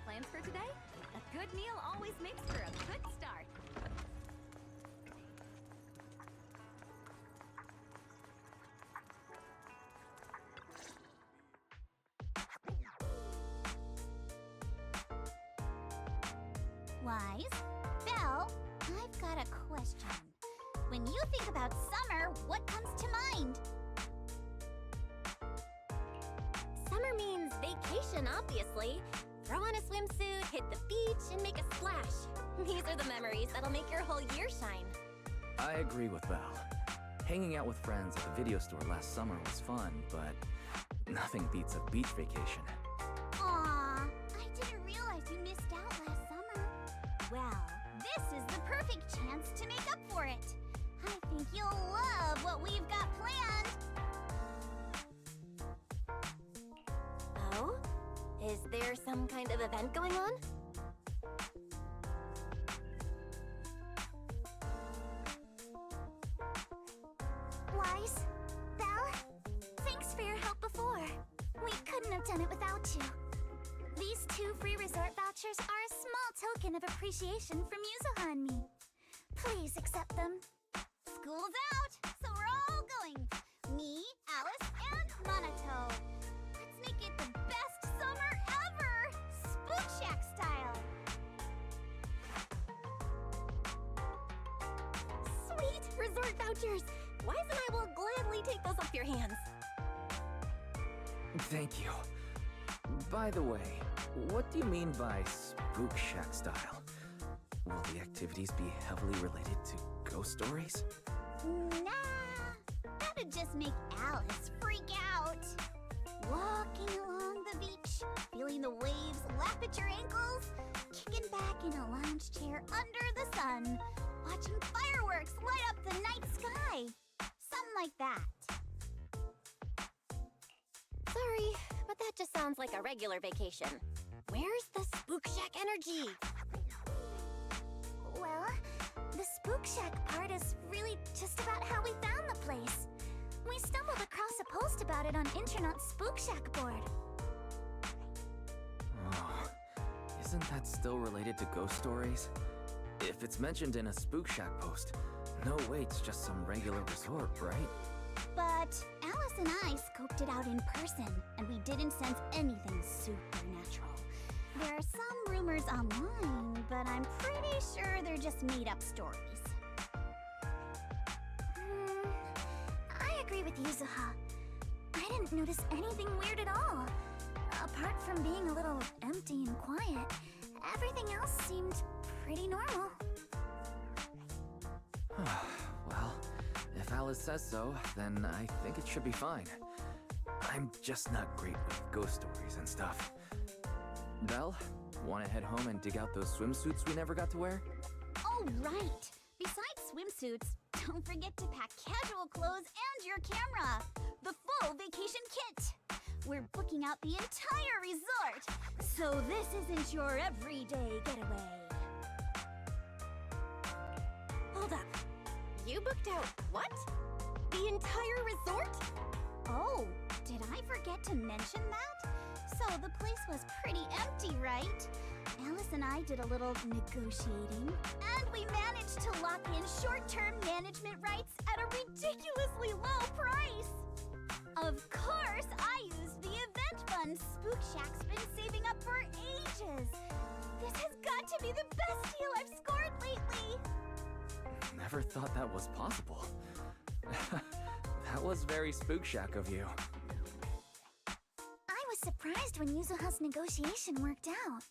plans for today? A good meal always makes for a good start. Wise? Belle, I've got a question. When you think about summer, what comes to mind? Summer means vacation, obviously. Throw on a swimsuit, hit the beach, and make a splash. These are the memories that'll make your whole year shine. I agree with Val. Hanging out with friends at the video store last summer was fun, but nothing beats a beach vacation. Aw, I didn't realize you missed out last summer. Well, this is the perfect chance to make up for it. I think you'll love what we've got planned. Oh? Is there some kind of event going on? Wise, Belle, thanks for your help before. We couldn't have done it without you. These 2 free resort vouchers are a small token of appreciation from Yuzuha and me. Please accept them. School's out, so we're all going. Me, Alice, and Monato. Let's make it the best summer ever! Spook Shack style! Sweet! Resort vouchers! Wise and I will gladly take those off your hands. Thank you. By the way, what do you mean by Spook Shack style? Will the activities be heavily related to ghost stories? Nah, that'd just make Alice freak out. Walking along the beach, feeling the waves lap at your ankles, kicking back in a lounge chair under the sun, watching fireworks light up the night sky. Something like that. Sorry, but that just sounds like a regular vacation. Where's the Spook Shack energy? Well, the Spook Shack part is really just about how we found the place. We stumbled across a post about it on Internet's Spook Shack board. Oh, isn't that still related to ghost stories? If it's mentioned in a Spook Shack post, no way it's just some regular resort, right? But Alice and I scoped it out in person, and we didn't sense anything supernatural. There are some rumors online, but I'm pretty sure they're just made-up stories. I agree with Yuzuha. I didn't notice anything weird at all. Apart from being a little empty and quiet, everything else seemed pretty normal. Well, if Alice says so, then I think it should be fine. I'm just not great with ghost stories and stuff. Belle, wanna head home and dig out those swimsuits we never got to wear? Oh, right! Besides swimsuits, don't forget to pack casual clothes and your camera! The full vacation kit! We're booking out the entire resort, so this isn't your everyday getaway. Hold up. You booked out what? The entire resort? Oh, did I forget to mention that? So the place was pretty empty, right? Alice and I did a little negotiating, and we managed to lock in short-term management rights at a ridiculously low price! Of course, I used the event fund Spook Shack's been saving up for ages! This has got to be the best deal I've scored lately! Never thought that was possible. That was very Spook Shack of you. I was surprised when Yuzuha's negotiation worked out.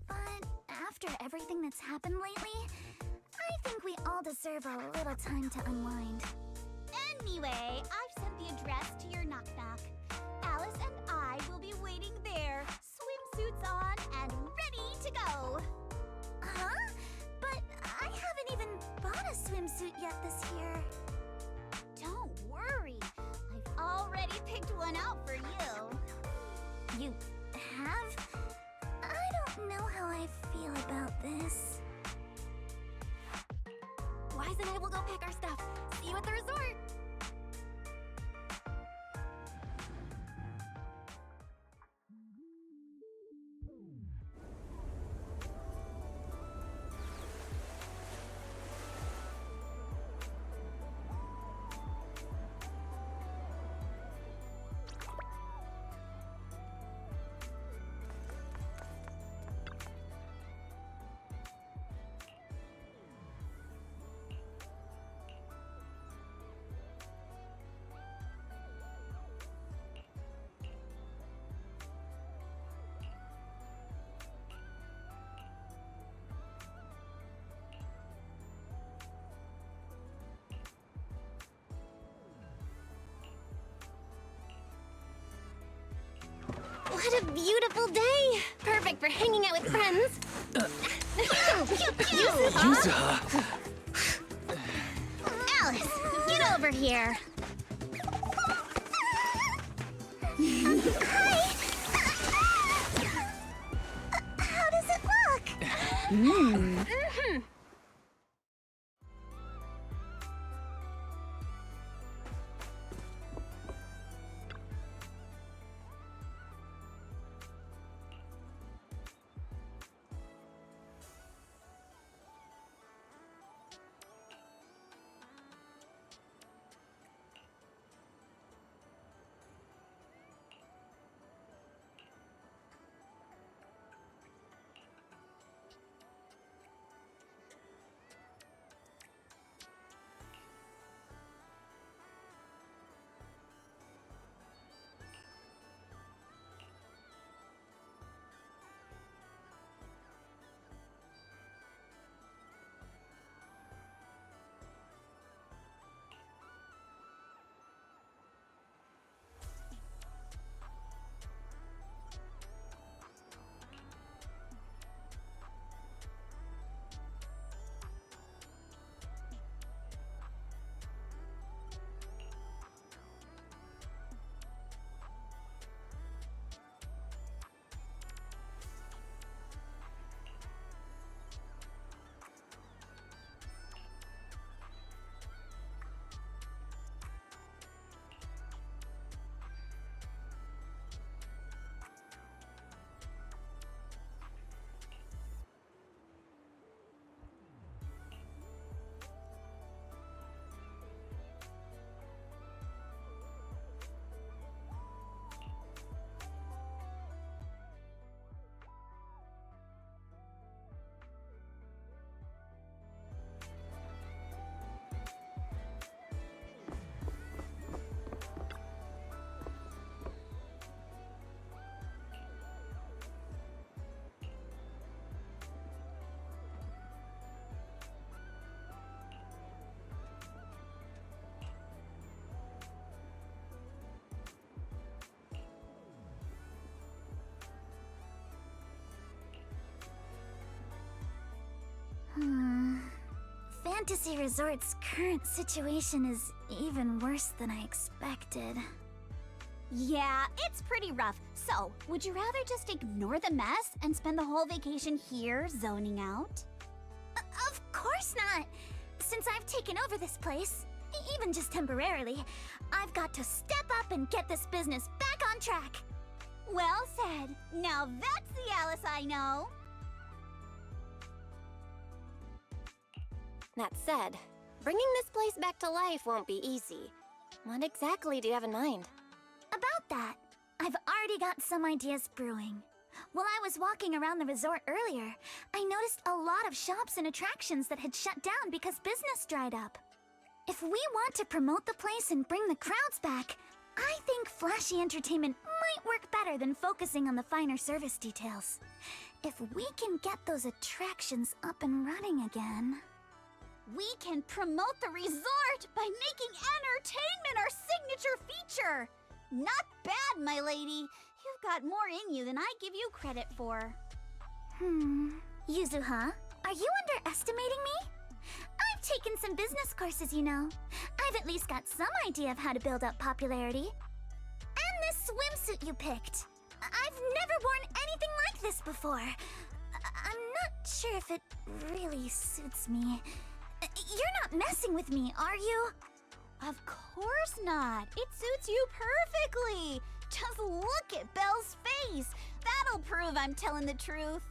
But after everything that's happened lately, I think we all deserve a little time to unwind. Anyway, I've sent the address to your knock-knock. Alice and I will be waiting there, swimsuits on and ready to go. Huh? But I haven't even bought a swimsuit yet this year. Don't worry, I've already picked one out for you. You have? I don't know how I feel about this. Wise and I will go pack our stuff. See you at the resort! What a beautiful day! Perfect for hanging out with friends. Yuzuha! Alice, get over here. Hi. How does it look? Fantasy Resort's current situation is even worse than I expected. Yeah, it's pretty rough. So, would you rather just ignore the mess and spend the whole vacation here zoning out? Of course not! Since I've taken over this place, even just temporarily, I've got to step up and get this business back on track. Well said. Now that's the Alice I know. That said, bringing this place back to life won't be easy. What exactly do you have in mind? About that, I've already got some ideas brewing. While I was walking around the resort earlier, I noticed a lot of shops and attractions that had shut down because business dried up. If we want to promote the place and bring the crowds back, I think flashy entertainment might work better than focusing on the finer service details. If we can get those attractions up and running again... We can promote the resort by making entertainment our signature feature. Not bad, my lady. You've got more in you than I give you credit for. Yuzuha, are you underestimating me? I've taken some business courses, you know. I've at least got some idea of how to build up popularity. And this swimsuit you picked. I've never worn anything like this before. I'm not sure if it really suits me. You're not messing with me, are you? Of course not. It suits you perfectly. Just look at Belle's face. That'll prove I'm telling the truth.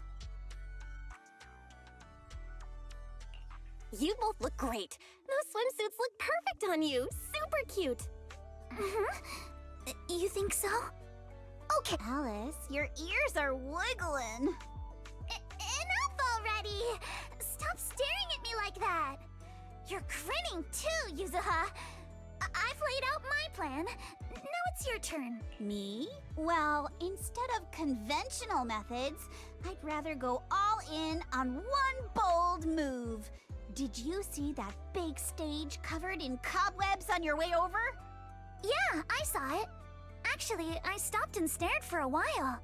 You both look great. Those swimsuits look perfect on you. Super cute. You think so? Okay. Alice, your ears are wiggling. Enough already! Stop staring at me like that! You're grinning too, Yuzuha! I've laid out my plan. Now it's your turn. Me? Well, instead of conventional methods, I'd rather go all in on one bold move. Did you see that big stage covered in cobwebs on your way over? Yeah, I saw it. Actually, I stopped and stared for a while.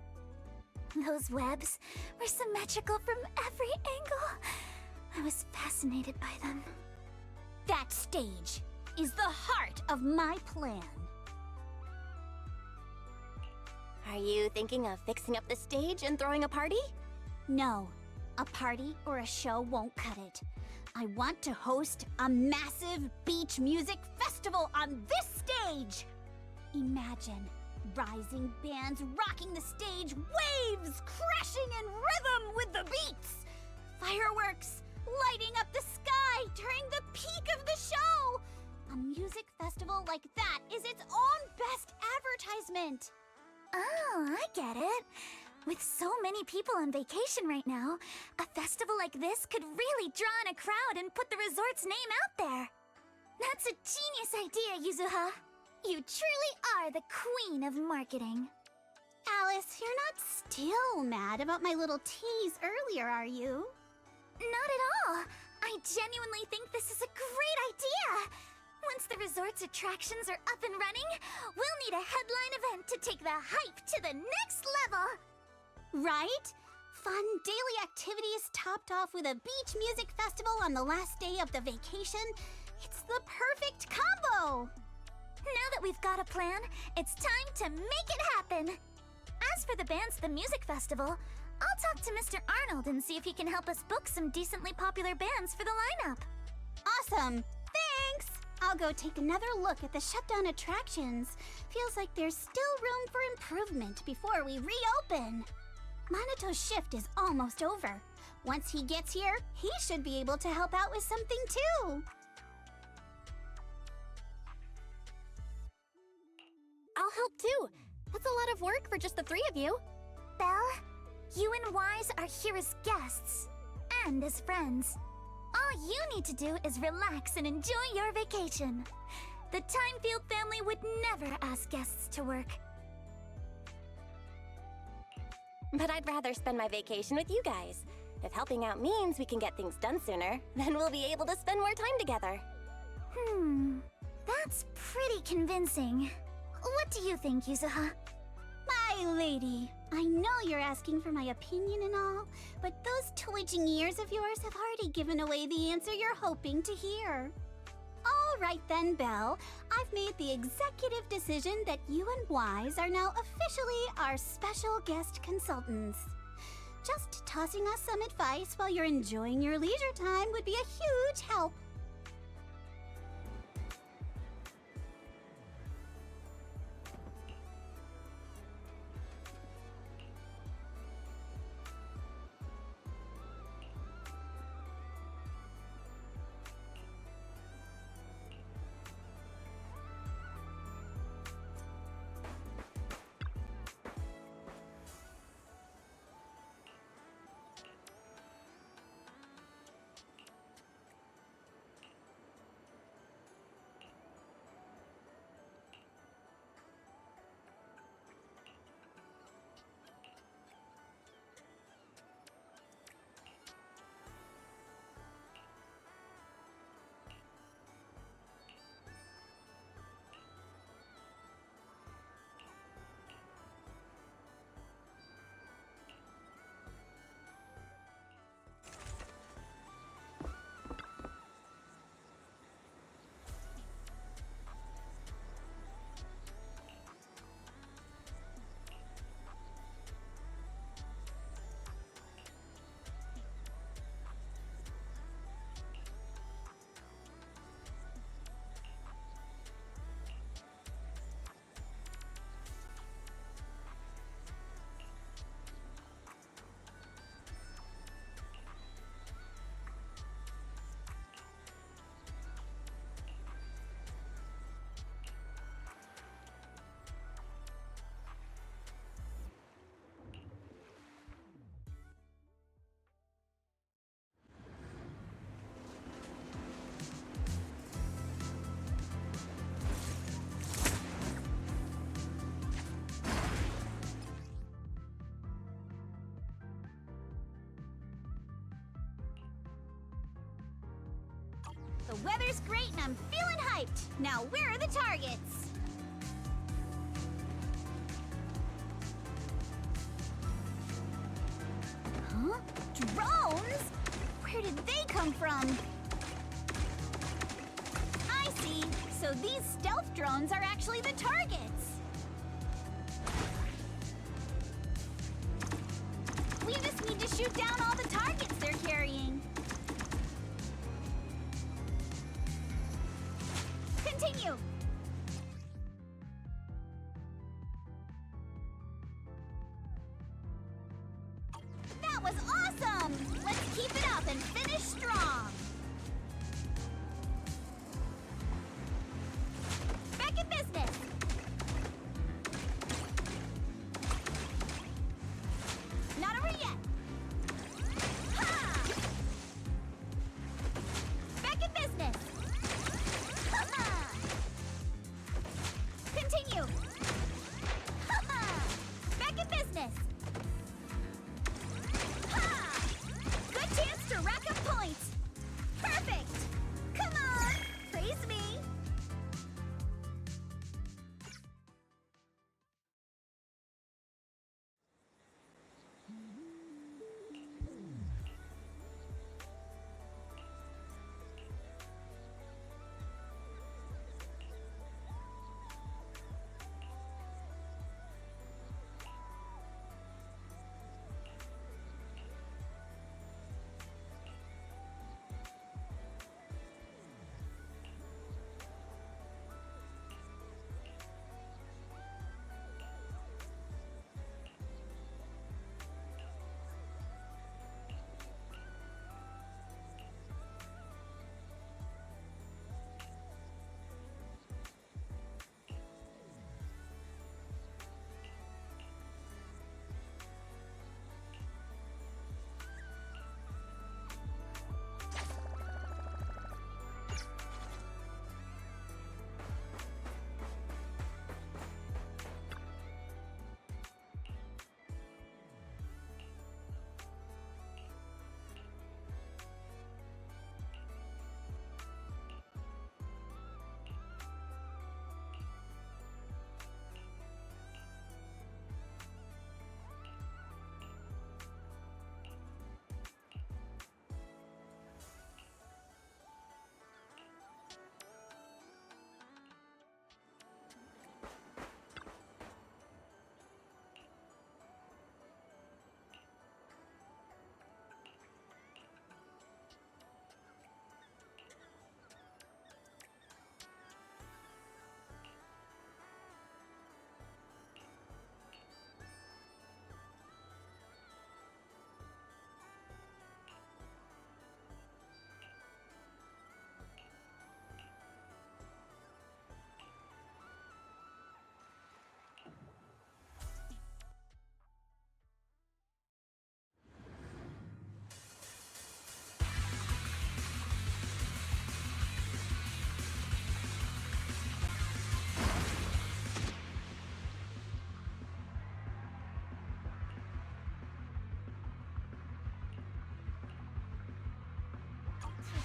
Those webs were symmetrical from every angle. I was fascinated by them. That stage is the heart of my plan. Are you thinking of fixing up the stage and throwing a party? No, a party or a show won't cut it. I want to host a massive beach music festival on this stage. Imagine rising bands rocking the stage, waves crashing in rhythm with the beats, fireworks lighting up the sky during the peak of the show. A music festival like that is its own best advertisement. Oh, I get it. With so many people on vacation right now, a festival like this could really draw in a crowd and put the resort's name out there. That's a genius idea, Yuzuha. You truly are the queen of marketing. Alice, you're not still mad about my little tease earlier, are you? Not at all. I genuinely think this is a great idea. Once the resort's attractions are up and running, we'll need a headline event to take the hype to the next level. Right? Fun daily activities topped off with a beach music festival on the last day of the vacation. It's the perfect combo! Now that we've got a plan, it's time to make it happen. As for the bands at the music festival, I'll talk to Mr. Arnold and see if he can help us book some decently popular bands for the lineup. Awesome! Thanks! I'll go take another look at the shutdown attractions. Feels like there's still room for improvement before we reopen. Manato's shift is almost over. Once he gets here, he should be able to help out with something too. I'll help too. That's a lot of work for just the three of you. Belle, you and Wise are here as guests and as friends. All you need to do is relax and enjoy your vacation. The Timefield family would never ask guests to work. But I'd rather spend my vacation with you guys. If helping out means we can get things done sooner, then we'll be able to spend more time together. That's pretty convincing. What do you think, Yuzuha? My lady, I know you're asking for my opinion and all, but those twitching ears of yours have already given away the answer you're hoping to hear. All right then, Belle. I've made the executive decision that you and Wise are now officially our special guest consultants. Just tossing us some advice while you're enjoying your leisure time would be a huge help. The weather's great and I'm feeling hyped. Now where are the targets? Drones? Where did they come from? I see. So these stealth drones are actually the targets. We just need to shoot down all the targets they're carrying. Continue. That was awesome! Let's keep it up and finish strong. Back in business. Not over yet. Ha! Back in business. Ha-ha! Continue. Ha-ha! Back in business. Ha! Good chance to rack up points. Perfect. Come on, praise me.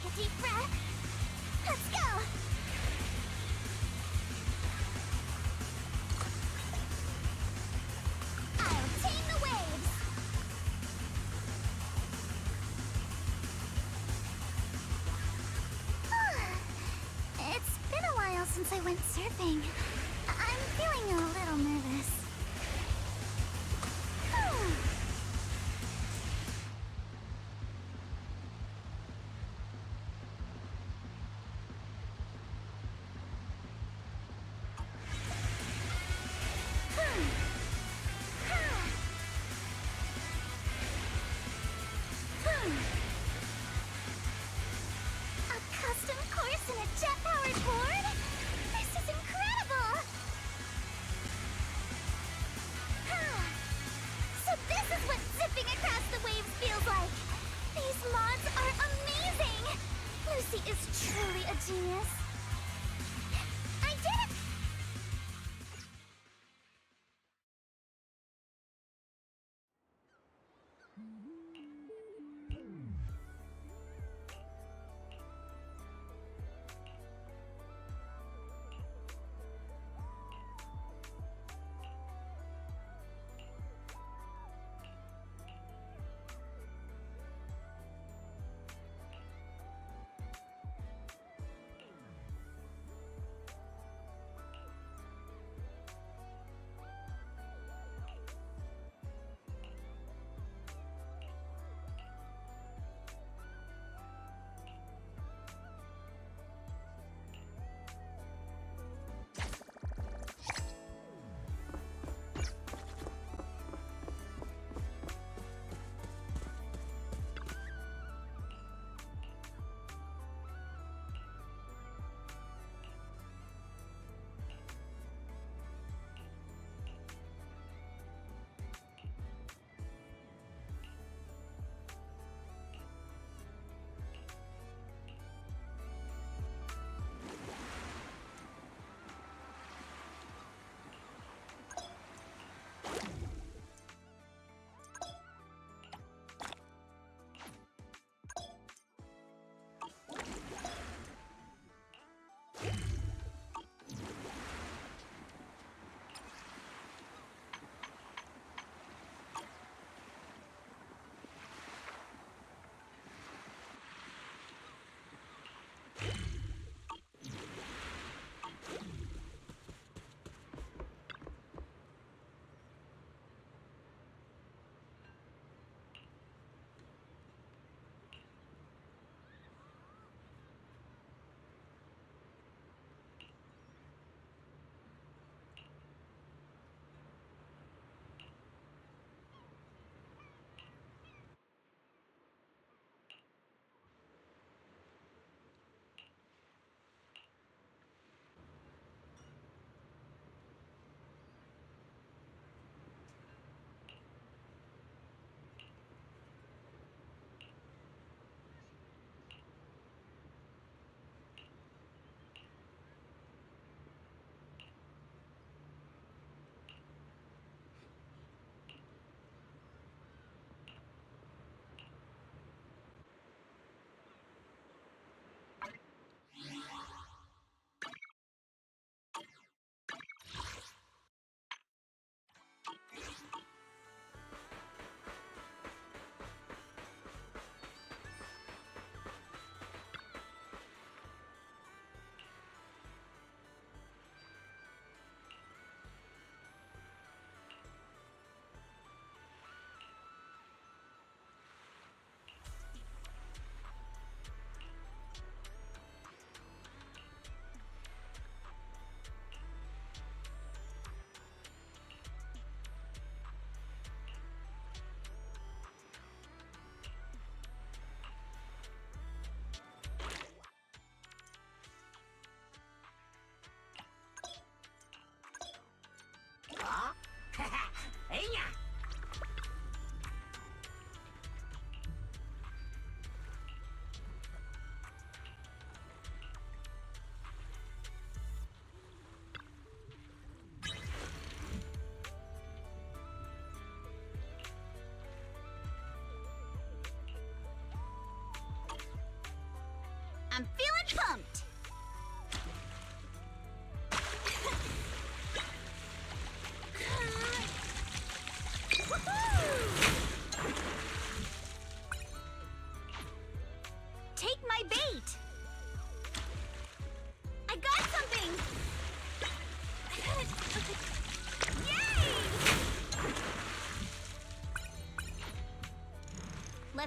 Take a deep breath. Let's go! I'll tame the waves! It's been a while since I went surfing. I'm feeling a little nervous. A custom course and a jet-powered board? This is incredible! So this is what zipping across the waves feels like! These mods are amazing! Lucy is truly a genius. I did it!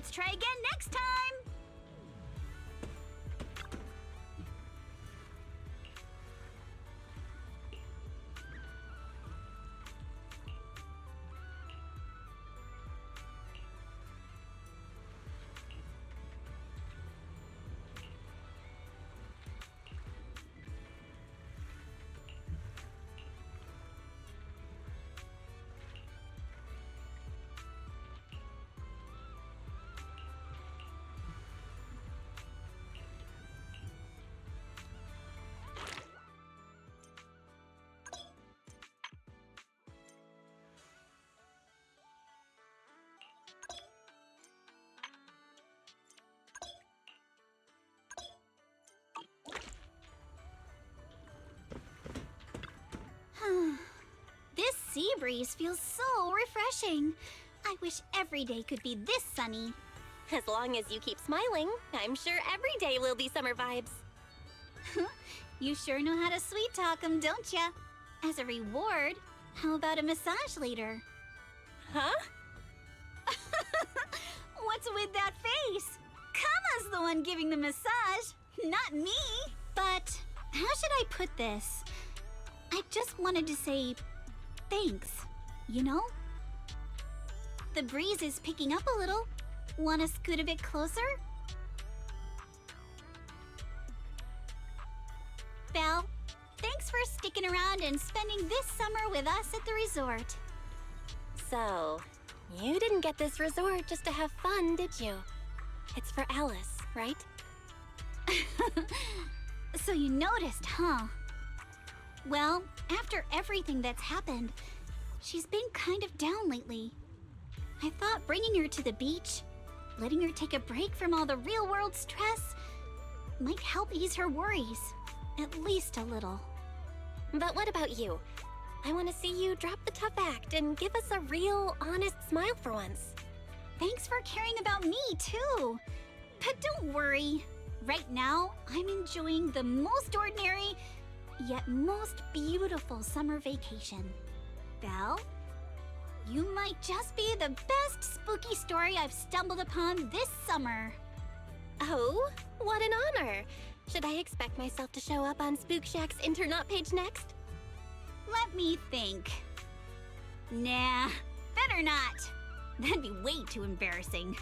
Let's try again next time! This sea breeze feels so refreshing. I wish every day could be this sunny. As long as you keep smiling, I'm sure every day will be summer vibes. You sure know how to sweet talk 'em, don't ya? As a reward, how about a massage later? Huh? What's with that face? Kama's the one giving the massage, not me. But how should I put this? I just wanted to say thanks, you know? The breeze is picking up a little. Wanna scoot a bit closer? Belle, thanks for sticking around and spending this summer with us at the resort. So, you didn't get this resort just to have fun, did you? It's for Alice, right? So you noticed, huh? Well, after everything that's happened, she's been kind of down lately. I thought bringing her to the beach, letting her take a break from all the real-world stress, might help ease her worries, at least a little. But what about you? I want to see you drop the tough act and give us a real, honest smile for once. Thanks for caring about me, too. But don't worry. Right now, I'm enjoying the most ordinary, yet most beautiful summer vacation. Belle, you might just be the best spooky story I've stumbled upon this summer. Oh, what an honor! Should I expect myself to show up on Spook Shack's Internaut page next? Let me think. Nah, better not. That'd be way too embarrassing.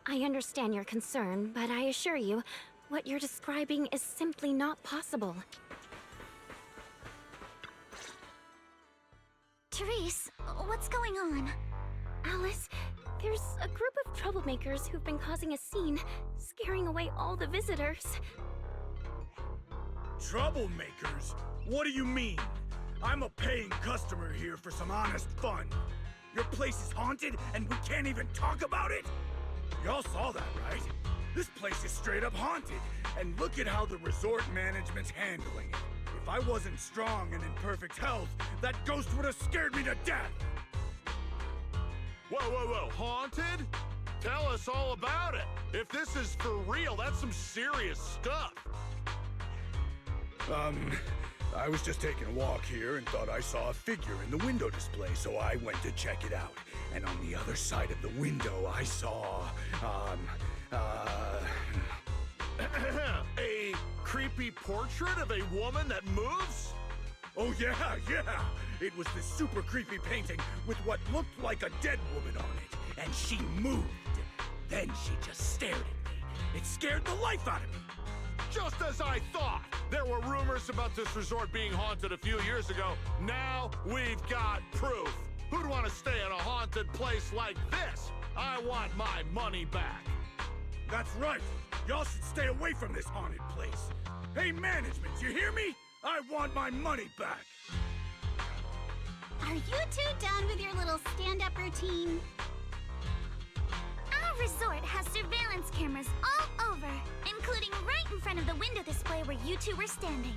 I understand your concern, but I assure you, what you're describing is simply not possible. Therese, what's going on? Alice, there's a group of troublemakers who've been causing a scene, scaring away all the visitors. Troublemakers? What do you mean? I'm a paying customer here for some honest fun. Your place is haunted and we can't even talk about it? Y'all saw that, right? This place is straight up haunted, and look at how the resort management's handling it. If I wasn't strong and in perfect health, that ghost would have scared me to death! Whoa, haunted? Tell us all about it. If this is for real, that's some serious stuff. I was just taking a walk here and thought I saw a figure in the window display, so I went to check it out. And on the other side of the window, I saw, A creepy portrait of a woman that moves? Oh yeah! It was this super creepy painting with what looked like a dead woman on it, and she moved. Then she just stared at me. It scared the life out of me. Just as I thought. There were rumors about this resort being haunted a few years ago. Now we've got proof. Who'd want to stay in a haunted place like this? I want my money back. That's right. Y'all should stay away from this haunted place. Hey, management, you hear me? I want my money back. Are you two done with your little stand-up routine? Our resort has surveillance cameras all over, including right in front of the window display where you two were standing.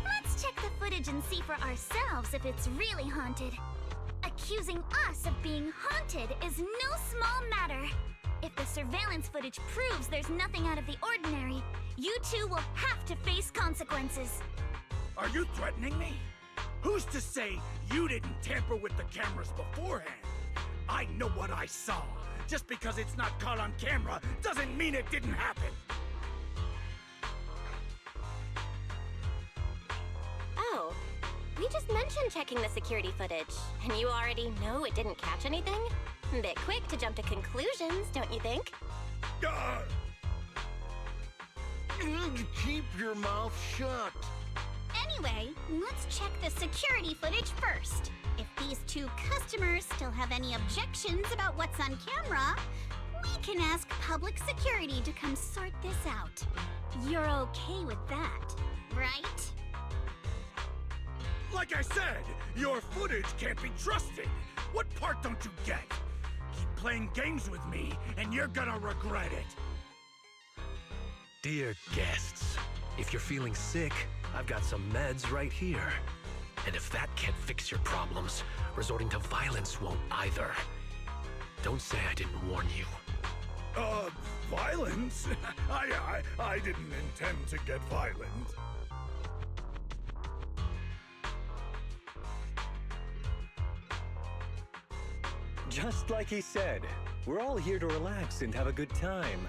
Let's check the footage and see for ourselves if it's really haunted. Accusing us of being haunted is no small matter. If the surveillance footage proves there's nothing out of the ordinary, you two will have to face consequences. Are you threatening me? Who's to say you didn't tamper with the cameras beforehand? I know what I saw. Just because it's not caught on camera doesn't mean it didn't happen. Oh, we just mentioned checking the security footage, and you already know it didn't catch anything? Bit quick to jump to conclusions, don't you think? Keep your mouth shut. Anyway, let's check the security footage first. If these two customers still have any objections about what's on camera, we can ask public security to come sort this out. You're okay with that, right? Like I said, your footage can't be trusted. What part don't you get? Keep playing games with me, and you're gonna regret it. Dear guests, if you're feeling sick, I've got some meds right here. And if that can't fix your problems, resorting to violence won't either. Don't say I didn't warn you. Violence? I didn't intend to get violent. Just like he said, we're all here to relax and have a good time.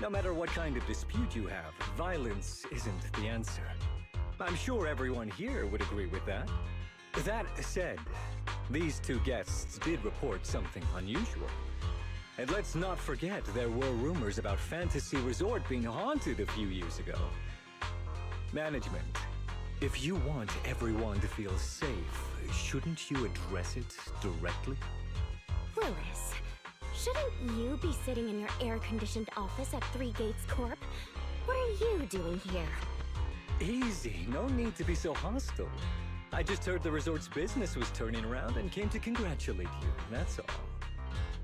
No matter what kind of dispute you have, violence isn't the answer. I'm sure everyone here would agree with that. That said, these two guests did report something unusual. And let's not forget there were rumors about Fantasy Resort being haunted a few years ago. Management, if you want everyone to feel safe, shouldn't you address it directly? Willis, shouldn't you be sitting in your air-conditioned office at Three Gates Corp? What are you doing here? Easy, no need to be so hostile. I just heard the resort's business was turning around and came to congratulate you, that's all.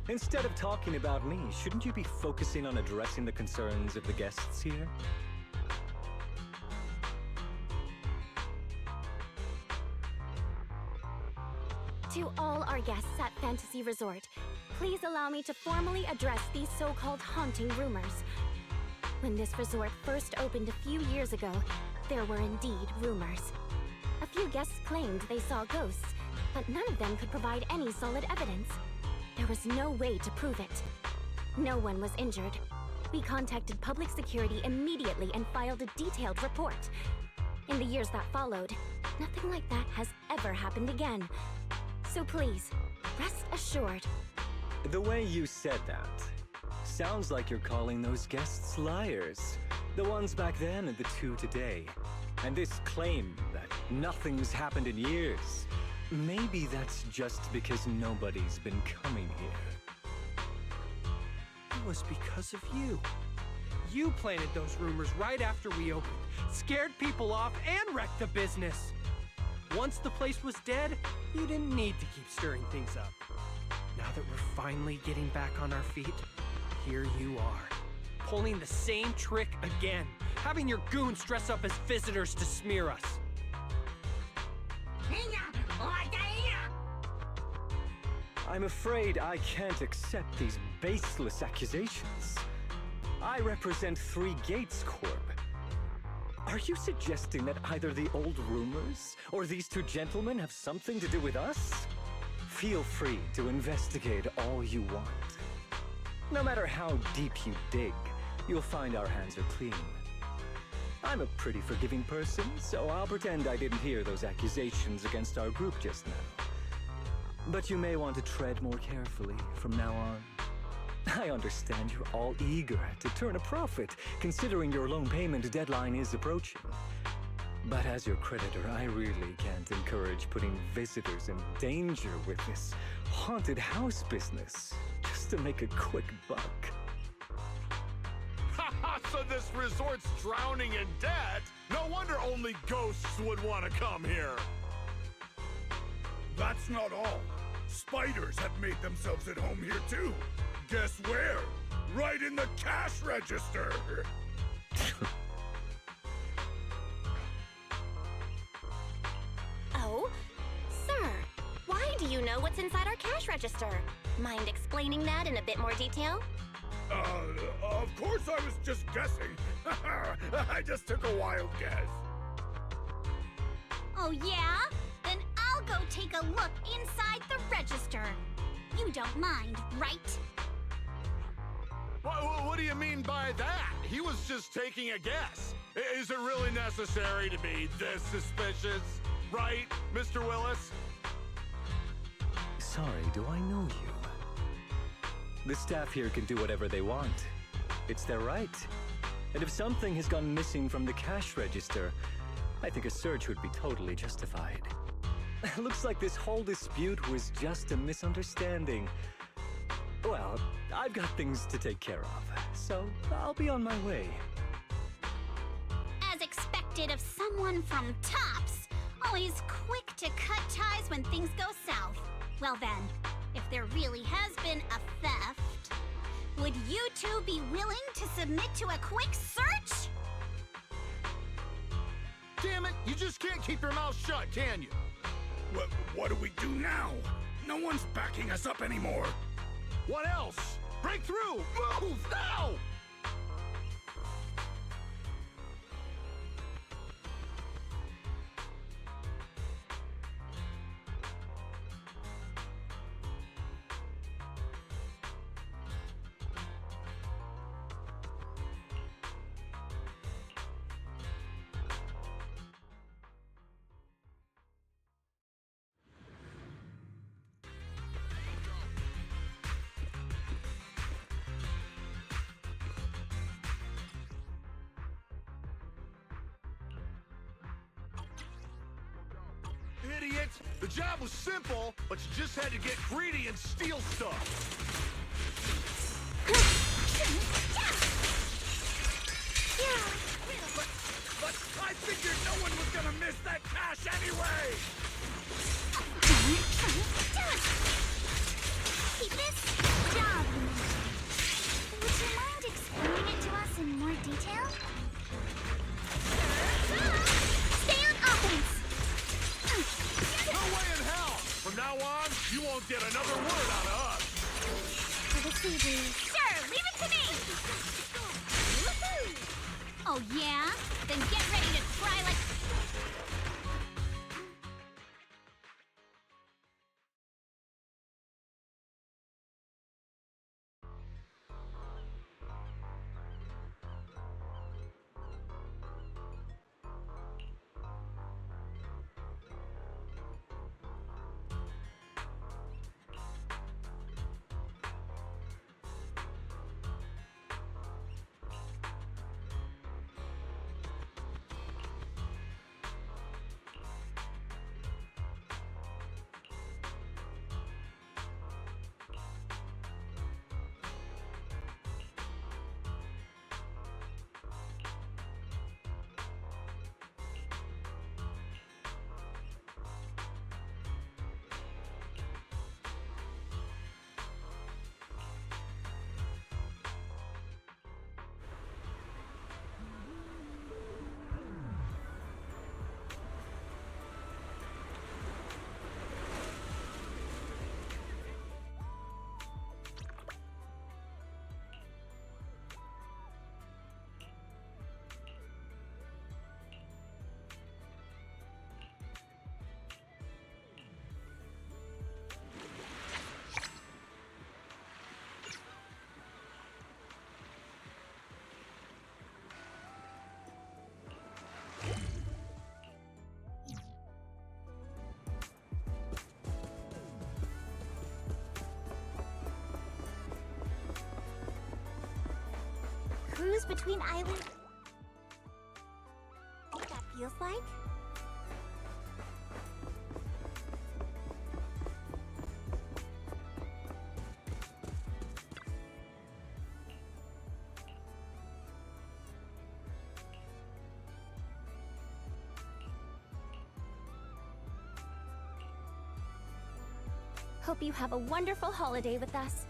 Instead of talking about me, shouldn't you be focusing on addressing the concerns of the guests here? To all our guests at Fantasy Resort, please allow me to formally address these so-called haunting rumors. When this resort first opened a few years ago, there were indeed rumors. A few guests claimed they saw ghosts, but none of them could provide any solid evidence. There was no way to prove it. No one was injured. We contacted public security immediately and filed a detailed report. In the years that followed, nothing like that has ever happened again. So please, rest assured. The way you said that sounds like you're calling those guests liars. The ones back then and the two today. And this claim that nothing's happened in years. Maybe that's just because nobody's been coming here. It was because of you. You planted those rumors right after we opened, scared people off, and wrecked the business. Once the place was dead, you didn't need to keep stirring things up. Now that we're finally getting back on our feet, here you are, pulling the same trick again, having your goons dress up as visitors to smear us. I'm afraid I can't accept these baseless accusations. I represent Three Gates Corp. Are you suggesting that either the old rumors or these two gentlemen have something to do with us? Feel free to investigate all you want. No matter how deep you dig, you'll find our hands are clean. I'm a pretty forgiving person, so I'll pretend I didn't hear those accusations against our group just now. But you may want to tread more carefully from now on. I understand you're all eager to turn a profit, considering your loan payment deadline is approaching. But as your creditor, I really can't encourage putting visitors in danger with this haunted house business, just to make a quick buck. So this resort's drowning in debt? No wonder only ghosts would want to come here. That's not all. Spiders have made themselves at home here too. Guess where? Right in the cash register! Oh, sir, why do you know what's inside our cash register? Mind explaining that in a bit more detail? Of course I was just guessing. I just took a wild guess. Oh yeah? Then I'll go take a look inside the register. You don't mind, right? What do you mean by that? He was just taking a guess. Is it really necessary to be this suspicious? Right, Mr. Willis? Sorry, do I know you? The staff here can do whatever they want. It's their right. And if something has gone missing from the cash register, I think a search would be totally justified. Looks like this whole dispute was just a misunderstanding. Well, I've got things to take care of, so I'll be on my way. As expected of someone from Tops, always quick to cut ties when things go south. Well then, if there really has been a theft, would you two be willing to submit to a quick search? Damn it, you just can't keep your mouth shut, can you? What do we do now? No one's backing us up anymore. What else? Break through! Move now! Idiot! The job was simple, but you just had to get greedy and steal stuff. But I figured no one was gonna miss that cash anyway! See this job you mentioned. Would you mind explaining it to us in more detail? Stay on offense! No way in hell! From now on, you won't get another word out of us. For the CD. Sure, leave it to me! Oh yeah? Then get ready to cry like... cruise between islands. What that feels like? Hope you have a wonderful holiday with us.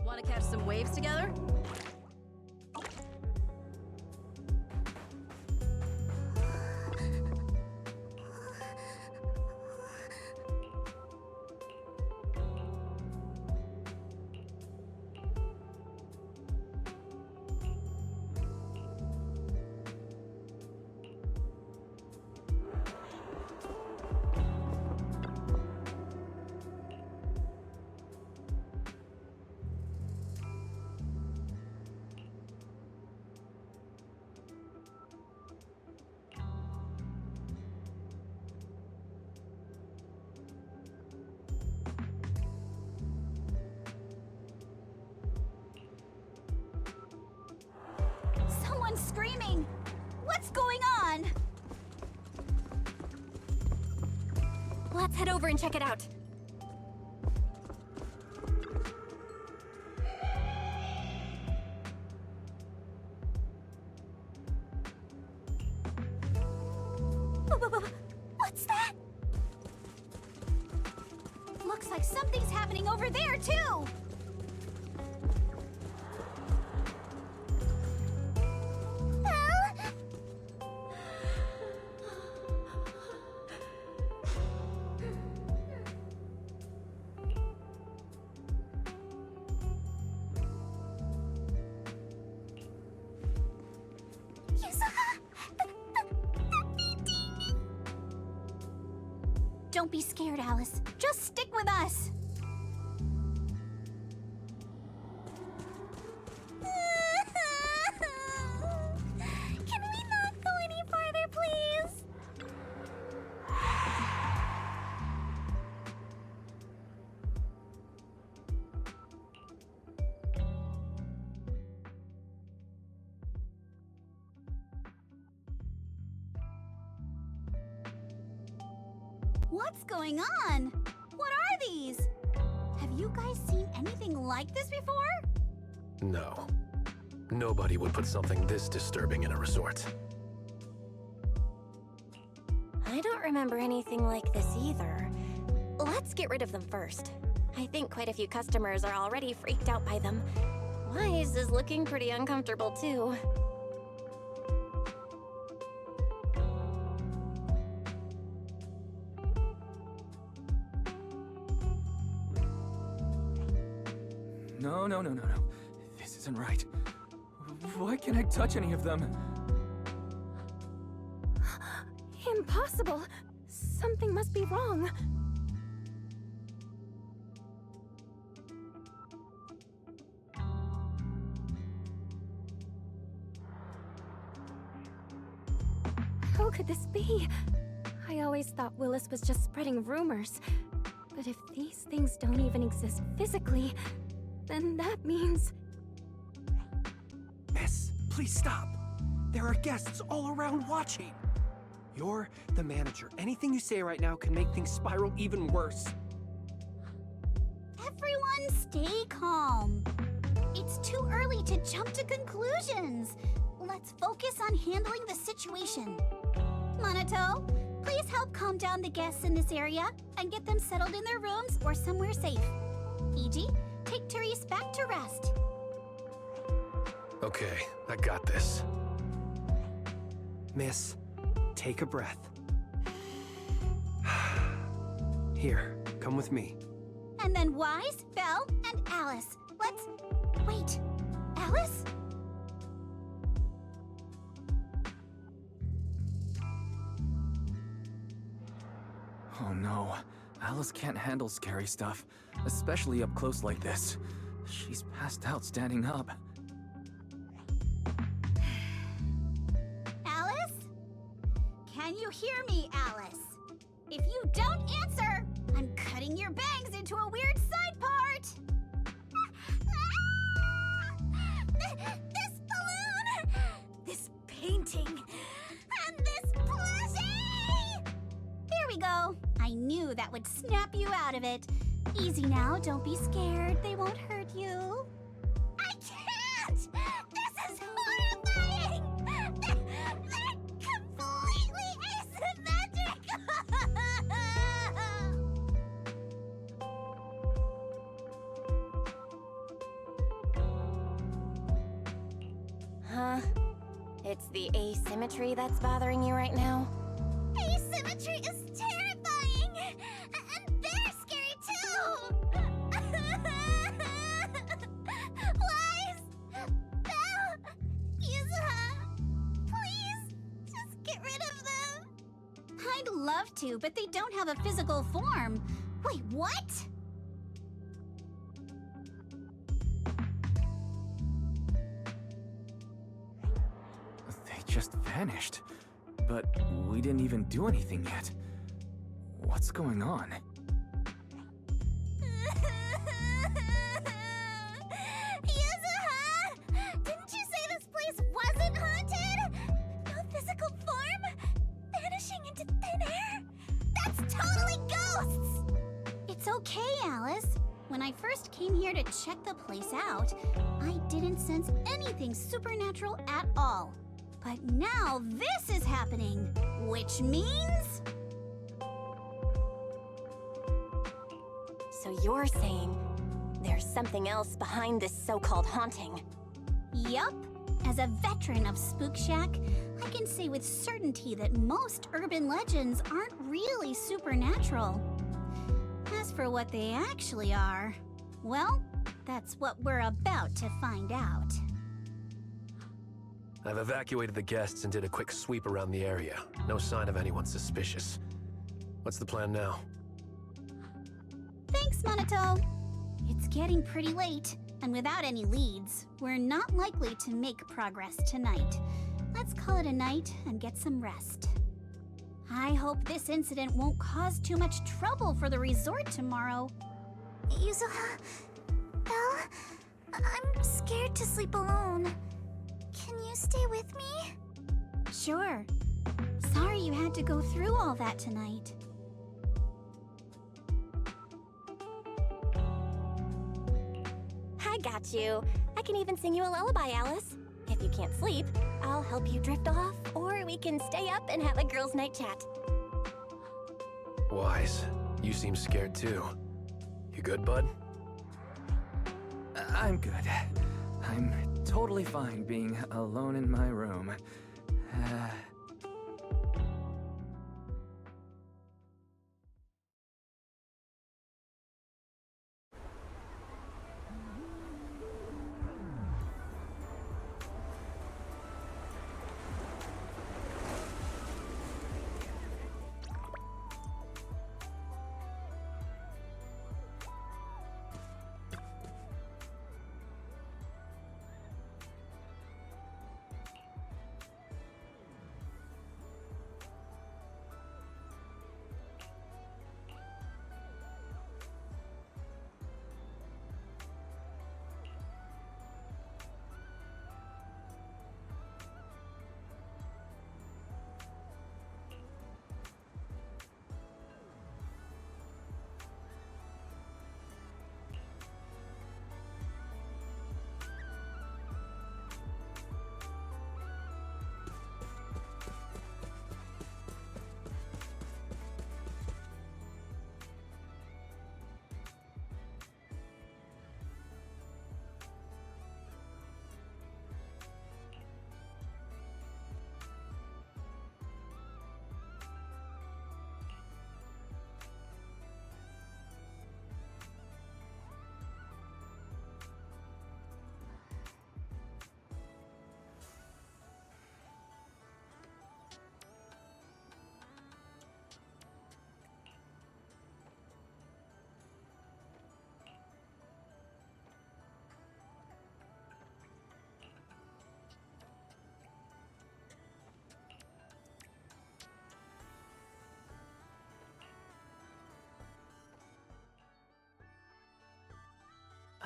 Want to catch some waves together? Someone's screaming! What's going on? Let's head over and check it out. What's that? Looks like something's happening over there, too! Don't be scared, Alice. Just stick with us. Can we not go any farther, please? What's going on? What are these? Have you guys seen anything like this before? No. Nobody would put something this disturbing in a resort. I don't remember anything like this either. Let's get rid of them first. I think quite a few customers are already freaked out by them. Wise is looking pretty uncomfortable too. No. This isn't right. Why can't I touch any of them? Impossible! Something must be wrong. How could this be? I always thought Willis was just spreading rumors. But if these things don't even exist physically, then that means... Miss, please stop. There are guests all around watching. You're the manager. Anything you say right now can make things spiral even worse. Everyone stay calm. It's too early to jump to conclusions. Let's focus on handling the situation. Monato, please help calm down the guests in this area and get them settled in their rooms or somewhere safe. Iji, take Therese back to rest. Okay, I got this. Miss, take a breath. Here, come with me. And then Wise, Belle, and Alice. Let's... Wait, Alice? Oh no, Alice can't handle scary stuff, especially up close like this. She's passed out standing up. Alice? Can you hear me, Alice? If you don't answer, I'm cutting your bangs into a weird side part! This balloon! This painting! And this plushie! There we go. I knew that would snap you out of it. Easy now, don't be scared. They won't hurt you. I can't! This is horrifying! They're completely asymmetrical! Huh? It's the asymmetry that's bothering you right now? Asymmetry is terrifying! And they're scary too! Wise! Belle! Yuzuha! Please, just get rid of them! I'd love to, but they don't have a physical form. Wait, what? They just vanished. But we didn't even do anything yet. What's going on? Yuzuha! Didn't you say this place wasn't haunted? No physical form? Vanishing into thin air? That's totally ghosts! It's okay, Alice. When I first came here to check the place out, I didn't sense anything supernatural at all. But now this is happening, which means... So you're saying there's something else behind this so-called haunting? Yup. As a veteran of Spook Shack, I can say with certainty that most urban legends aren't really supernatural. As for what they actually are, well, that's what we're about to find out. I've evacuated the guests and did a quick sweep around the area. No sign of anyone suspicious. What's the plan now? Thanks, Monato. It's getting pretty late, and without any leads, we're not likely to make progress tonight. Let's call it a night and get some rest. I hope this incident won't cause too much trouble for the resort tomorrow. Yuzuha, Belle, I'm scared to sleep alone. Can you stay with me? Sure. Sorry you had to go through all that tonight. got you. I can even sing you a lullaby, Alice. If you can't sleep, I'll help you drift off, or we can stay up and have a girls' night chat. Wise, you seem scared too. You good, bud? I'm good. I'm totally fine being alone in my room.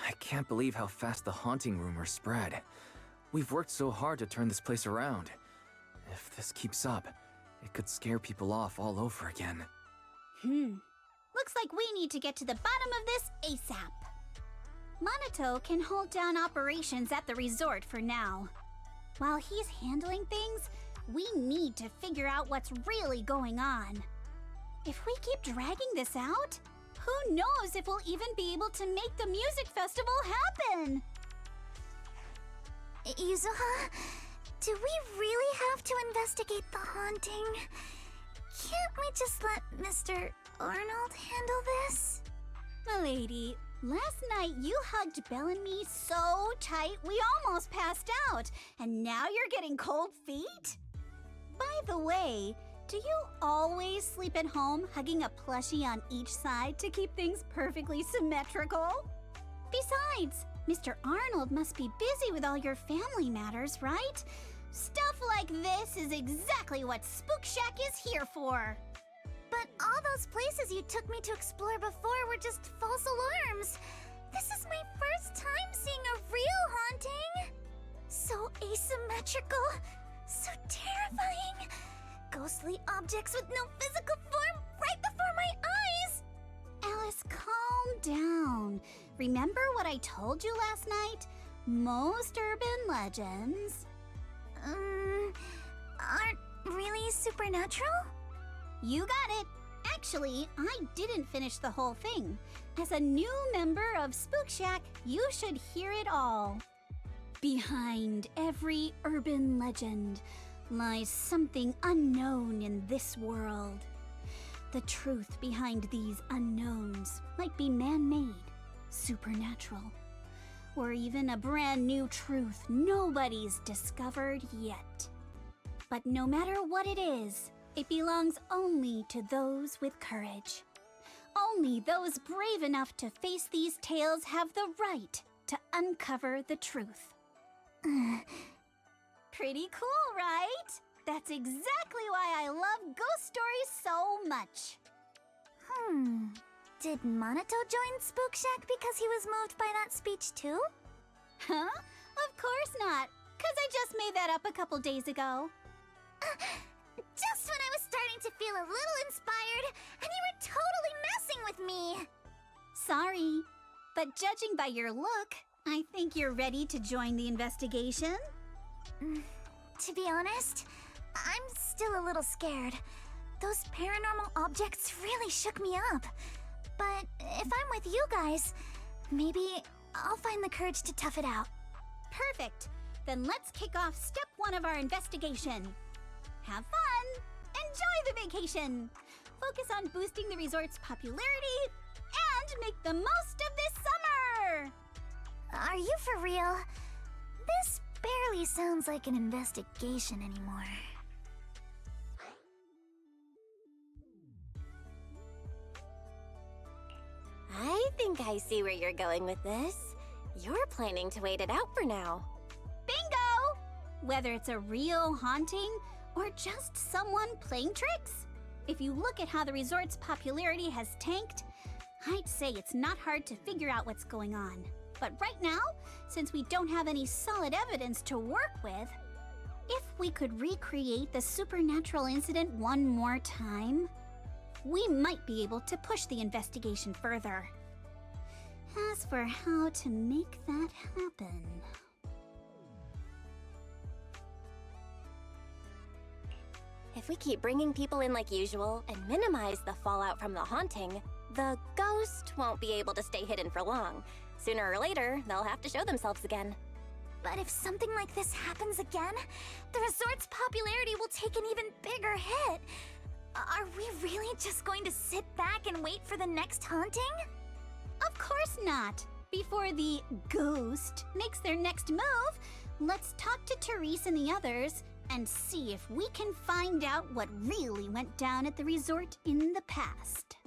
I can't believe how fast the haunting rumors spread. We've worked so hard to turn this place around. If this keeps up, it could scare people off all over again. Looks like we need to get to the bottom of this ASAP. Monato can hold down operations at the resort for now. While he's handling things, we need to figure out what's really going on. If we keep dragging this out, who knows if we'll even be able to make the music festival happen? Yuzuha, do we really have to investigate the haunting? Can't we just let Mr. Arnold handle this? Milady, last night you hugged Belle and me so tight we almost passed out, and now you're getting cold feet? By the way, do you always sleep at home hugging a plushie on each side to keep things perfectly symmetrical? Besides, Mr. Arnold must be busy with all your family matters, right? Stuff like this is exactly what Spook Shack is here for. But all those places you took me to explore before were just false alarms. This is my first time seeing a real haunting. So asymmetrical, so terrifying. Ghostly objects with no physical form right before my eyes! Alice, calm down. Remember what I told you last night? Most urban legends aren't really supernatural? You got it. Actually, I didn't finish the whole thing. As a new member of Spook Shack, you should hear it all. Behind every urban legend lies something unknown in this world. The truth behind these unknowns might be man-made, supernatural, or even a brand new truth nobody's discovered yet. But no matter what it is, it belongs only to those with courage. Only those brave enough to face these tales have the right to uncover the truth. Pretty cool, right? That's exactly why I love ghost stories so much. Did Monato join Spook Shack because he was moved by that speech too? Huh? Of course not, 'cause I just made that up a couple days ago. Just when I was starting to feel a little inspired, and you were totally messing with me! Sorry, but judging by your look, I think you're ready to join the investigation. To be honest, I'm still a little scared. Those paranormal objects really shook me up. But if I'm with you guys, maybe I'll find the courage to tough it out. Perfect. Then let's kick off step 1 of our investigation. Have fun! Enjoy the vacation! Focus on boosting the resort's popularity and make the most of this summer! Are you for real? This barely sounds like an investigation anymore. I think I see where you're going with this. You're planning to wait it out for now. Bingo! Whether it's a real haunting or just someone playing tricks. If you look at how the resort's popularity has tanked, I'd say it's not hard to figure out what's going on. But right now, since we don't have any solid evidence to work with, if we could recreate the supernatural incident one more time, we might be able to push the investigation further. As for how to make that happen... If we keep bringing people in like usual and minimize the fallout from the haunting, the ghost won't be able to stay hidden for long. Sooner or later, they'll have to show themselves again. But if something like this happens again, the resort's popularity will take an even bigger hit. Are we really just going to sit back and wait for the next haunting? Of course not! Before the ghost makes their next move, let's talk to Therese and the others and see if we can find out what really went down at the resort in the past.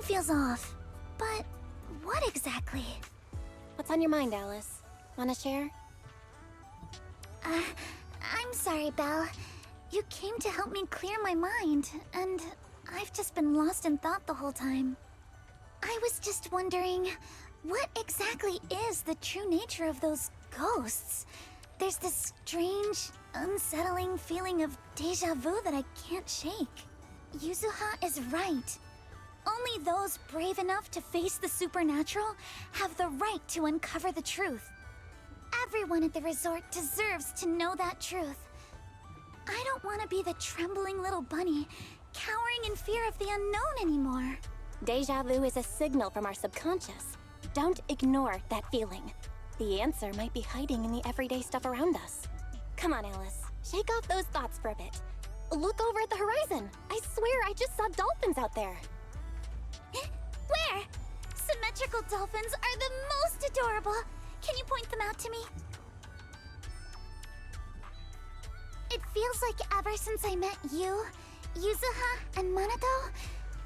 feels off. But what exactly? What's on your mind, Alice? Wanna share? I'm sorry, Belle. You came to help me clear my mind, and I've just been lost in thought the whole time. I was just wondering, what exactly is the true nature of those ghosts? There's this strange, unsettling feeling of déjà vu that I can't shake. Yuzuha is right. Only those brave enough to face the supernatural have the right to uncover the truth. Everyone at the resort deserves to know that truth. I don't want to be the trembling little bunny, cowering in fear of the unknown anymore. Deja vu is a signal from our subconscious. Don't ignore that feeling. The answer might be hiding in the everyday stuff around us. Come on, Alice. Shake off those thoughts for a bit. Look over at the horizon. I swear I just saw dolphins out there. Where? Symmetrical dolphins are the most adorable. Can you point them out to me? It feels like ever since I met you, Yuzuha, and Monado,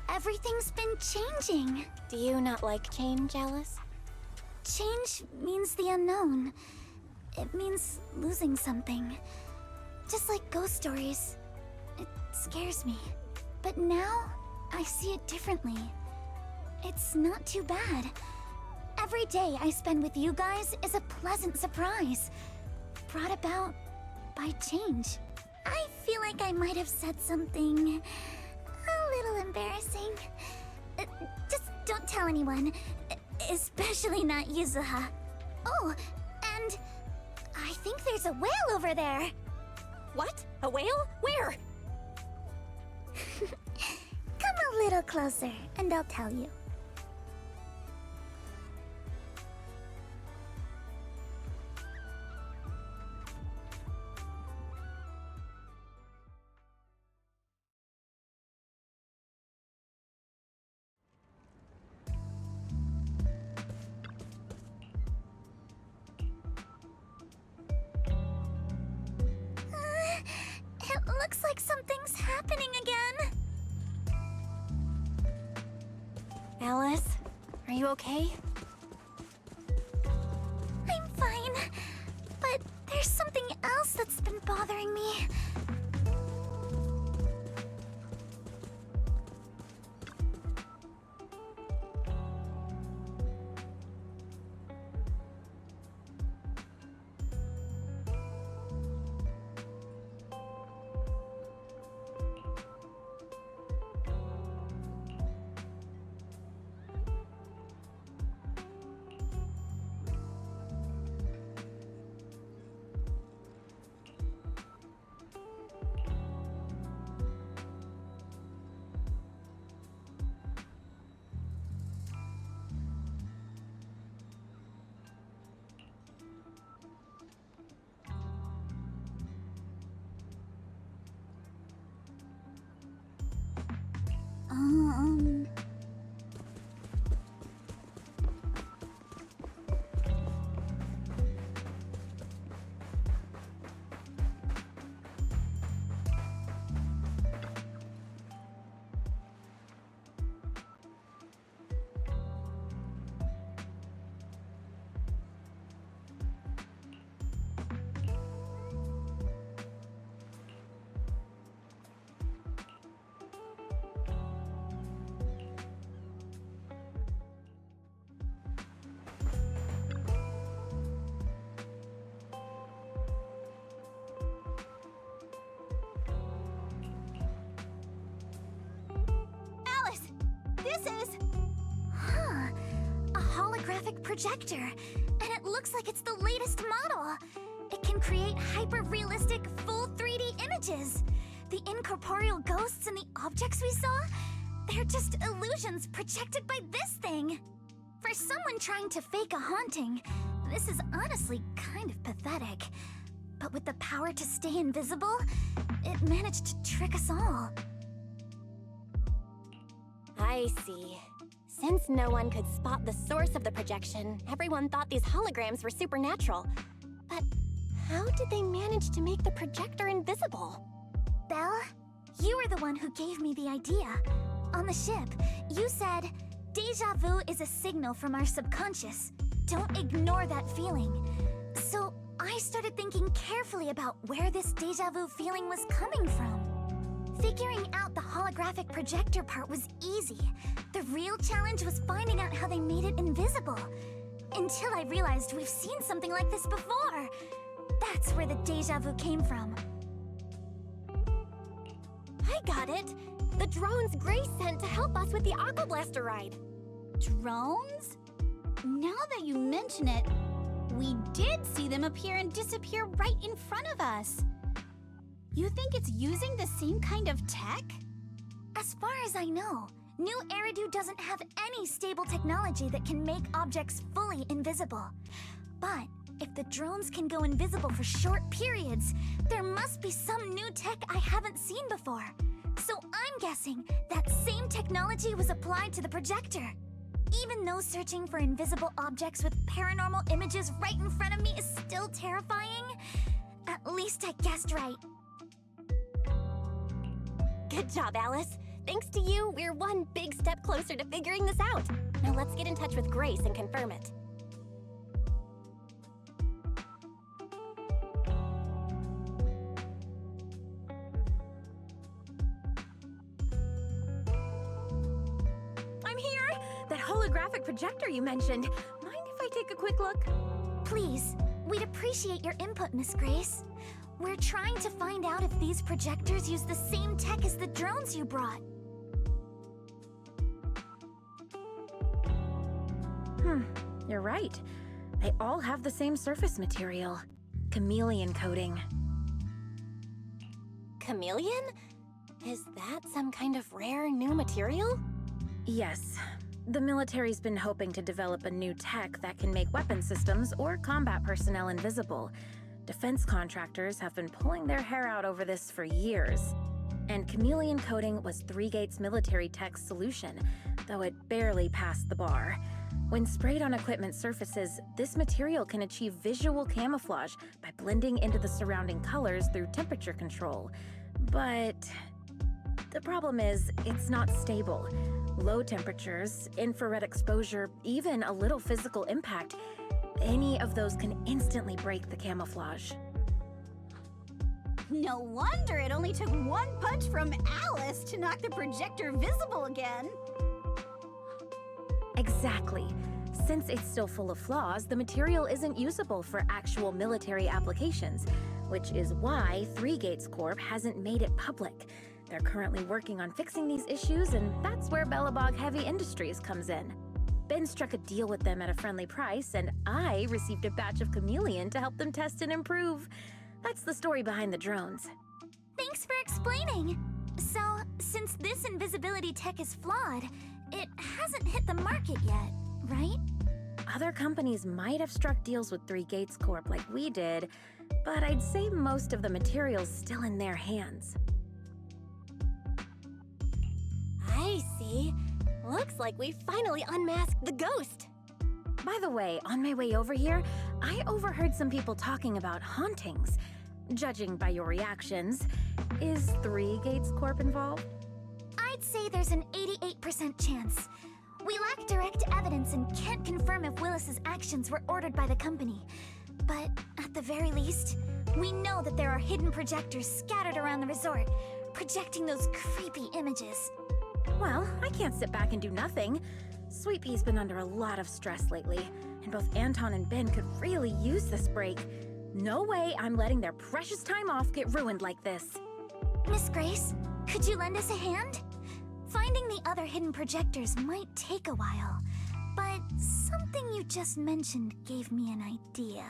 everything's been changing. Do you not like change, Alice? Change means the unknown. It means losing something. Just like ghost stories. It scares me. But now, I see it differently. It's not too bad. Every day I spend with you guys is a pleasant surprise, brought about by change. I feel like I might have said something a little embarrassing. Just don't tell anyone, especially not Yuzuha. Oh, and I think there's a whale over there. What? A whale? Where? Come a little closer, and I'll tell you. It looks like something's happening again. Alice, are you okay? I'm fine, but there's something else that's been bothering me. A holographic projector, and it looks like it's the latest model. It can create hyper-realistic, full 3D images. The incorporeal ghosts and the objects we saw, they're just illusions projected by this thing. For someone trying to fake a haunting, this is honestly kind of pathetic. But with the power to stay invisible, it managed to trick us all. I see. Since no one could spot the source of the projection, everyone thought these holograms were supernatural. But how did they manage to make the projector invisible? Belle, you were the one who gave me the idea. on the ship, you said, "Deja vu is a signal from our subconscious. Don't ignore that feeling." So I started thinking carefully about where this deja vu feeling was coming from. Figuring out the holographic projector part was easy. The real challenge was finding out how they made it invisible. Until I realized we've seen something like this before. That's where the deja vu came from. I got it! The drones Grace sent to help us with the Aqua Blaster ride. Drones? Now that you mention it, we did see them appear and disappear right in front of us. You think it's using the same kind of tech? As far as I know, New Eridu doesn't have any stable technology that can make objects fully invisible. But if the drones can go invisible for short periods, there must be some new tech I haven't seen before. So I'm guessing that same technology was applied to the projector. Even though searching for invisible objects with paranormal images right in front of me is still terrifying, at least I guessed right. Good job, Alice. Thanks to you, we're one big step closer to figuring this out. Now let's get in touch with Grace and confirm it. I'm here! That holographic projector you mentioned. Mind if I take a quick look? Please, we'd appreciate your input, Miss Grace. We're trying to find out if these projectors use the same tech as the drones you brought. You're right. They all have the same surface material. Chameleon coating. Chameleon? Is that some kind of rare new material? Yes. The military's been hoping to develop a new tech that can make weapon systems or combat personnel invisible. Defense contractors have been pulling their hair out over this for years. And chameleon coating was Three Gates military tech's solution, though it barely passed the bar. When sprayed on equipment surfaces, this material can achieve visual camouflage by blending into the surrounding colors through temperature control. But the problem is, it's not stable. Low temperatures, infrared exposure, even a little physical impact, any of those can instantly break the camouflage. No wonder it only took one punch from Alice to knock the projector visible again. Exactly. Since it's still full of flaws, the material isn't usable for actual military applications, which is why Three Gates Corp hasn't made it public. They're currently working on fixing these issues, and that's where Bellabog Heavy Industries comes in. Ben struck a deal with them at a friendly price, and I received a batch of chameleon to help them test and improve. That's the story behind the drones. Thanks for explaining. So, since this invisibility tech is flawed, it hasn't hit the market yet, right? Other companies might have struck deals with Three Gates Corp like we did, but I'd say most of the material's still in their hands. I see. Looks like we finally unmasked the ghost. By the way, on my way over here, I overheard some people talking about hauntings. Judging by your reactions, is Three Gates Corp involved? I'd say there's an 88% chance. We lack direct evidence and can't confirm if Willis's actions were ordered by the company. But at the very least, we know that there are hidden projectors scattered around the resort, projecting those creepy images. Well, I can't sit back and do nothing. Sweet Pea's been under a lot of stress lately, and both Anton and Ben could really use this break. No way I'm letting their precious time off get ruined like this. Miss Grace, could you lend us a hand? Finding the other hidden projectors might take a while, but something you just mentioned gave me an idea.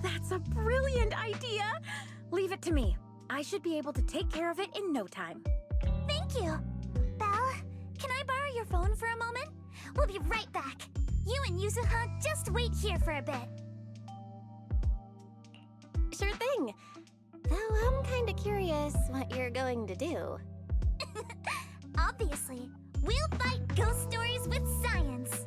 That's a brilliant idea! Leave it to me. I should be able to take care of it in no time. Thank you. Belle, can I borrow your phone for a moment? We'll be right back. You and Yuzuha just wait here for a bit. Sure thing. Though I'm kinda curious what you're going to do. Obviously, we'll fight ghost stories with science.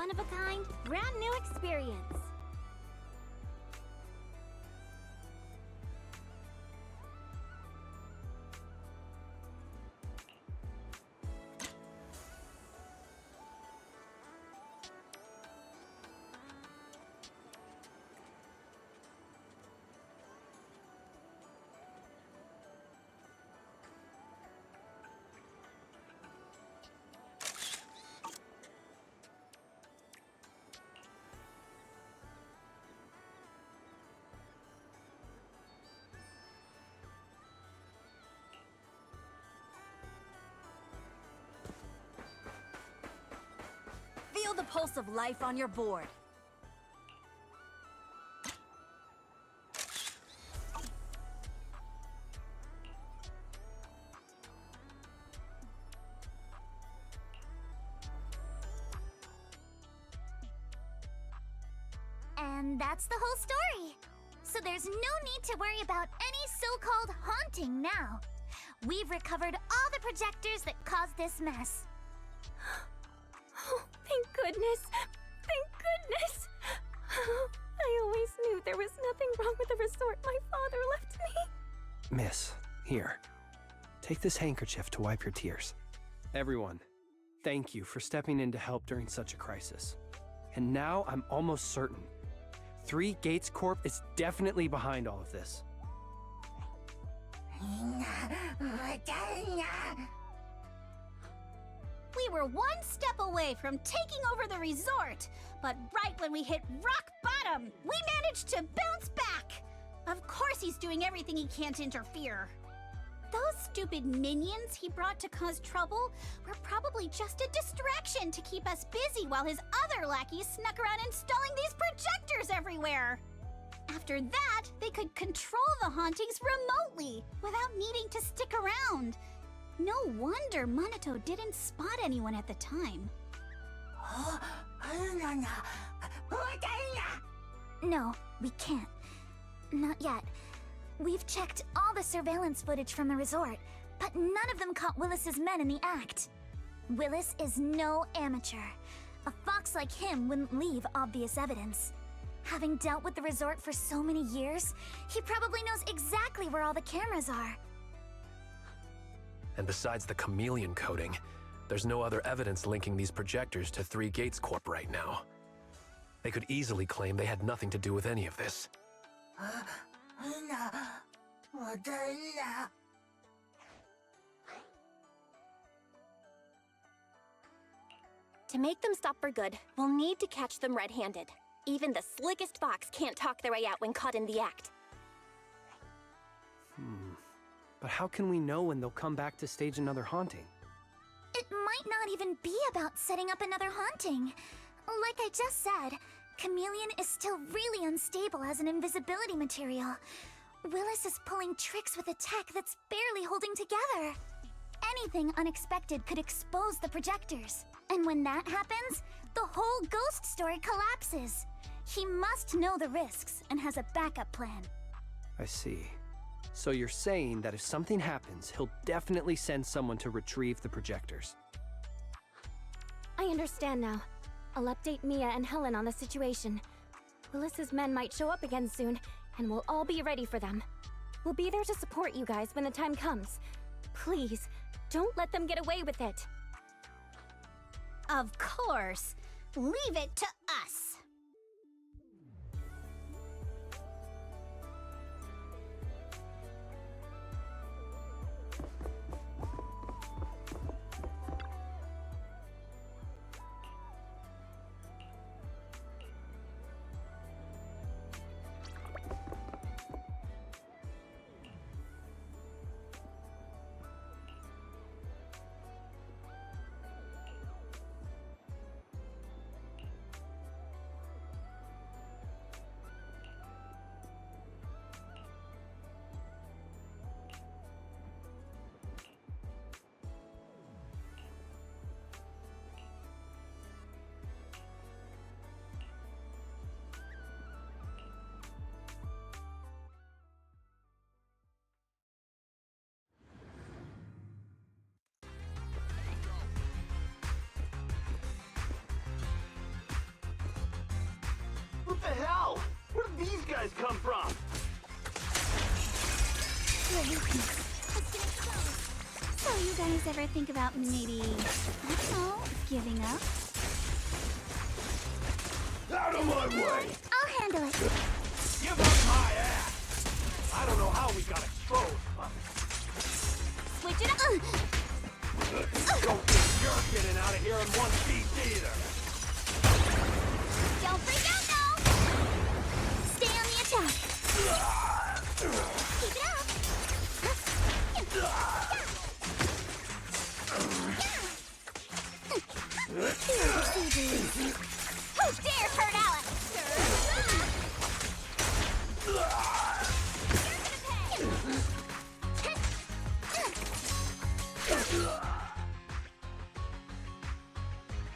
one-of-a-kind, brand-new experience. Feel the pulse of life on your board. And that's the whole story. So there's no need to worry about any so-called haunting now. We've recovered all the projectors that caused this mess. Oh, thank goodness! Thank goodness! I always knew there was nothing wrong with the resort my father left me. Miss, here. Take this handkerchief to wipe your tears. Everyone, thank you for stepping in to help during such a crisis. And now I'm almost certain. 3 Gates Corp is definitely behind all of this. We were one step away from taking over the resort, but right when we hit rock bottom, we managed to bounce back. Of course he's doing everything he can to interfere. Those stupid minions he brought to cause trouble were probably just a distraction to keep us busy while his other lackeys snuck around installing these projectors everywhere. After that, they could control the hauntings remotely without needing to stick around. No wonder Monato didn't spot anyone at the time. No, we can't. Not yet. We've checked all the surveillance footage from the resort, but none of them caught Willis's men in the act. Willis is no amateur. A fox like him wouldn't leave obvious evidence. Having dealt with the resort for so many years, he probably knows exactly where all the cameras are. And besides the chameleon coating, there's no other evidence linking these projectors to 3 Gates Corp right now. They could easily claim they had nothing to do with any of this. To make them stop for good, we'll need to catch them red-handed. Even the slickest fox can't talk their way out when caught in the act. But how can we know when they'll come back to stage another haunting? It might not even be about setting up another haunting. Like I just said, Chameleon is still really unstable as an invisibility material. Willis is pulling tricks with a tech that's barely holding together. Anything unexpected could expose the projectors. And when that happens, the whole ghost story collapses. He must know the risks and has a backup plan. I see. So you're saying that if something happens, he'll definitely send someone to retrieve the projectors. I understand now. I'll update Mia and Helen on the situation. Willis's men might show up again soon, and we'll all be ready for them. We'll be there to support you guys when the time comes. Please, don't let them get away with it. Of course. Leave it to us. What the hell? Where did these guys come from? So you guys ever think about maybe, I don't know, giving up? Out of my way! I'll handle it. Give up my ass! I don't know how we got exposed, but... Switch it up! Don't think you're getting out of here in one piece either! Don't freak out now! Stay on the attack! Keep it up! Who dare hurt Alex?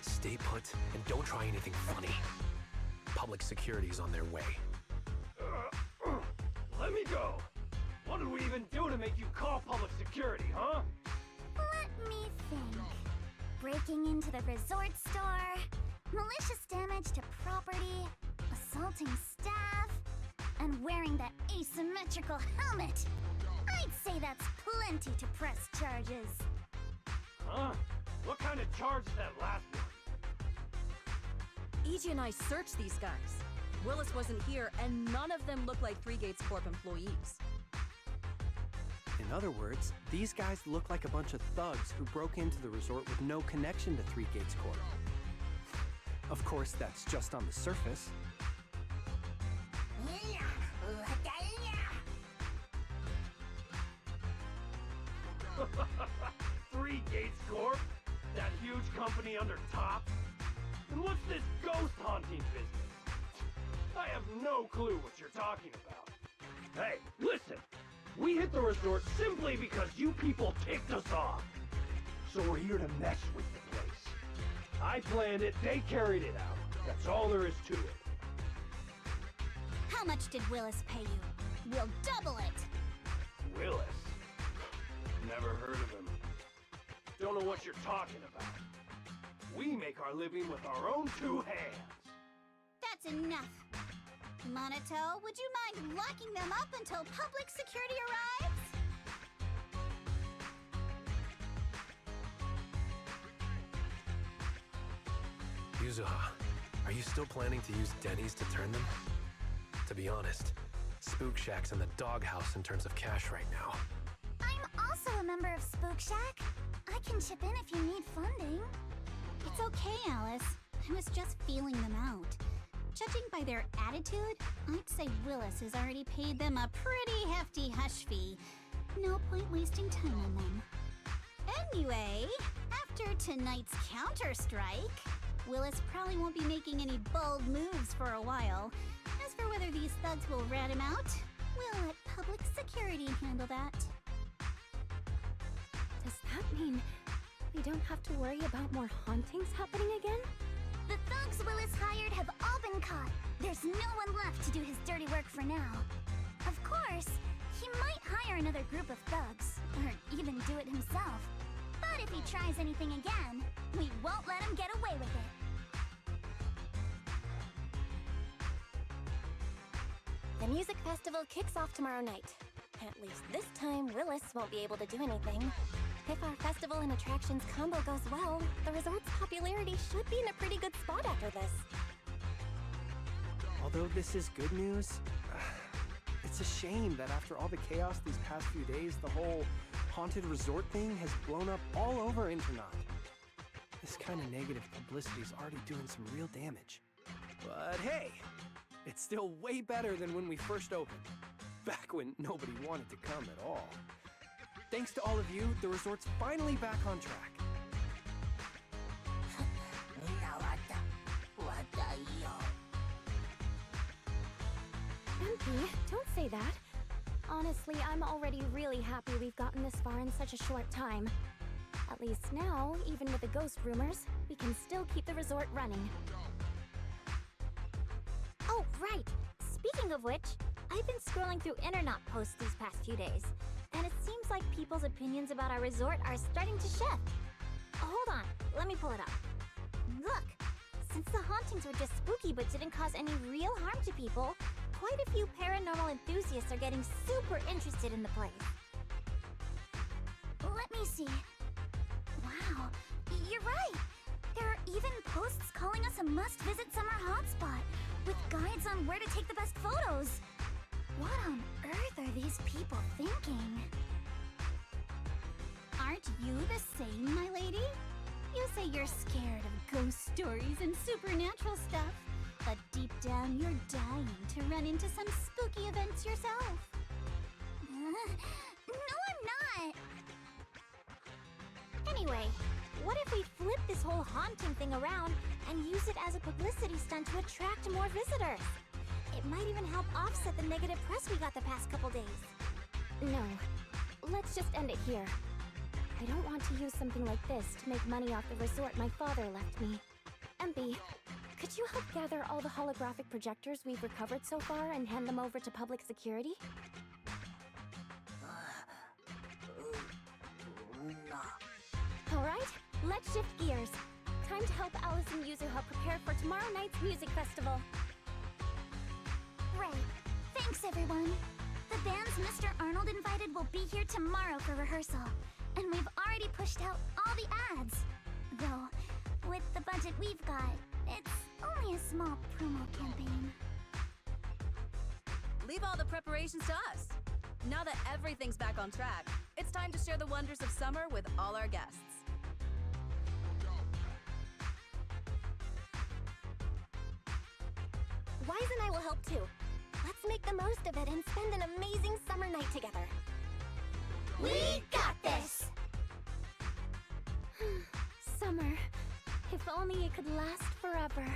Stay put and don't try anything funny. Public security's on their way. Let me go! What did we even do to make you call public security, huh? Let me think. Breaking into the resort store, malicious damage to property, assaulting staff, and wearing that asymmetrical helmet. I'd say that's plenty to press charges. Huh? What kind of charge is that last one? EG and I searched these guys. Willis wasn't here, and none of them look like Three Gates Corp employees. In other words, these guys look like a bunch of thugs who broke into the resort with no connection to Three Gates Corp. Of course, that's just on the surface. Three Gates Corp? That huge company under top? And what's this ghost haunting business? I have no clue what you're talking about. Hey, listen! We hit the resort simply because you people ticked us off. So we're here to mess with the place. I planned it, they carried it out. That's all there is to it. How much did Willis pay you? We'll double it! Willis? Never heard of him. Don't know what you're talking about. We make our living with our own two hands. That's enough. Monato, would you mind locking them up until public security arrives? Yuzuha, are you still planning to use Denny's to turn them? To be honest, Spook Shack's in the doghouse in terms of cash right now. I'm also a member of Spook Shack. I can chip in if you need funding. It's okay, Alice. I was just feeling them out. Judging by their attitude, I'd say Willis has already paid them a pretty hefty hush fee. No point wasting time on them. Anyway, after tonight's counter-strike, Willis probably won't be making any bold moves for a while. As for whether these thugs will rat him out, we'll let public security handle that. Does that mean we don't have to worry about more hauntings happening again? The thugs Willis hired have all been caught. There's no one left to do his dirty work for now. Of course, he might hire another group of thugs, or even do it himself. But if he tries anything again, we won't let him get away with it. The music festival kicks off tomorrow night. At least this time, Willis won't be able to do anything. If our festival and attractions combo goes well, the resort's popularity should be in a pretty good spot after this. Although this is good news, it's a shame that after all the chaos these past few days, the whole haunted resort thing has blown up all over Internet. This kind of negative publicity is already doing some real damage. But hey, it's still way better than when we first opened, back when nobody wanted to come at all. Thanks to all of you, the resort's finally back on track. MP, don't say that. Honestly, I'm already really happy we've gotten this far in such a short time. At least now, even with the ghost rumors, we can still keep the resort running. Oh, right! Speaking of which, I've been scrolling through internet posts these past few days, and it seems like people's opinions about our resort are starting to shift. Hold on, let me pull it up. Look! Since the hauntings were just spooky but didn't cause any real harm to people, quite a few paranormal enthusiasts are getting super interested in the place. Let me see. Wow, you're right! There are even posts calling us a must-visit summer hotspot, with guides on where to take the best photos. What on earth are these people thinking? Aren't you the same, my lady? You say you're scared of ghost stories and supernatural stuff, but deep down you're dying to run into some spooky events yourself. No, I'm not! Anyway, what if we flip this whole haunting thing around and use it as a publicity stunt to attract more visitors? It might even help offset the negative press we got the past couple days. No, let's just end it here. I don't want to use something like this to make money off the resort my father left me. MP, could you help gather all the holographic projectors we've recovered so far and hand them over to public security? Alright, let's shift gears. Time to help Alice and Yuzuha prepare for tomorrow night's music festival. Right. Thanks, everyone. The bands Mr. Arnold invited will be here tomorrow for rehearsal. And we've already pushed out all the ads. Though, with the budget we've got, it's only a small promo campaign. Leave all the preparations to us. Now that everything's back on track, it's time to share the wonders of summer with all our guests. Wise and I will help too. Let's make the most of it and spend an amazing summer night together. We got this! Summer. If only it could last forever.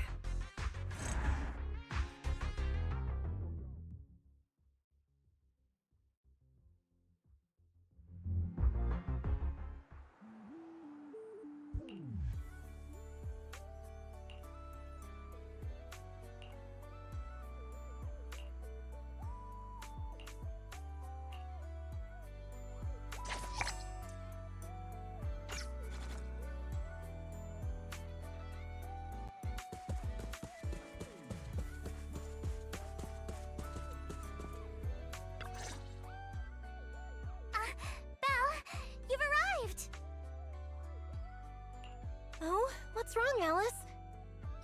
Oh, what's wrong, Alice?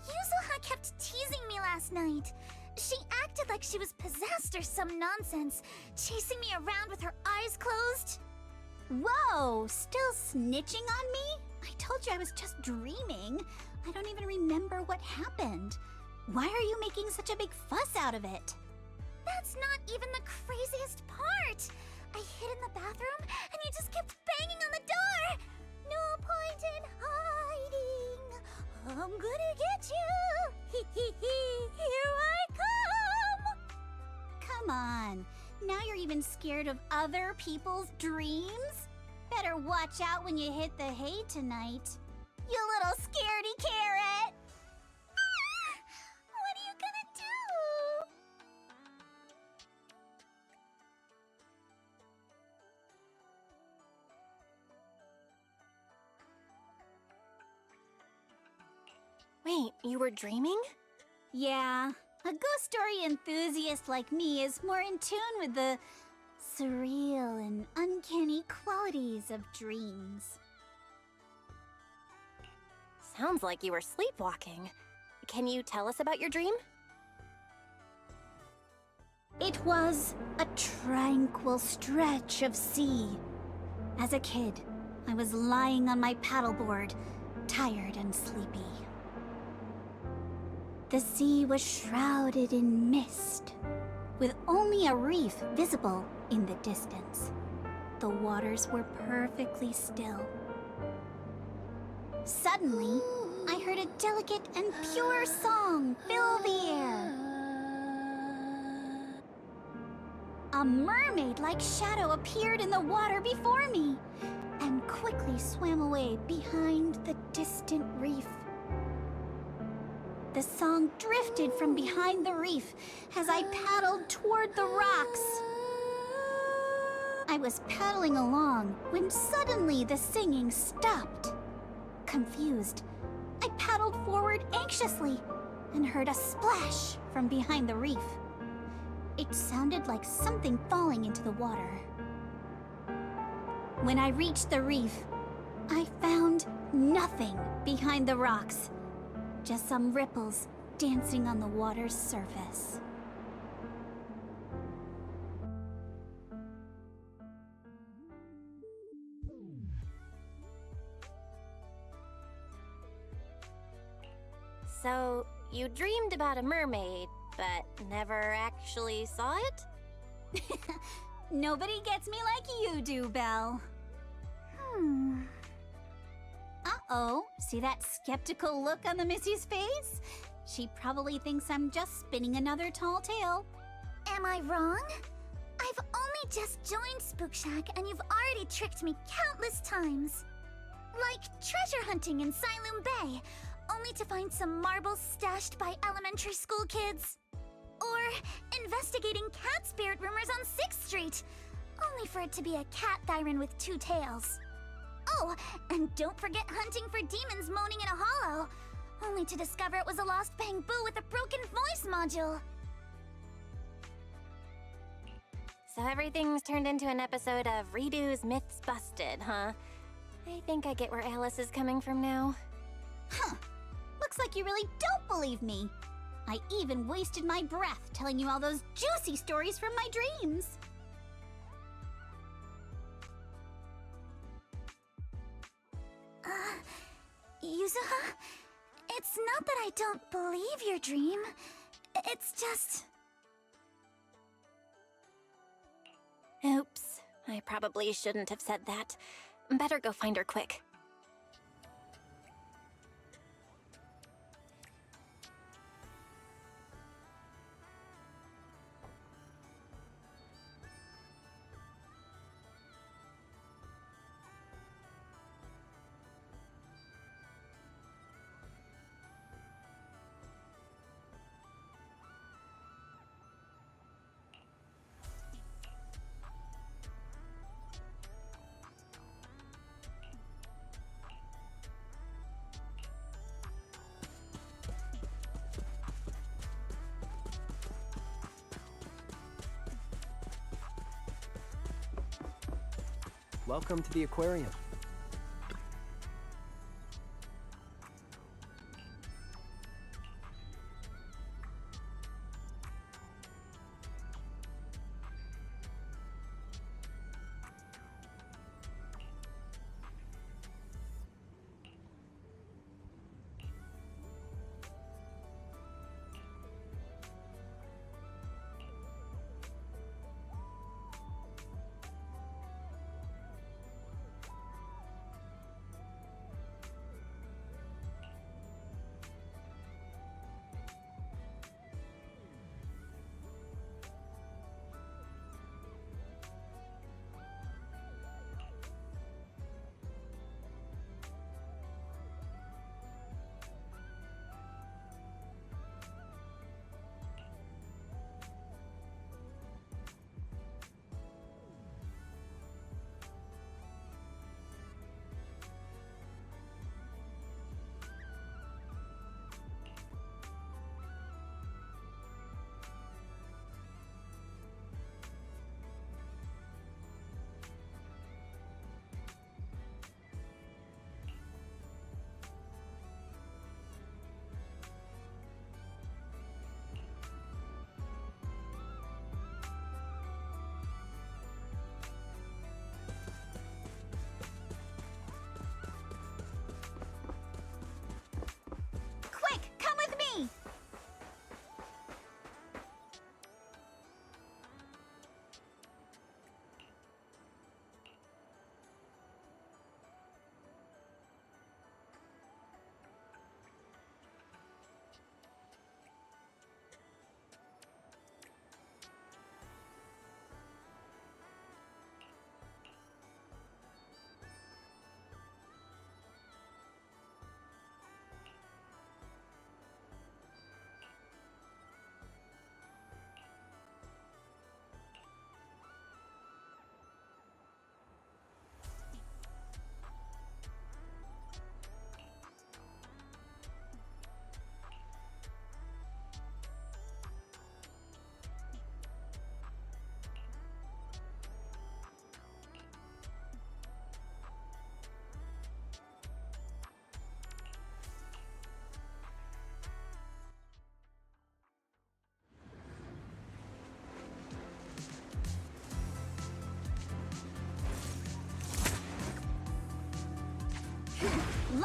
Yuzuha kept teasing me last night. She acted like she was possessed or some nonsense, chasing me around with her eyes closed. Whoa, still snitching on me? I told you I was just dreaming. I don't even remember what happened. Why are you making such a big fuss out of it? That's not even the craziest part. I hid in the bathroom and you just kept banging on the door. No point in hiding. I'm gonna get you. Here I come. Come on. Now you're even scared of other people's dreams? Better watch out when you hit the hay tonight. You little scaredy carrot! What are you gonna do? Wait, you were dreaming? Yeah, a ghost story enthusiast like me is more in tune with the surreal and uncanny qualities of dreams. Sounds like you were sleepwalking. Can you tell us about your dream? It was a tranquil stretch of sea. As a kid, I was lying on my paddleboard, tired and sleepy. The sea was shrouded in mist, with only a reef visible in the distance. The waters were perfectly still. Suddenly, I heard a delicate and pure song fill the air. A mermaid-like shadow appeared in the water before me and quickly swam away behind the distant reef. The song drifted from behind the reef as I paddled toward the rocks. I was paddling along when suddenly the singing stopped. Confused, I paddled forward anxiously and heard a splash from behind the reef. It sounded like something falling into the water. When I reached the reef, I found nothing behind the rocks, just some ripples dancing on the water's surface. So, you dreamed about a mermaid, but never actually saw it? Nobody gets me like you do, Belle. Uh-oh, see that skeptical look on the Missy's face? She probably thinks I'm just spinning another tall tale. Am I wrong? I've only just joined Spook Shack and you've already tricked me countless times. Like treasure hunting in Siloom Bay, only to find some marbles stashed by elementary school kids. Or investigating cat spirit rumors on 6th Street, only for it to be a cat siren with 2 tails. Oh, and don't forget hunting for demons moaning in a hollow, only to discover it was a lost bamboo with a broken voice module. So everything's turned into an episode of Redo's Myths Busted, huh? I think I get where Alice is coming from now. Huh. Looks like you really don't believe me. I even wasted my breath telling you all those juicy stories from my dreams. Yuzuha? It's not that I don't believe your dream. It's just... Oops, I probably shouldn't have said that. Better go find her quick. Welcome to the aquarium.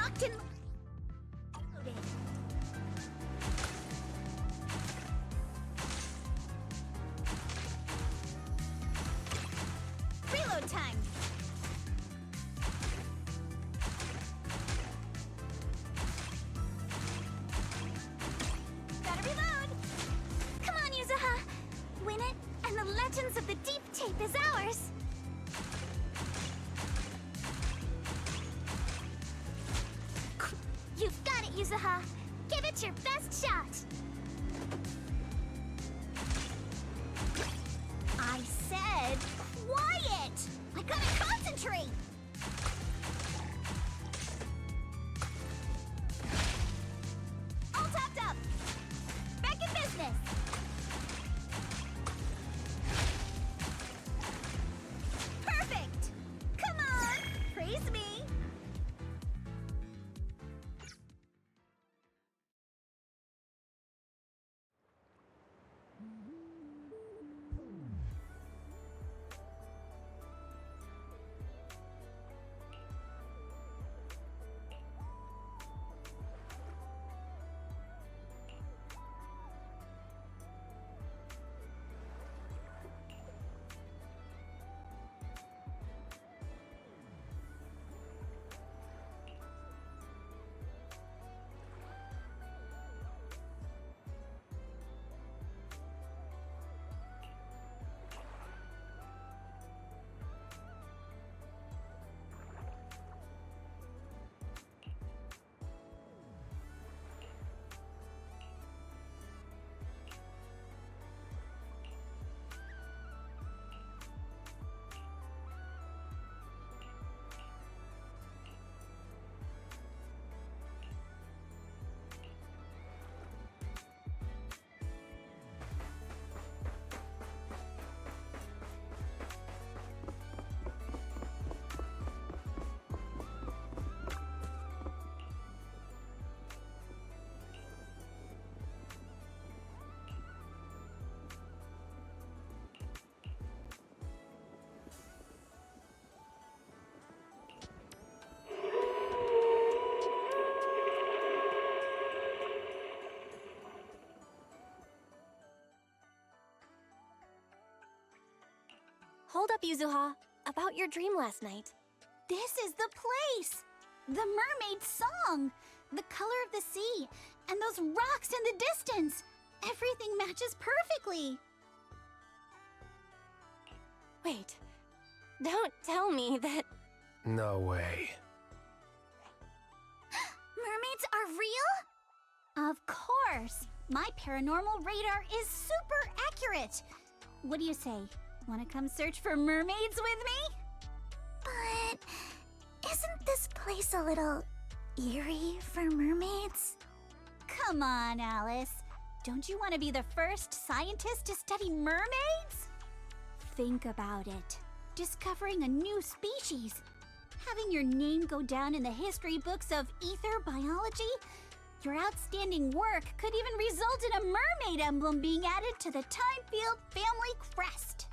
locked and loaded. Reload time. Gotta reload. Come on, Yuzuha! Win it, and the Legends of the Deep tape is ours! You've got it, Yuzuha! Give it your best shot! I said quiet. I gotta concentrate. All topped up. Back in business. Perfect. Come on, praise me. Hold up, Yuzuha. About your dream last night. This is the place. The mermaid song. The color of the sea. And those rocks in the distance. Everything matches perfectly. Wait. Don't tell me that... No way. Mermaids are real? Of course. My paranormal radar is super accurate. What do you say? Want to come search for mermaids with me? But isn't this place a little eerie for mermaids? Come on, Alice. Don't you want to be the first scientist to study mermaids? Think about it. Discovering a new species. Having your name go down in the history books of ether biology. Your outstanding work could even result in a mermaid emblem being added to the Timefield family crest.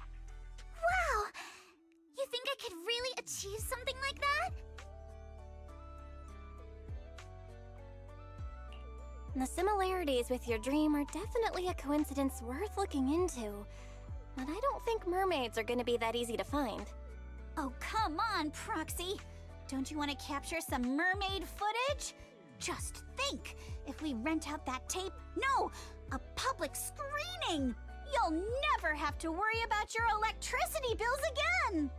Wow! You think I could really achieve something like that? The similarities with your dream are definitely a coincidence worth looking into. But I don't think mermaids are gonna be that easy to find. Oh, come on, Proxy. Don't you want to capture some mermaid footage? Just think, if we rent out that tape, no, a public screening, you'll never have to worry about your electricity bills again.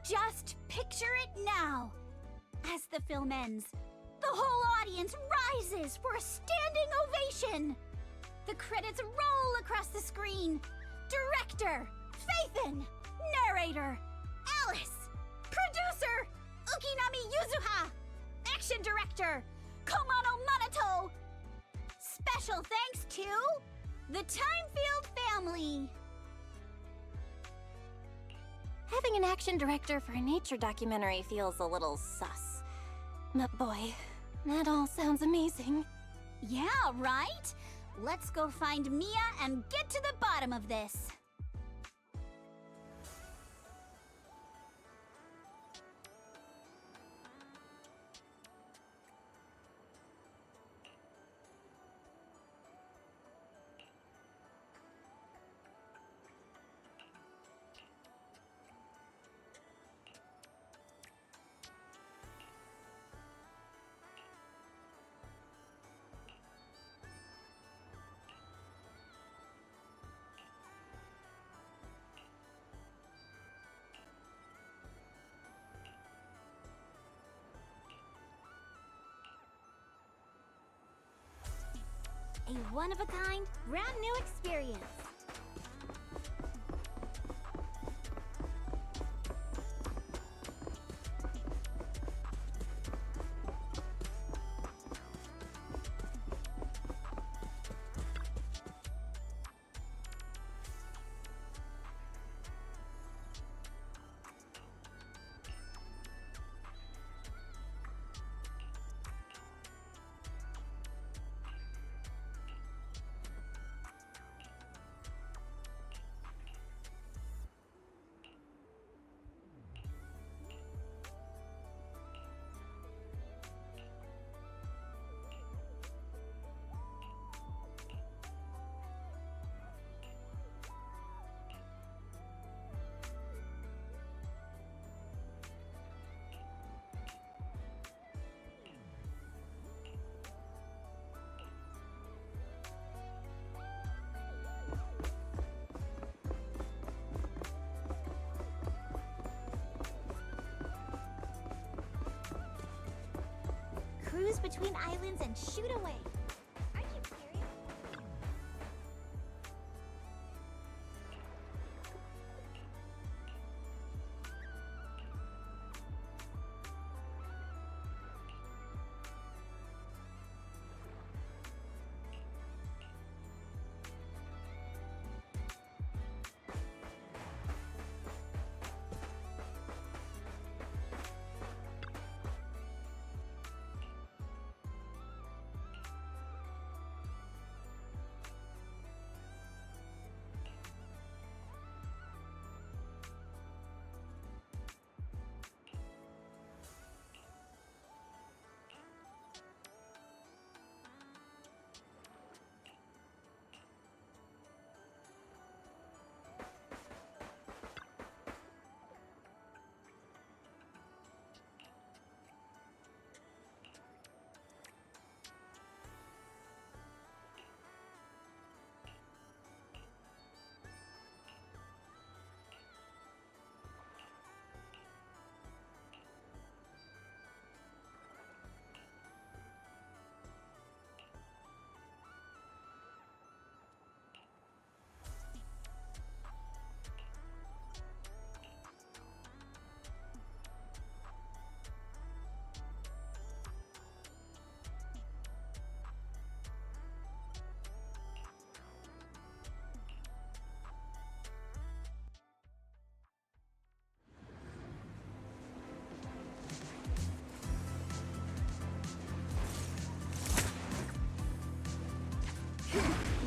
Just picture it now. As the film ends, the whole audience rises for a standing ovation. The credits roll across the screen. Director, Faithin. Narrator, Alice. Producer, Ukinami Yuzuha. Action director, Komano Manato. Special thanks to the Timefield family. Having an action director for a nature documentary feels a little sus. But boy, that all sounds amazing. Yeah, right? Let's go find Mia and get to the bottom of this. A one-of-a-kind, brand-new experience. Cruise between islands and shoot away. Are you serious?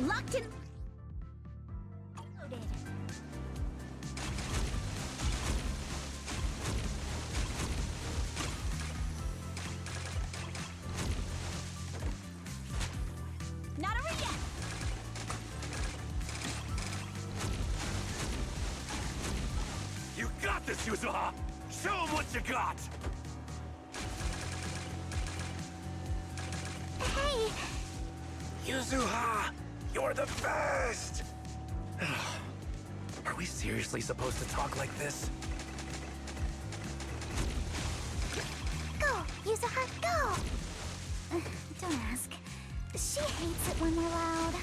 Locked in. Loaded. Not over yet. You got this, Yuzuha! Show 'em what you got! Hey! Yuzuha! You're the best! Are we seriously supposed to talk like this? Go, Yuzuha, go! Don't ask. She hates it when we're loud.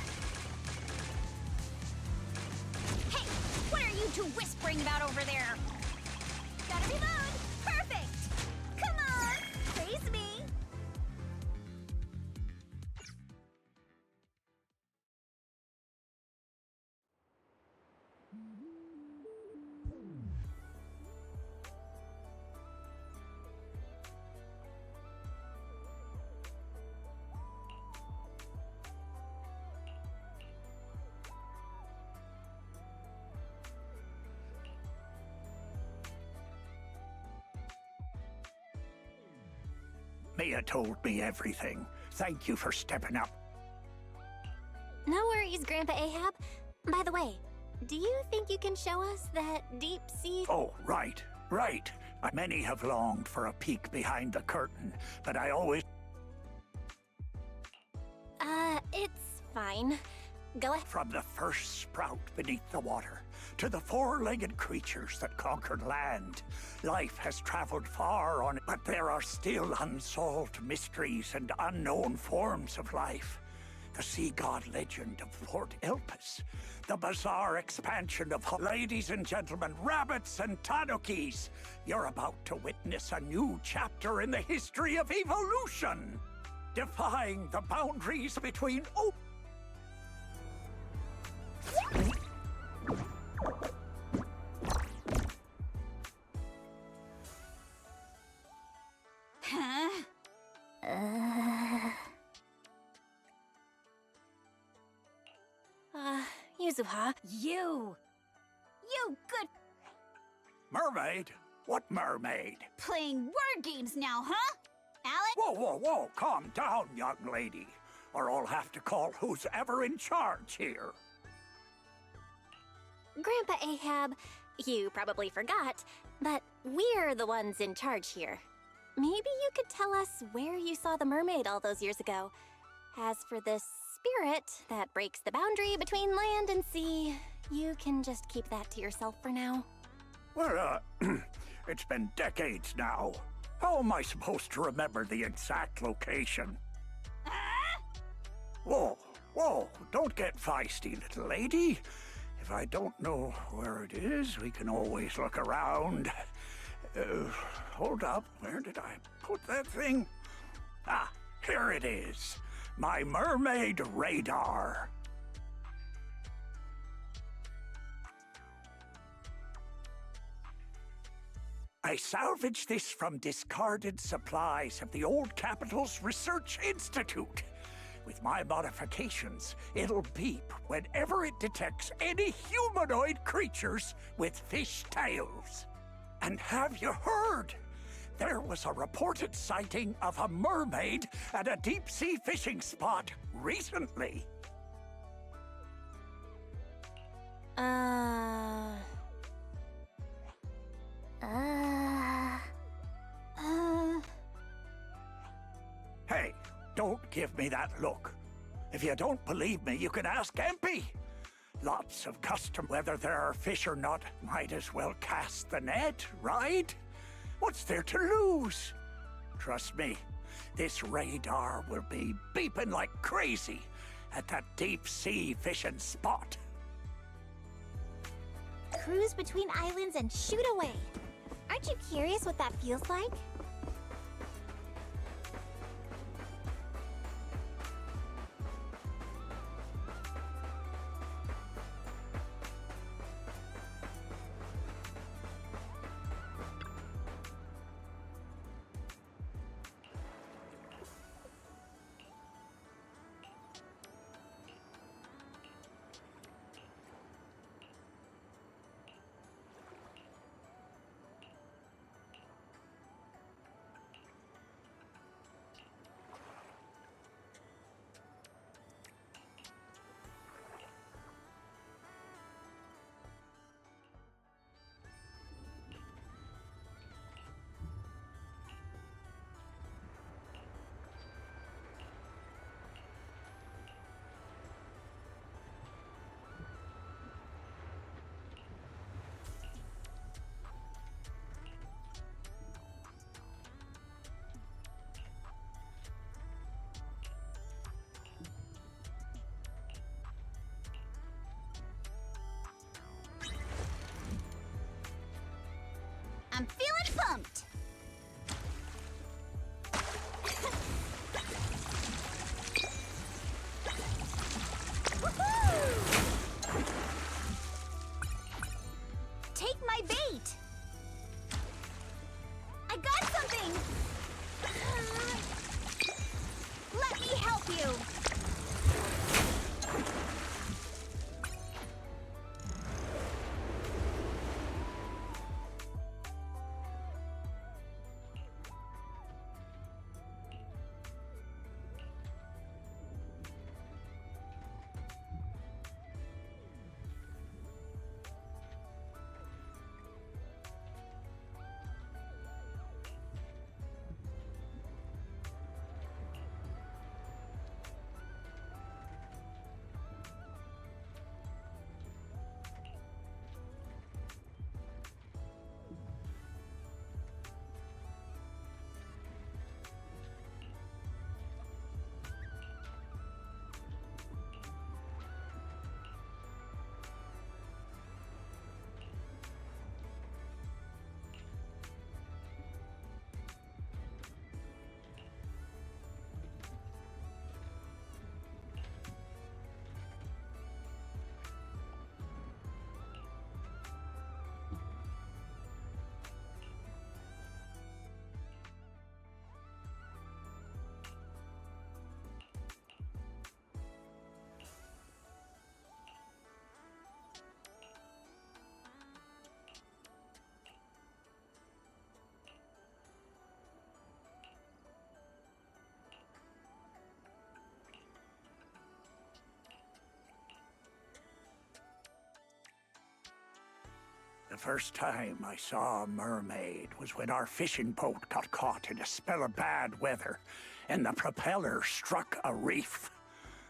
Hey, what are you two whispering about over there? Gotta reload. Perfect. Come on, praise me. Mia told me everything. Thank you for stepping up. No worries, Grandpa Ahab. By the way, do you think you can show us that deep sea... Oh, right. Many have longed for a peek behind the curtain, but I always... It's fine. Go ahead. From the first sprout beneath the water, to the four-legged creatures that conquered land, life has traveled far on it, but there are still unsolved mysteries and unknown forms of life. the sea god legend of Port Elpis, the bizarre expansion of ladies and gentlemen, rabbits and tanukis. You're about to witness a new chapter in the history of evolution, defying the boundaries between Huh? Yuzuha. You good mermaid? What mermaid? playing word games now, huh? Alex? Whoa, whoa, whoa, calm down, young lady, or I'll have to call who's ever in charge here. Grandpa Ahab, you probably forgot, but we're the ones in charge here. Maybe you could tell us where you saw the mermaid all those years ago. As for this spirit that breaks the boundary between land and sea, you can just keep that to yourself for now. Well, it's been decades now. How am I supposed to remember the exact location? Whoa, whoa, don't get feisty, little lady. If I don't know where it is, we can always look around. Hold up, where did I put that thing? Ah, here it is. My mermaid radar. I salvaged this from discarded supplies of the old capital's Research Institute. With my modifications, it'll beep whenever it detects any humanoid creatures with fish tails. And have you heard? There was a reported sighting of a mermaid at a deep-sea fishing spot recently. Hey, don't give me that look. If you don't believe me, you can ask Empy. Lots of custom, whether there are fish or not, might as well cast the net, right? What's there to lose? Trust me, this radar will be beeping like crazy at that deep-sea fishing spot. Cruise between islands and shoot away. Aren't you curious what that feels like? The first time I saw a mermaid was when our fishing boat got caught in a spell of bad weather, and the propeller struck a reef.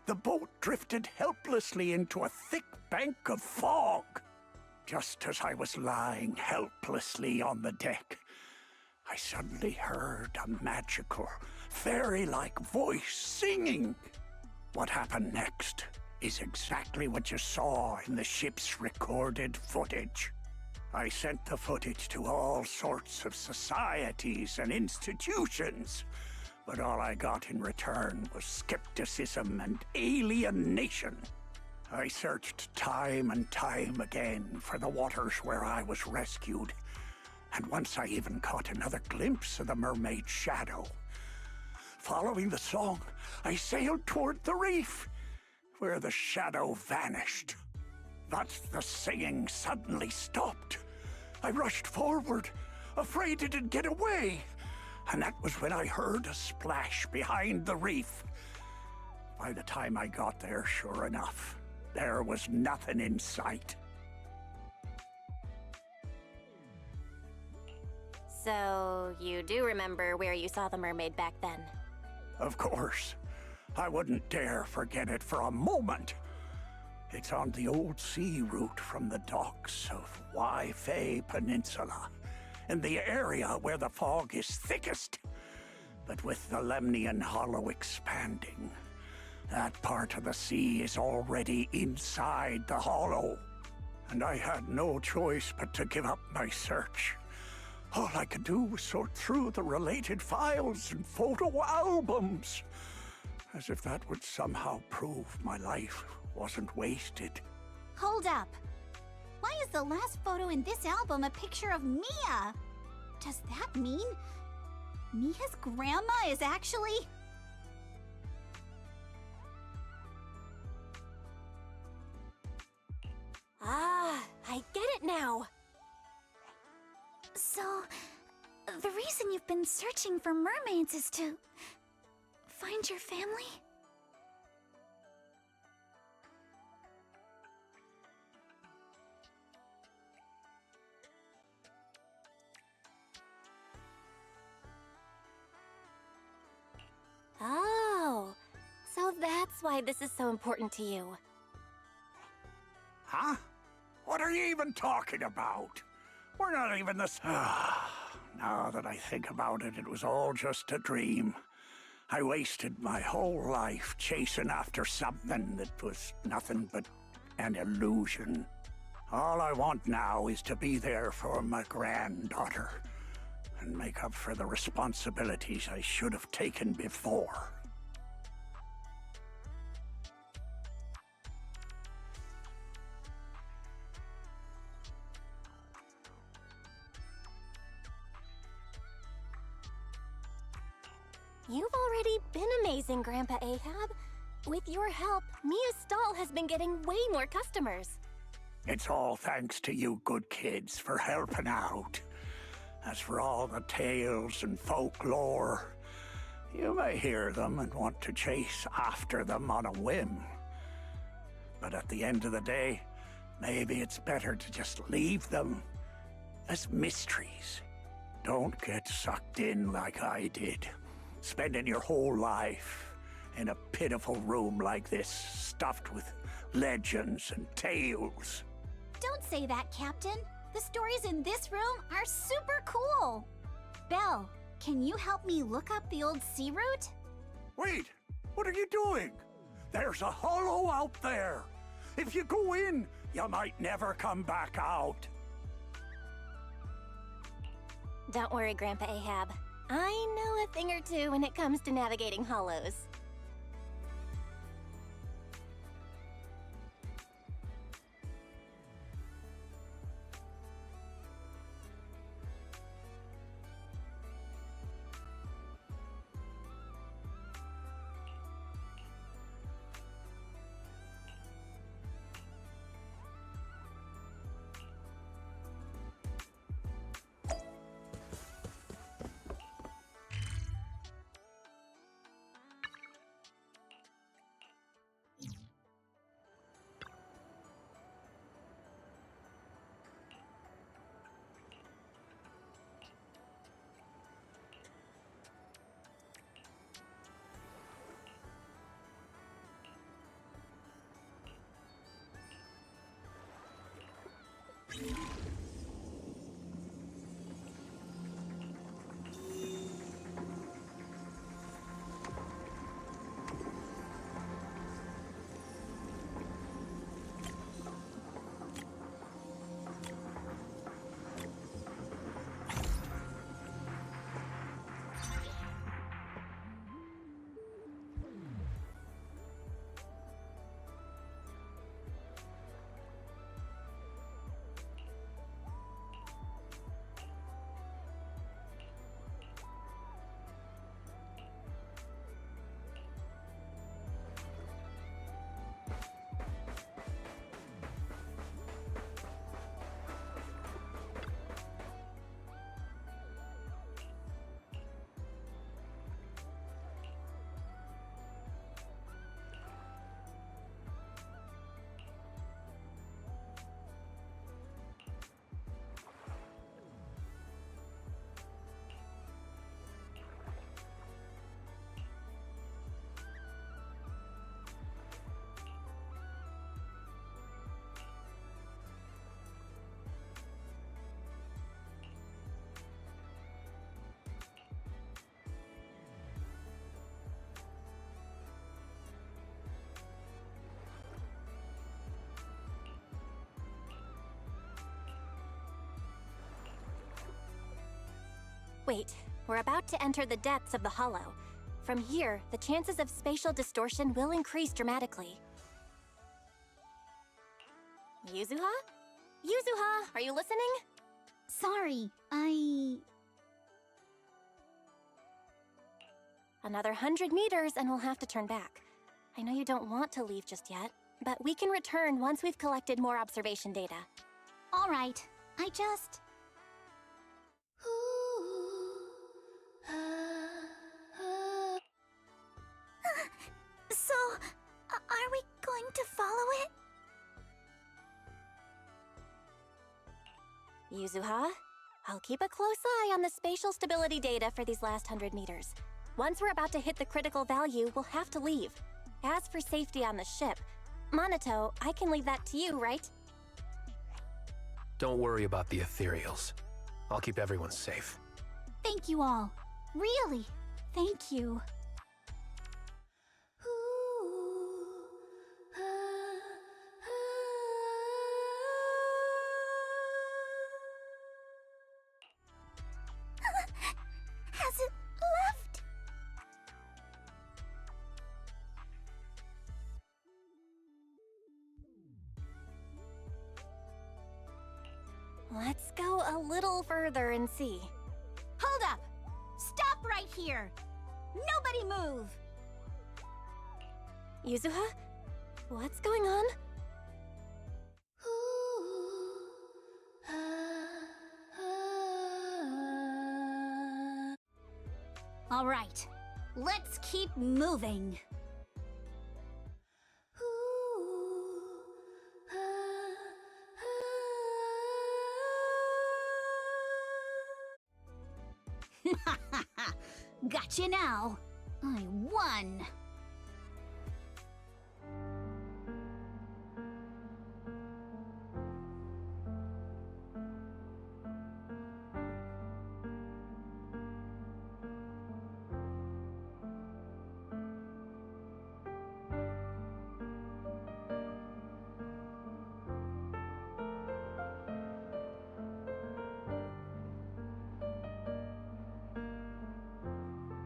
The boat drifted helplessly into a thick bank of fog. Just as I was lying helplessly on the deck, I suddenly heard a magical, fairy-like voice singing. What happened next is exactly what you saw in the ship's recorded footage. I sent the footage to all sorts of societies and institutions, but all I got in return was skepticism and alienation. I searched time and time again for the waters where I was rescued, and once I even caught another glimpse of the mermaid's shadow. Following the song, I sailed toward the reef, where the shadow vanished. But the singing suddenly stopped. I rushed forward, afraid it'd get away, and that was when I heard a splash behind the reef. By the time I got there, sure enough, there was nothing in sight. So, you do remember where you saw the mermaid back then? Of course. I wouldn't dare forget it for a moment. It's on the old sea route from the docks of YAPPING Peninsula, in the area where the fog is thickest. But with the Lemnian Hollow expanding, that part of the sea is already inside the hollow. And I had no choice but to give up my search. All I could do was sort through the related files and photo albums, as if that would somehow prove my life wasn't wasted. Hold up. Why is the last photo in this album a picture of Mia? Does that mean Mia's grandma is actually... Ah, I get it now. So, the reason you've been searching for mermaids is to find your family? Oh, so that's why this is so important to you. Huh? What are you even talking about? We're not even the... Now that I think about it, it was all just a dream. I wasted my whole life chasing after something that was nothing but an illusion. All I want now is to be there for my granddaughter and make up for the responsibilities I should have taken before. You've already been amazing, Grandpa Ahab. With your help, Mia's stall has been getting way more customers. It's all thanks to you good kids for helping out. As for all the tales and folklore, you may hear them and want to chase after them on a whim. But at the end of the day, maybe it's better to just leave them as mysteries. Don't get sucked in like I did, spending your whole life in a pitiful room like this, stuffed with legends and tales. Don't say that, Captain. The stories in this room are super cool. Belle, can you help me look up the old sea route? Wait, what are you doing? There's a hollow out there. If you go in, you might never come back out. Don't worry, Grandpa Ahab. I know a thing or two when it comes to navigating hollows. Wait, we're about to enter the depths of the hollow. From here, the chances of spatial distortion will increase dramatically. Yuzuha? Yuzuha, are you listening? Sorry, Another 100 meters and we'll have to turn back. I know you don't want to leave just yet, but we can return once we've collected more observation data. All right. I just... So, are we going to follow it? Yuzuha, I'll keep a close eye on the spatial stability data for these last 100 meters. Once we're about to hit the critical value, we'll have to leave. As for safety on the ship, Monato, I can leave that to you, right? Don't worry about the ethereals. I'll keep everyone safe. Thank you all. Really, thank you. Has it left? Let's go a little further and see. Hold up! Stop right here! Nobody move! Yuzuha? What's going on? All right, let's keep moving. Gotcha now. I won.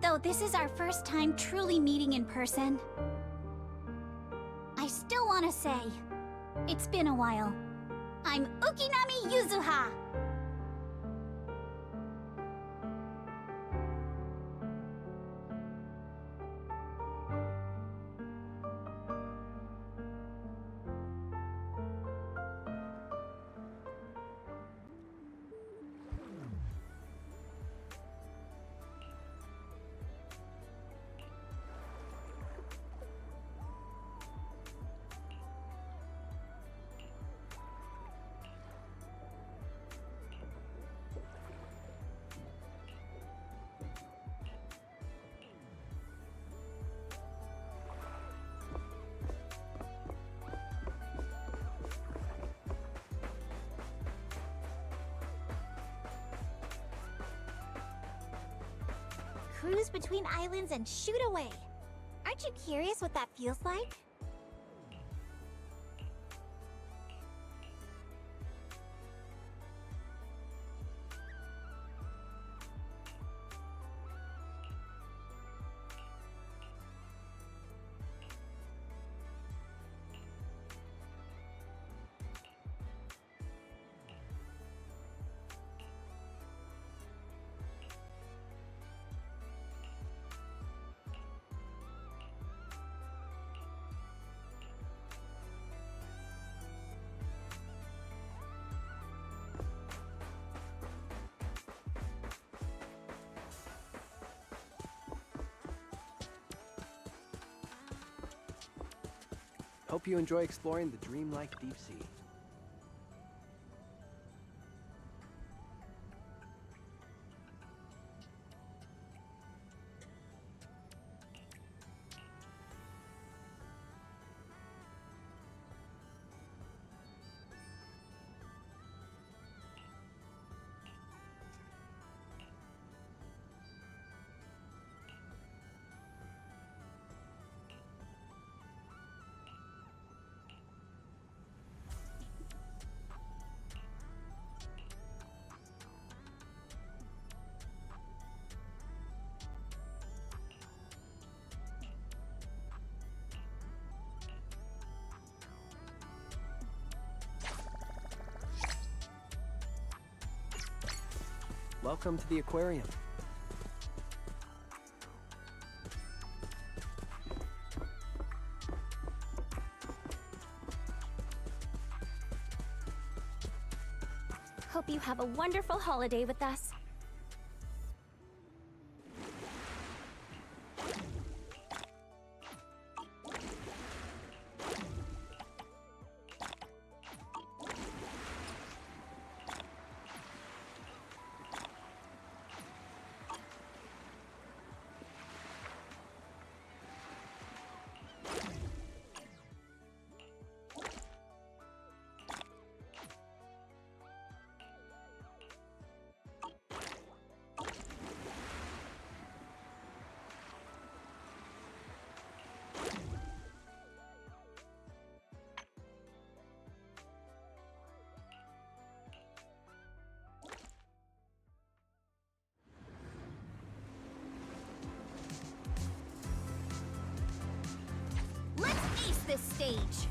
Though this is our first time truly meeting in person, I still want to say, it's been a while. I'm Ukinami Yuzuha! Cruise between islands and shoot away. Aren't you curious what that feels like? Hope you enjoy exploring the dreamlike deep sea. Welcome to the aquarium. Hope you have a wonderful holiday with us. Let's ace this stage!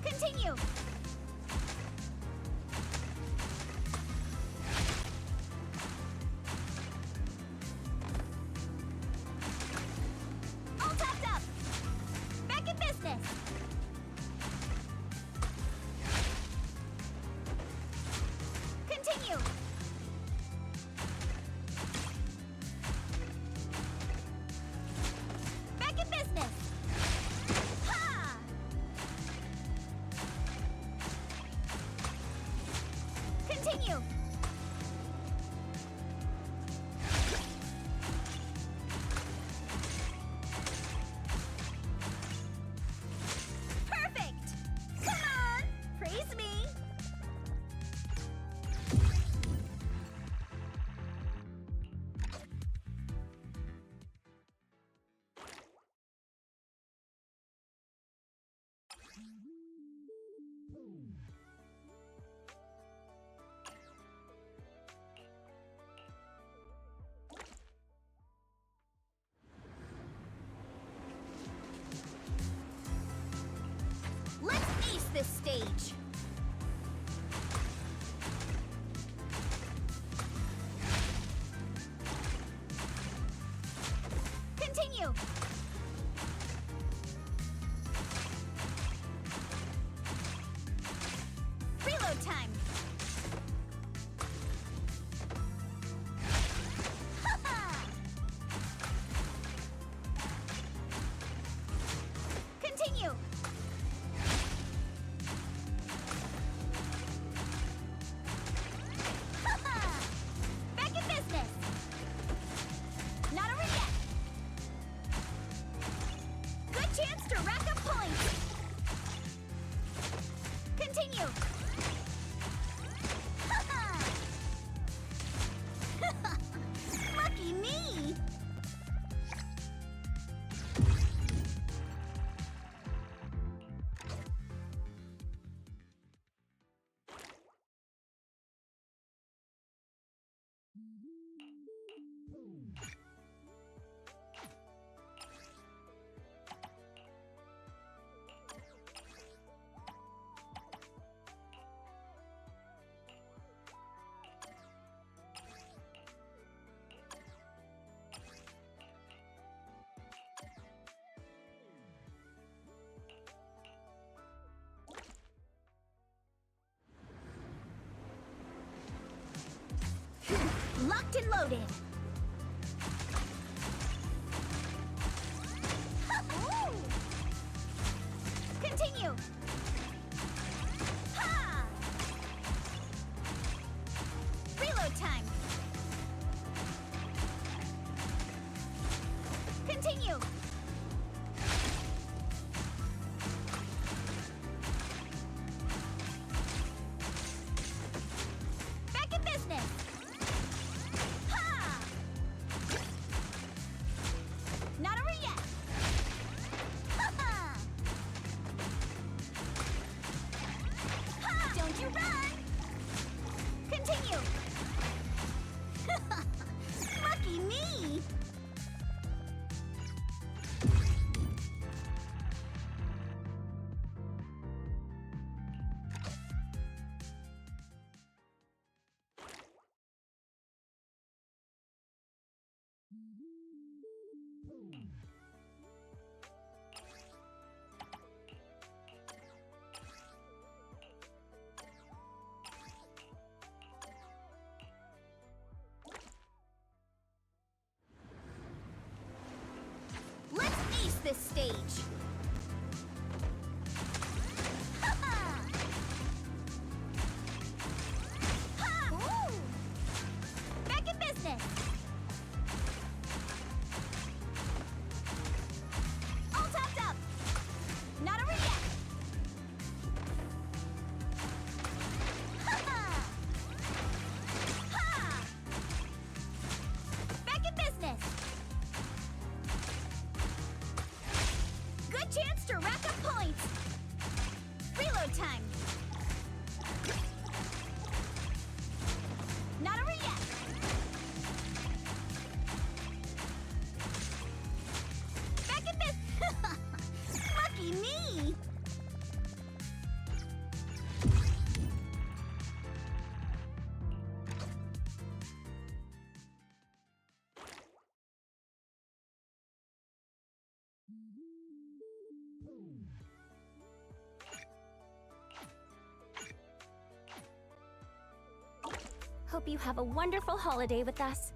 Continue! All topped up! Back in business! Continue! Back in business! Ha! Continue! Perfect! Come on! Praise me! Let's ace this stage! Continue! Reload time! Ha-ha! Continue! Ha-ha! Back in business! Not over yet! Good chance to rack up points! Continue! Ha-ha! Lucky me! Locked and loaded. Ooh. Continue. Ha! Reload time. Continue. Back in business. Ha! Let's ace this stage! Ha-ha! Ha! Ooh! Back in business! All topped up! Not over yet! Ha-ha! Ha! Back in business! Good chance to rack up points! Reload time! Not over yet! Back in this! Lucky me! Hope you have a wonderful holiday with us.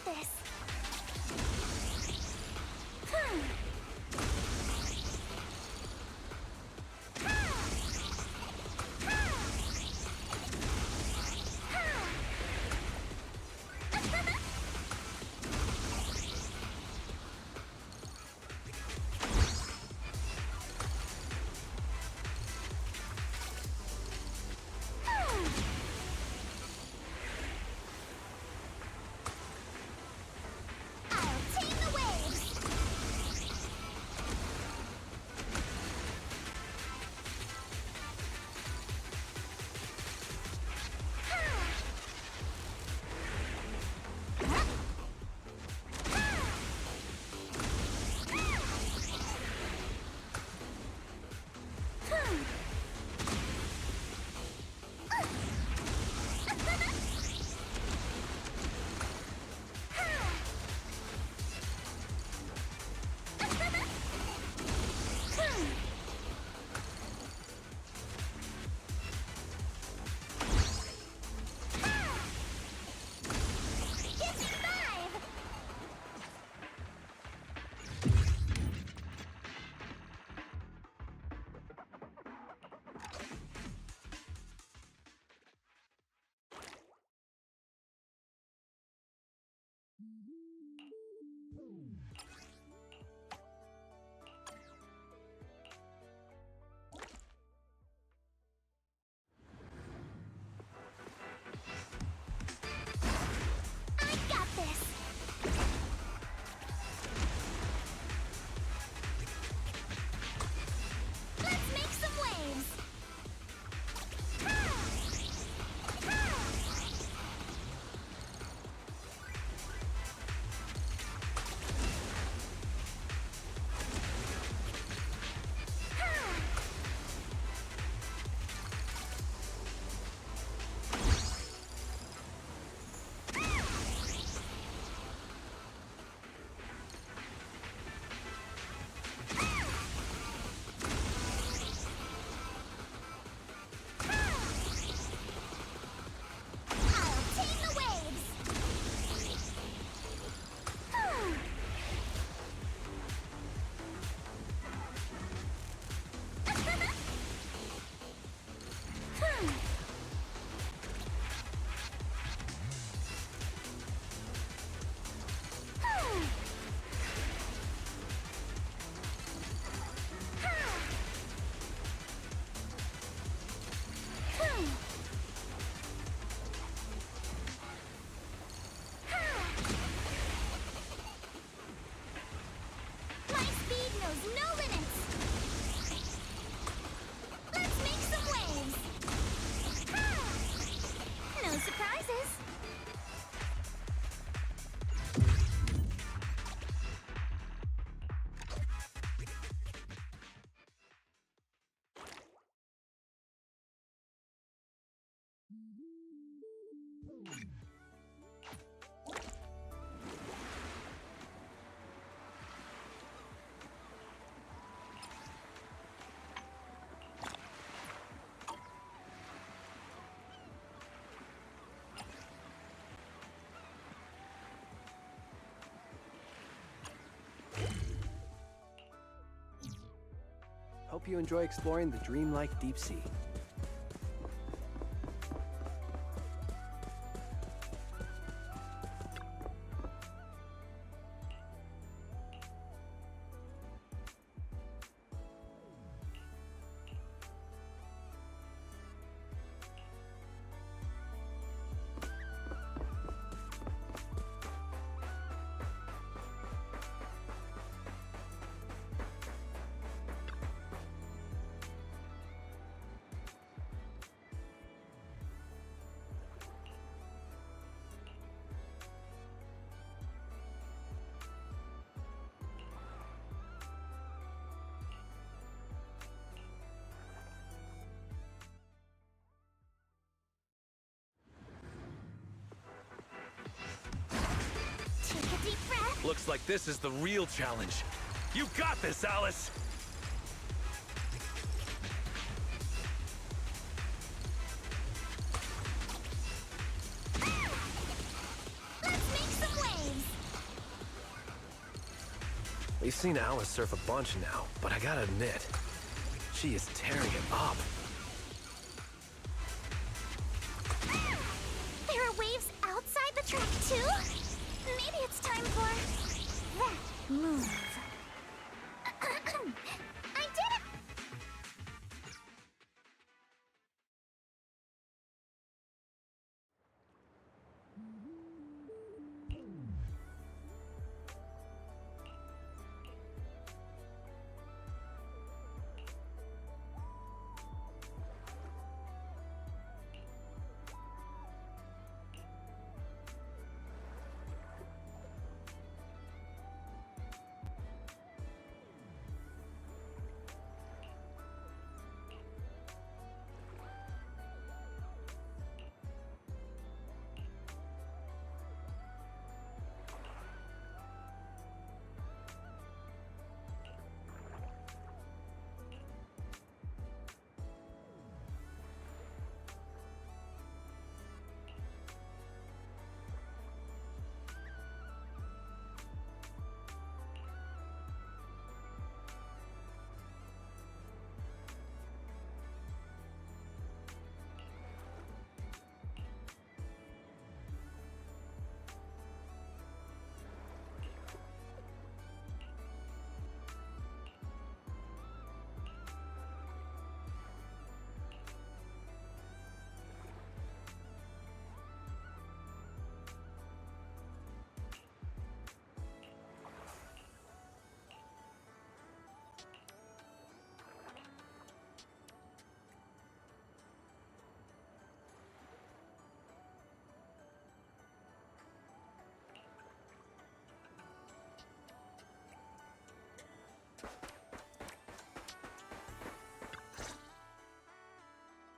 this. Hope you enjoy exploring the dreamlike deep sea. Looks like this is the real challenge. You got this, Alice! Let's make some waves! We've seen Alice surf a bunch now, but I gotta admit, she is tearing it up. There are waves outside the track, too? Maybe it's time for that move. I did it!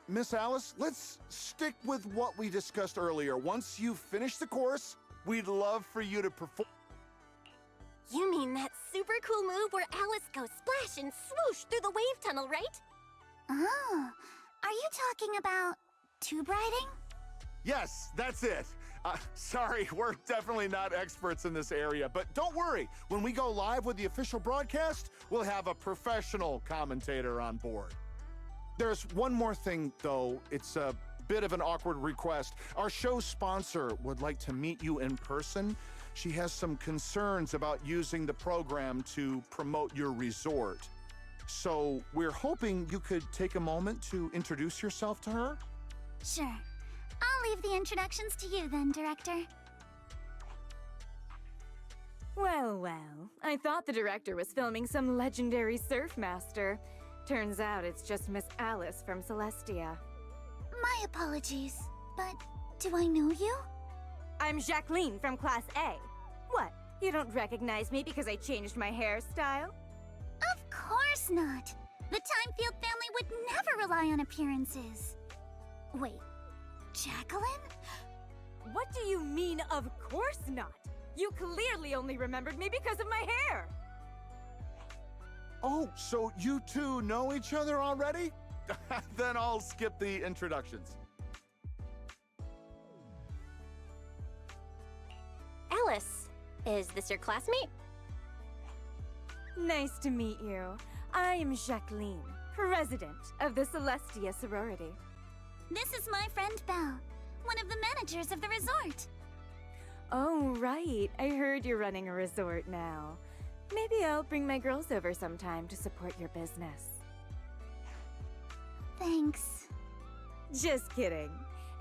Miss Alice, let's stick with what we discussed earlier. Once you finish the course, we'd love for you to perform. You mean that super cool move where Alice goes splash and swoosh through the wave tunnel, right? Oh, are you talking about tube riding? Yes, that's it. Sorry, we're definitely not experts in this area, but don't worry. When we go live with the official broadcast, we'll have a professional commentator on board. There's one more thing, though. It's a bit of an awkward request. Our show's sponsor would like to meet you in person. She has some concerns about using the program to promote your resort. So we're hoping you could take a moment to introduce yourself to her. Sure. I'll leave the introductions to you then, Director. Well, well. I thought the director was filming some legendary surf master. Turns out it's just Miss Alice from Celestia. My apologies, but do I know you? I'm Jacqueline from Class A. What? You don't recognize me because I changed my hairstyle? Of course not. The Timefield family would never rely on appearances. Wait, Jacqueline? What do you mean, of course not? You clearly only remembered me because of my hair! Oh, so you two know each other already? Then I'll skip the introductions. Alice, is this your classmate? Nice to meet you. I am Jacqueline, president of the Celestia sorority. This is my friend Belle, one of the managers of the resort. Oh, right. I heard you're running a resort now. Maybe I'll bring my girls over sometime to support your business. Thanks. Just kidding.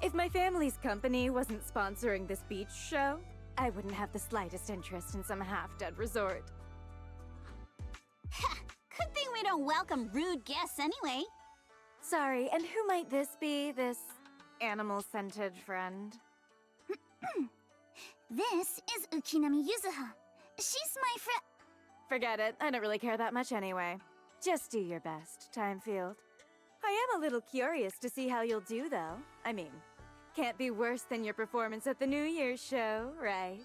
If my family's company wasn't sponsoring this beach show, I wouldn't have the slightest interest in some half-dead resort. Good thing we don't welcome rude guests anyway. Sorry, and who might this be, this animal-scented friend? This is Ukinami Yuzuha. She's my friend. Forget it. I don't really care that much anyway. Just do your best, Timefield. I am a little curious to see how you'll do, though. I mean, can't be worse than your performance at the New Year's show, right?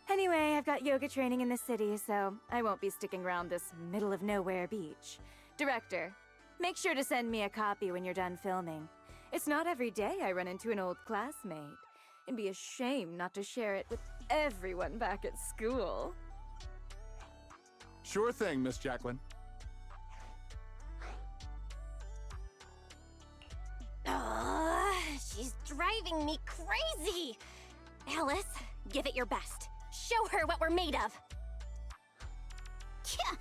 Anyway, I've got yoga training in the city, so I won't be sticking around this middle-of-nowhere beach. Director, make sure to send me a copy when you're done filming. It's not every day I run into an old classmate. It'd be a shame not to share it with everyone back at school. Sure thing, Miss Jacqueline. She's driving me crazy! Alice, give it your best. Show her what we're made of. Yeah,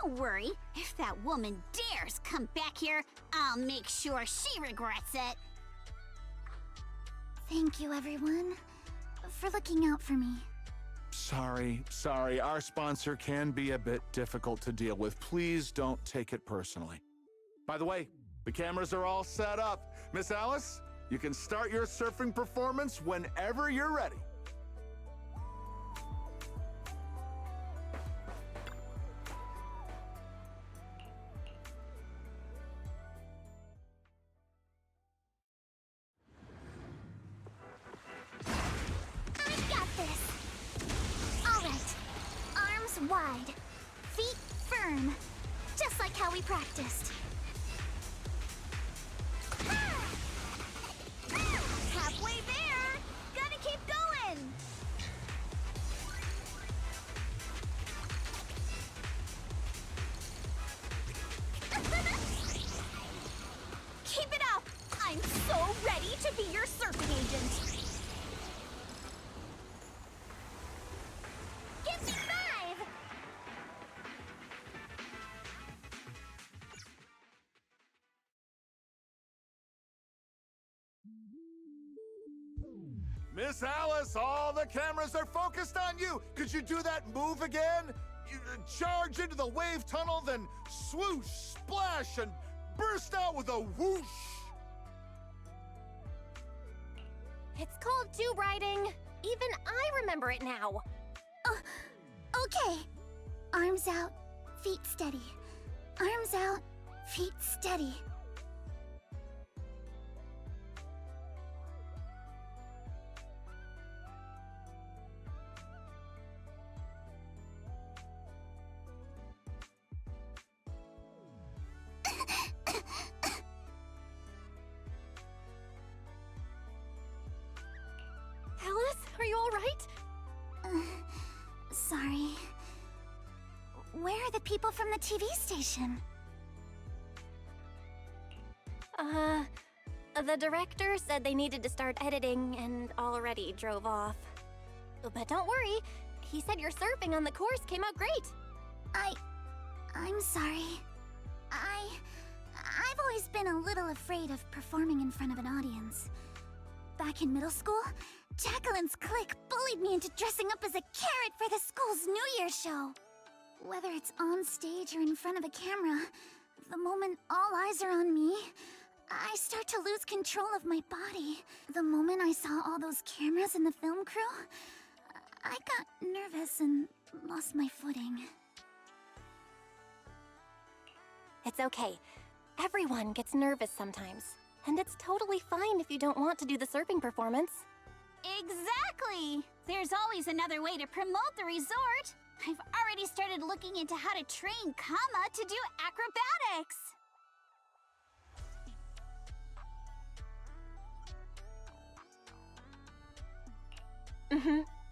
don't worry. If that woman dares come back here, I'll make sure she regrets it. Thank you, everyone, for looking out for me. Sorry. Our sponsor can be a bit difficult to deal with. Please don't take it personally. By the way, the cameras are all set up. Miss Alice, you can start your surfing performance whenever you're ready. I got this! Alright, arms wide, feet firm, just like how we practiced. Halfway there! Gotta keep going! Keep it up! I'm so ready to be your surfing agent! Give me 5! Miss Alice, all the cameras are focused on you. Could you do that move again? You charge into the wave tunnel, then swoosh, splash, and burst out with a whoosh. It's called tube riding. Even I remember it now. Okay. Arms out, feet steady. Arms out, feet steady. Alice, are you all right? Sorry. Where are the people from the TV station? The director said they needed to start editing and already drove off. But don't worry, he said your surfing on the course came out great. I'm sorry. I've always been a little afraid of performing in front of an audience. Back in middle school, Jacqueline's clique bullied me into dressing up as a carrot for the school's New Year's show. Whether it's on stage or in front of a camera, the moment all eyes are on me, I start to lose control of my body. The moment I saw all those cameras and the film crew, I got nervous and lost my footing. It's okay. Everyone gets nervous sometimes. And it's totally fine if you don't want to do the surfing performance. Exactly! There's always another way to promote the resort. I've already started looking into how to train Kama to do acrobatics.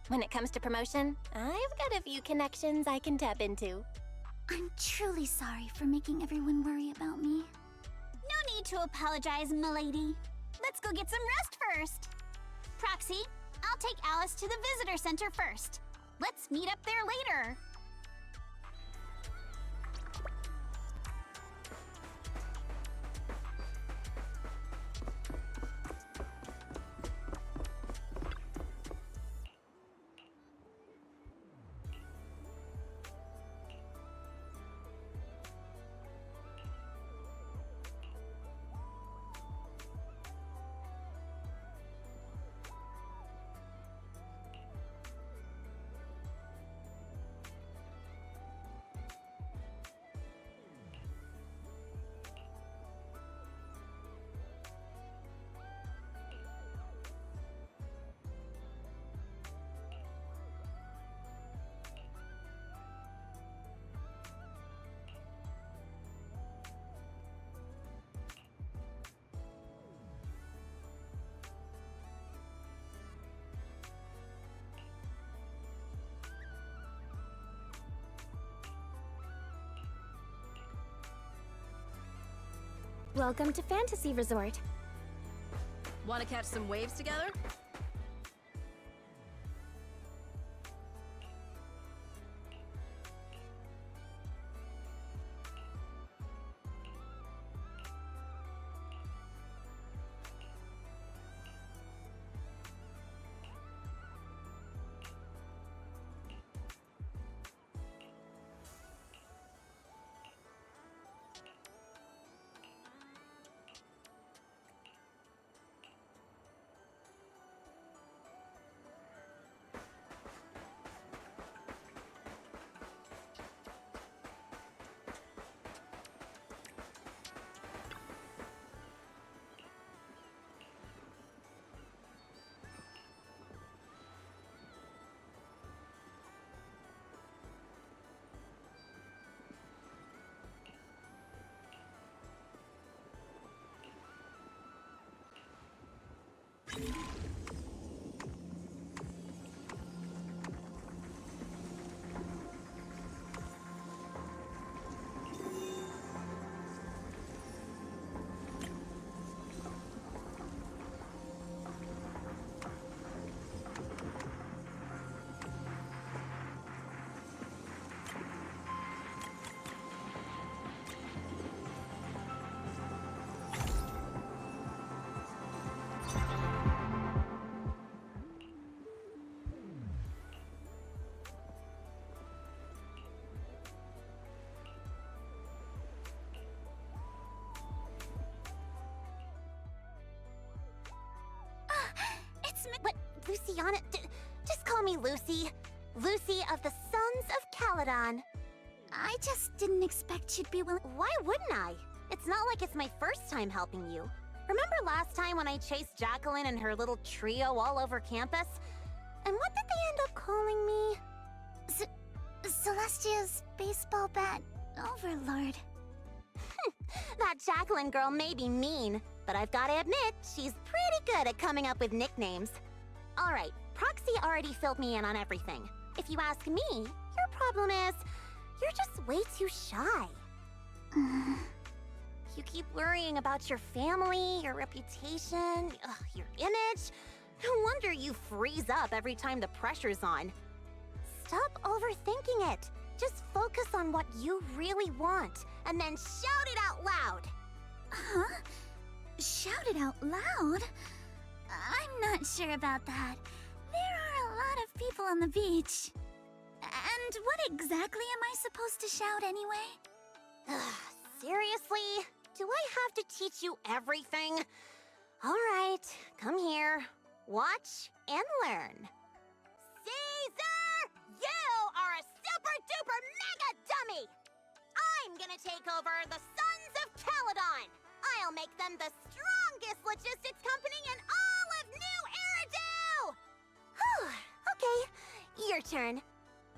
When it comes to promotion, I've got a few connections I can tap into. I'm truly sorry for making everyone worry about me. No need to apologize, milady. Let's go get some rest first. Proxy, I'll take Alice to the visitor center first. Let's meet up there later. Welcome to Fantasy Resort. Want to catch some waves together? What, Luciana? Just call me Lucy. Lucy of the Sons of Caledon. I just didn't expect you'd be willing. Why wouldn't I? It's not like it's my first time helping you. Remember last time when I chased Jacqueline and her little trio all over campus? And what did they end up calling me? Celestia's baseball bat overlord. That Jacqueline girl may be mean, but I've gotta admit, she's pretty good at coming up with nicknames. Alright, Proxy already filled me in on everything. If you ask me, your problem is, you're just way too shy. You keep worrying about your family, your reputation, your image. No wonder you freeze up every time the pressure's on. Stop overthinking it. Just focus on what you really want, and then shout it out loud. Huh? Shout it out loud? I'm not sure about that. There are a lot of people on the beach. And what exactly am I supposed to shout anyway? Seriously? Do I have to teach you everything? Alright, come here. Watch and learn. Caesar! You are a super-duper mega dummy! I'm gonna take over the Sons of Caledon! I'll make them the strongest logistics company in all of New Eridu! Okay, your turn.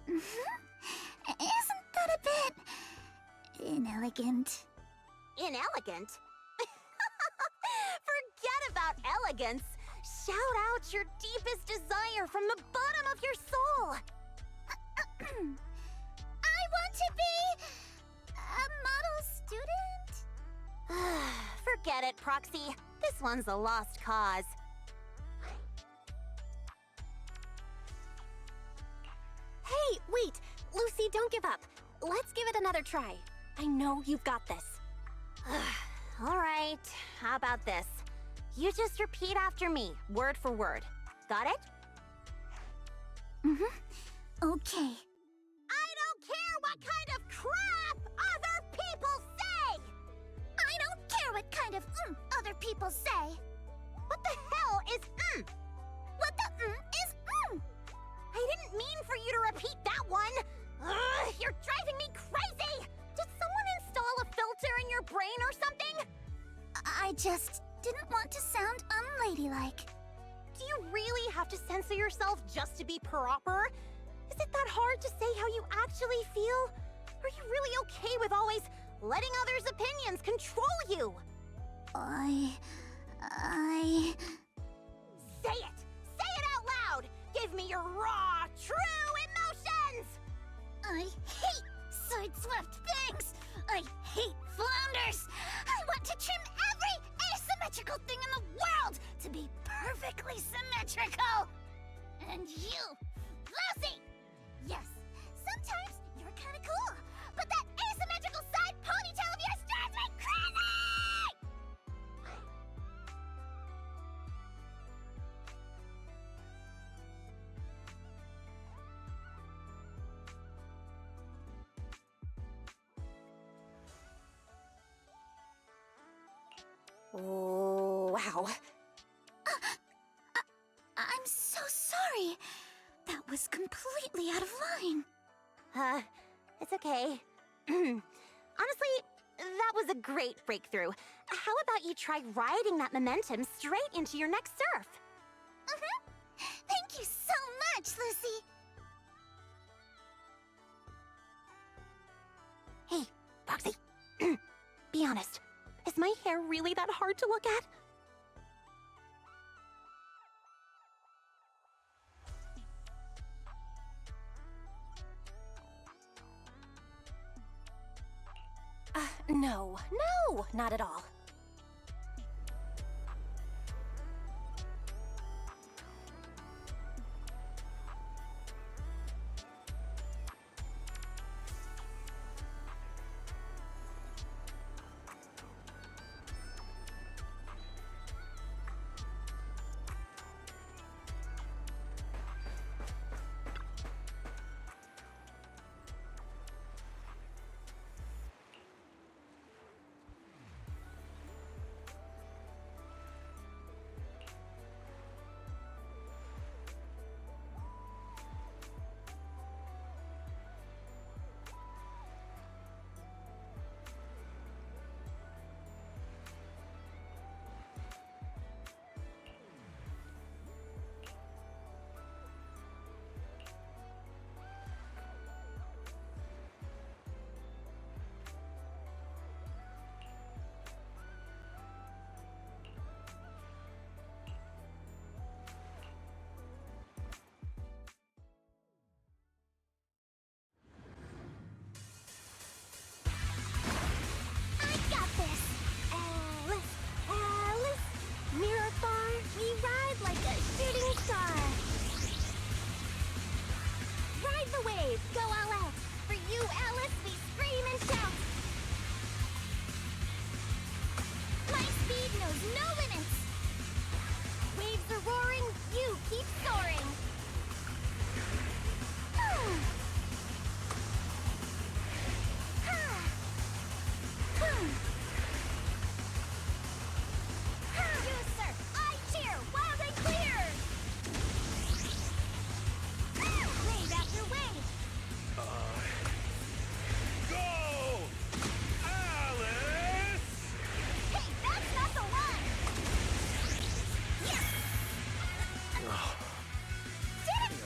Isn't that a bit inelegant? Inelegant? Forget about elegance. Shout out your deepest desire from the bottom of your soul. I want to be a model student. Forget it, Proxy. This one's a lost cause. Hey, wait! Lucy, don't give up. Let's give it another try. I know you've got this. Alright, how about this? You just repeat after me, word for word. Got it? Okay. I don't care what kind of crap other people say! I don't care what kind of other people say. What the hell is What the is I didn't mean for you to repeat that one! Ugh, you're driving me crazy! Did someone install a filter in your brain or something? I just didn't want to sound unladylike. Do you really have to censor yourself just to be proper? Is it that hard to say how you actually feel? Are you really okay with always letting others' opinions control you? I... Say it! Say it out loud! Give me your raw, true emotions! I hate side-swept things! I hate flounders! I want to trim asymmetrical! And you, Lucy! Yes, sometimes you're kinda cool, but that asymmetrical side ponytail of yours drives me crazy! Wow. I'm so sorry. That was completely out of line. It's okay. Honestly, that was a great breakthrough. How about you try riding that momentum straight into your next surf? Thank you so much, Lucy. Hey, Roxy. Be honest. Is my hair really that hard to look at? No, not at all. I got this! Alice, mirror bar, we ride like a shooting star. Ride the wave, go all out. For you, Alice, we scream and shout. My speed knows no limits! Waves are roaring, you keep soaring. You, sir! I cheer! Wild and clear! Wave after wave! Go! Alice! Hey, that's not the one! Yes! Did it!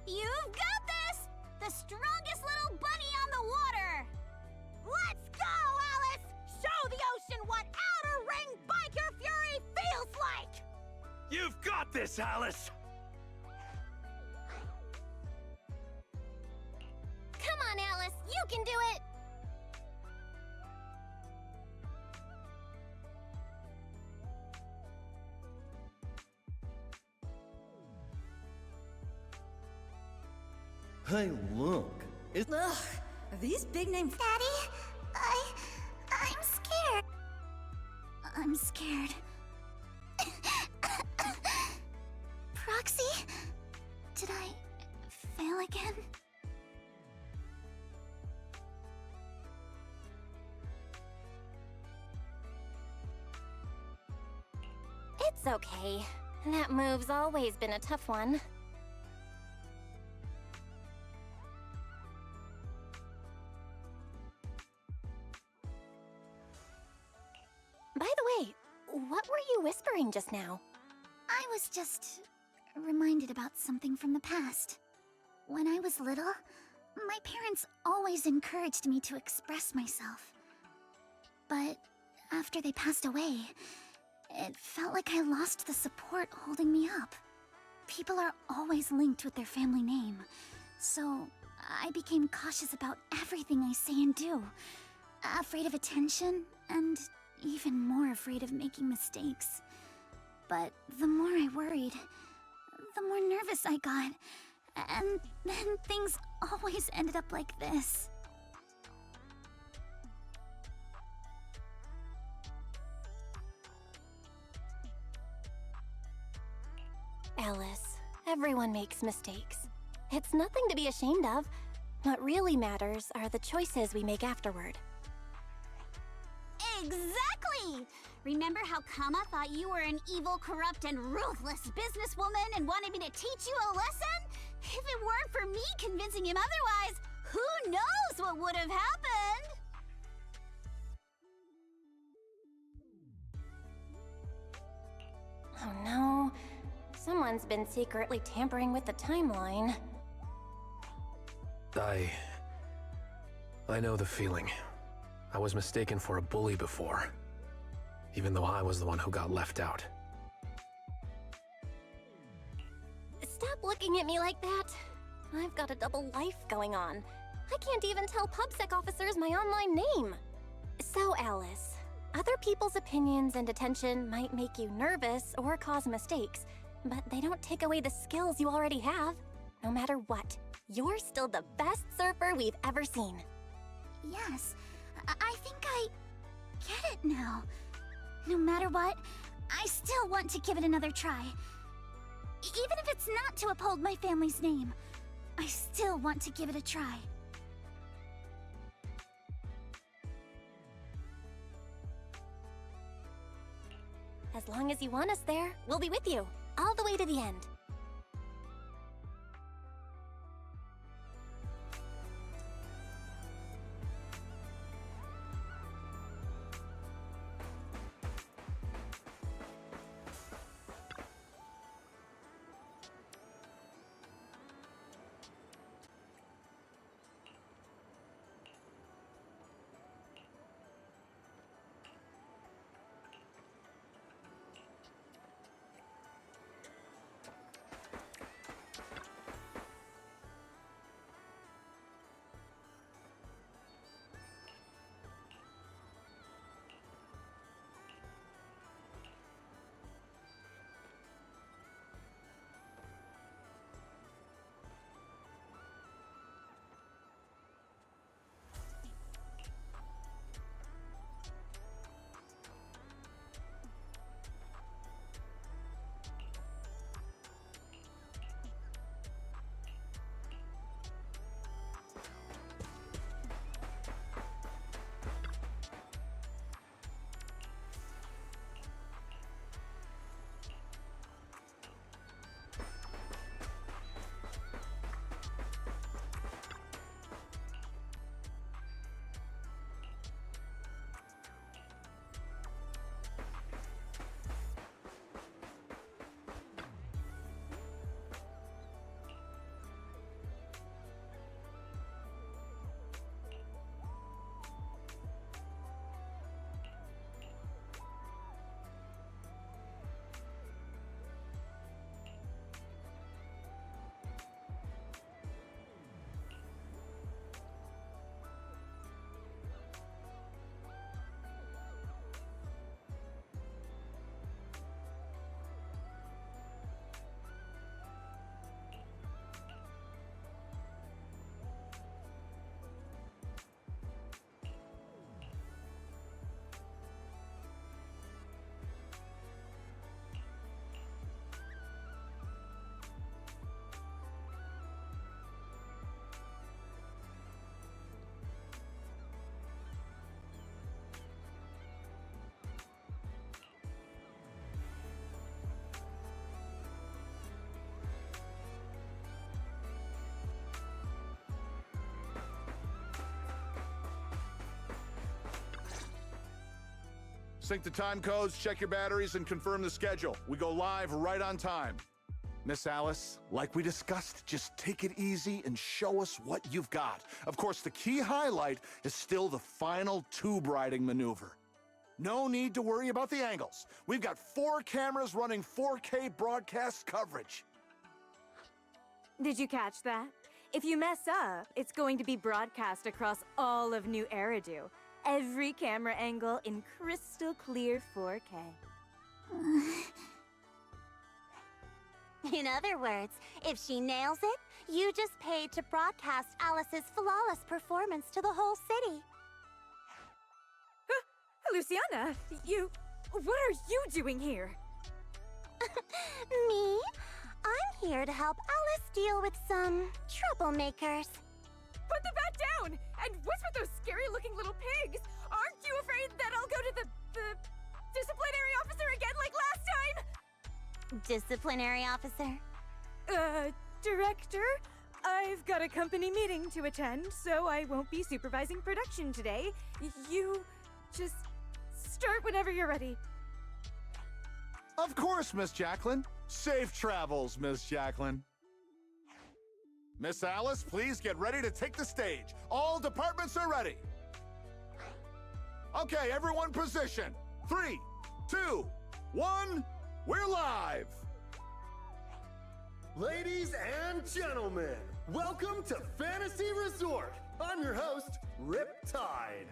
You've got this! The strongest little bunny on the water! Let's go, Alice! Show the ocean what outer ring biker fury feels like! You've got this, Alice! Come on, Alice, you can do it! Hey, look. It's... Ugh, are these big name Daddy, I'm scared. I'm scared. Proxy? Did I fail again? It's okay. That move's always been a tough one. By the way, what were you whispering just now? I was just reminded about something from the past. When I was little, my parents always encouraged me to express myself. But after they passed away, It felt like I lost the support holding me up. People are always linked with their family name, so I became cautious about everything I say and do. Afraid of attention, and even more afraid of making mistakes. But the more I worried, the more nervous I got. And then things always ended up like this. Alice, everyone makes mistakes. It's nothing to be ashamed of. What really matters are the choices we make afterward. Exactly! Remember how Kama thought you were an evil, corrupt, and ruthless businesswoman and wanted me to teach you a lesson? If it weren't for me convincing him otherwise, who knows what would have happened? Oh no. Someone's been secretly tampering with the timeline. I know the feeling. I was mistaken for a bully before, even though I was the one who got left out. Stop looking at me like that. I've got a double life going on. I can't even tell PubSec officers my online name. So, Alice, other people's opinions and attention might make you nervous or cause mistakes, but they don't take away the skills you already have. No matter what, you're still the best surfer we've ever seen. Yes, I think I get it now. No matter what, I still want to give it another try. Even if it's not to uphold my family's name, I still want to give it a try. As long as you want us there, we'll be with you, all the way to the end. Sync the time codes, check your batteries, and confirm the schedule. We go live right on time. Miss Alice, like we discussed, just take it easy and show us what you've got. Of course, the key highlight is still the final tube riding maneuver. No need to worry about the angles. We've got 4 cameras running 4K broadcast coverage. Did you catch that? If you mess up, it's going to be broadcast across all of New Eridu. Every camera angle in crystal clear 4K. In other words, if she nails it, you just paid to broadcast Alice's flawless performance to the whole city. Luciana, what are you doing here? Me? I'm here to help Alice deal with some troublemakers. Put the bat down! And what's with those scary-looking little pigs? Aren't you afraid that I'll go to the disciplinary officer again like last time? Disciplinary officer? Director? I've got a company meeting to attend, so I won't be supervising production today. You just start whenever you're ready. Of course, Miss Jacqueline. Safe travels, Miss Jacqueline. Miss Alice, please get ready to take the stage. All departments are ready. Okay, everyone position. 3, 2, 1, we're live. Ladies and gentlemen, welcome to Fantasy Resort. I'm your host, Riptide.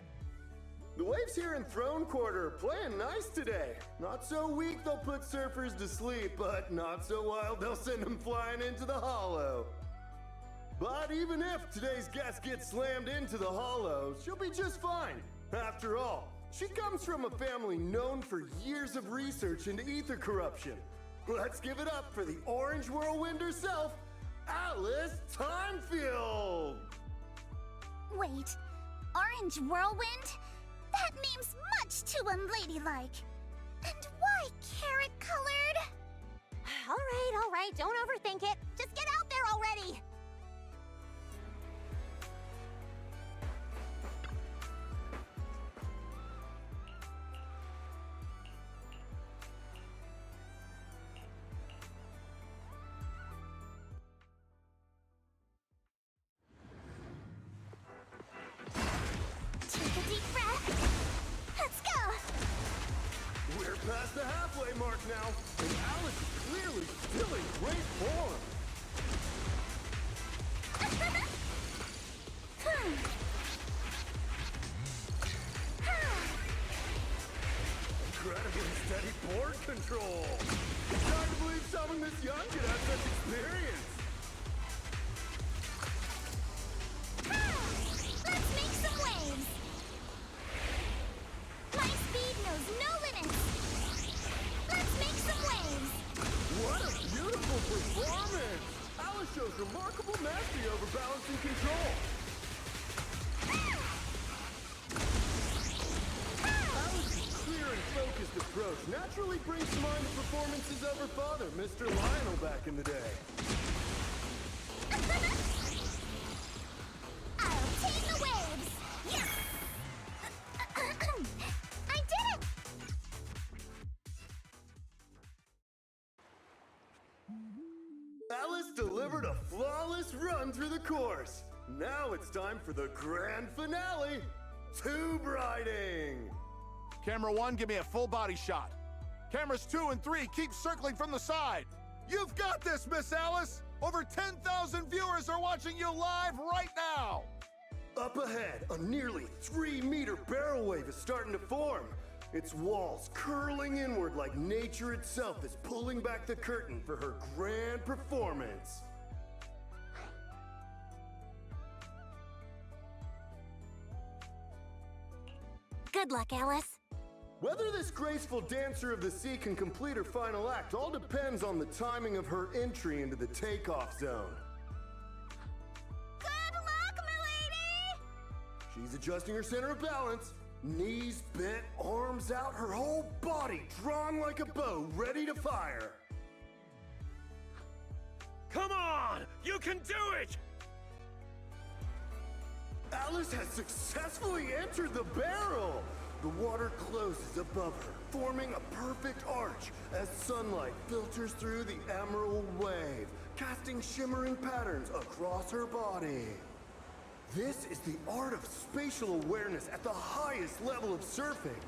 The waves here in Throne Quarter are playing nice today. Not so weak they'll put surfers to sleep, but not so wild they'll send them flying into the hollow. But even if today's guest gets slammed into the hollow, she'll be just fine. After all, she comes from a family known for years of research into ether corruption. Let's give it up for the Orange Whirlwind herself, Alice Timefield! Wait, Orange Whirlwind? That name's much too unladylike. And why carrot-colored? All right, don't overthink it. Just get out there already. Take a deep breath. Let's go! We're past the halfway mark now, and Alice is clearly still in great form. Incredibly steady board control. It's hard to believe someone this young could have such experience. Let's make some waves! My speed knows no limits! Let's make some waves! What a beautiful performance! Alice shows remarkable mastery over balance and control. Alice's clear and focused approach naturally brings to mind the performances of her father, Mr. Lionel, back in the day. I'll tame the waves! Yes! I did it! Alice delivered a flawless run through the course. Now it's time for the grand finale, Tube Riding. Camera 1, give me a full body shot. Cameras 2 and 3, keep circling from the side. You've got this, Miss Alice! Over 10,000 viewers are watching you live right now! Up ahead, a nearly 3-meter barrel wave is starting to form. Its walls curling inward like nature itself is pulling back the curtain for her grand performance. Good luck, Alice. Whether this graceful dancer of the sea can complete her final act all depends on the timing of her entry into the takeoff zone. Good luck, milady! She's adjusting her center of balance. Knees bent, arms out, her whole body drawn like a bow, ready to fire. Come on! You can do it! Alice has successfully entered the barrel! The water closes above her, forming a perfect arch as sunlight filters through the emerald wave, casting shimmering patterns across her body. This is the art of spatial awareness at the highest level of surfing.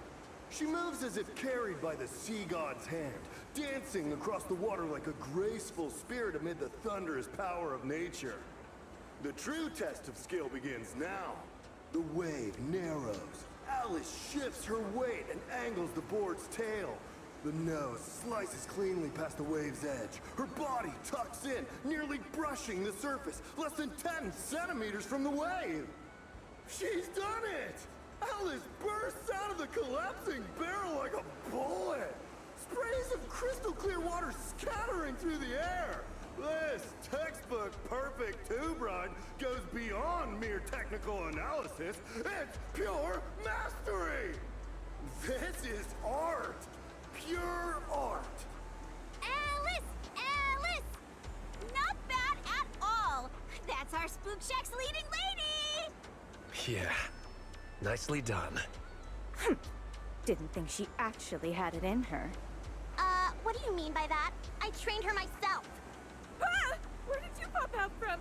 She moves as if carried by the sea god's hand, dancing across the water like a graceful spirit amid the thunderous power of nature. The true test of skill begins now. The wave narrows. Alice shifts her weight and angles the board's tail. The nose slices cleanly past the wave's edge. Her body tucks in, nearly brushing the surface, less than 10 centimeters from the wave. She's done it! Alice bursts out of the collapsing barrel like a bullet. Sprays of crystal clear water scattering through the air. This textbook perfect tube ride goes beyond mere technical analysis. It's pure mastery! This is art! Pure art! Alice! Alice! Not bad at all! That's our Spook Shack's leading lady! Yeah, nicely done. Didn't think she actually had it in her. What do you mean by that? I trained her myself. Ah! Where did you pop out from?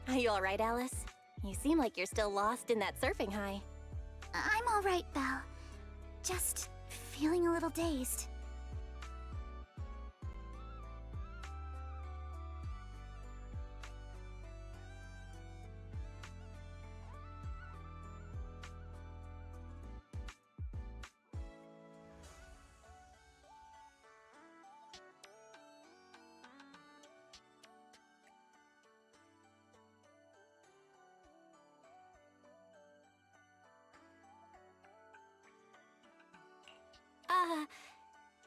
Are you alright, Alice? You seem like you're still lost in that surfing high. I'm all right, Belle. Just feeling a little dazed.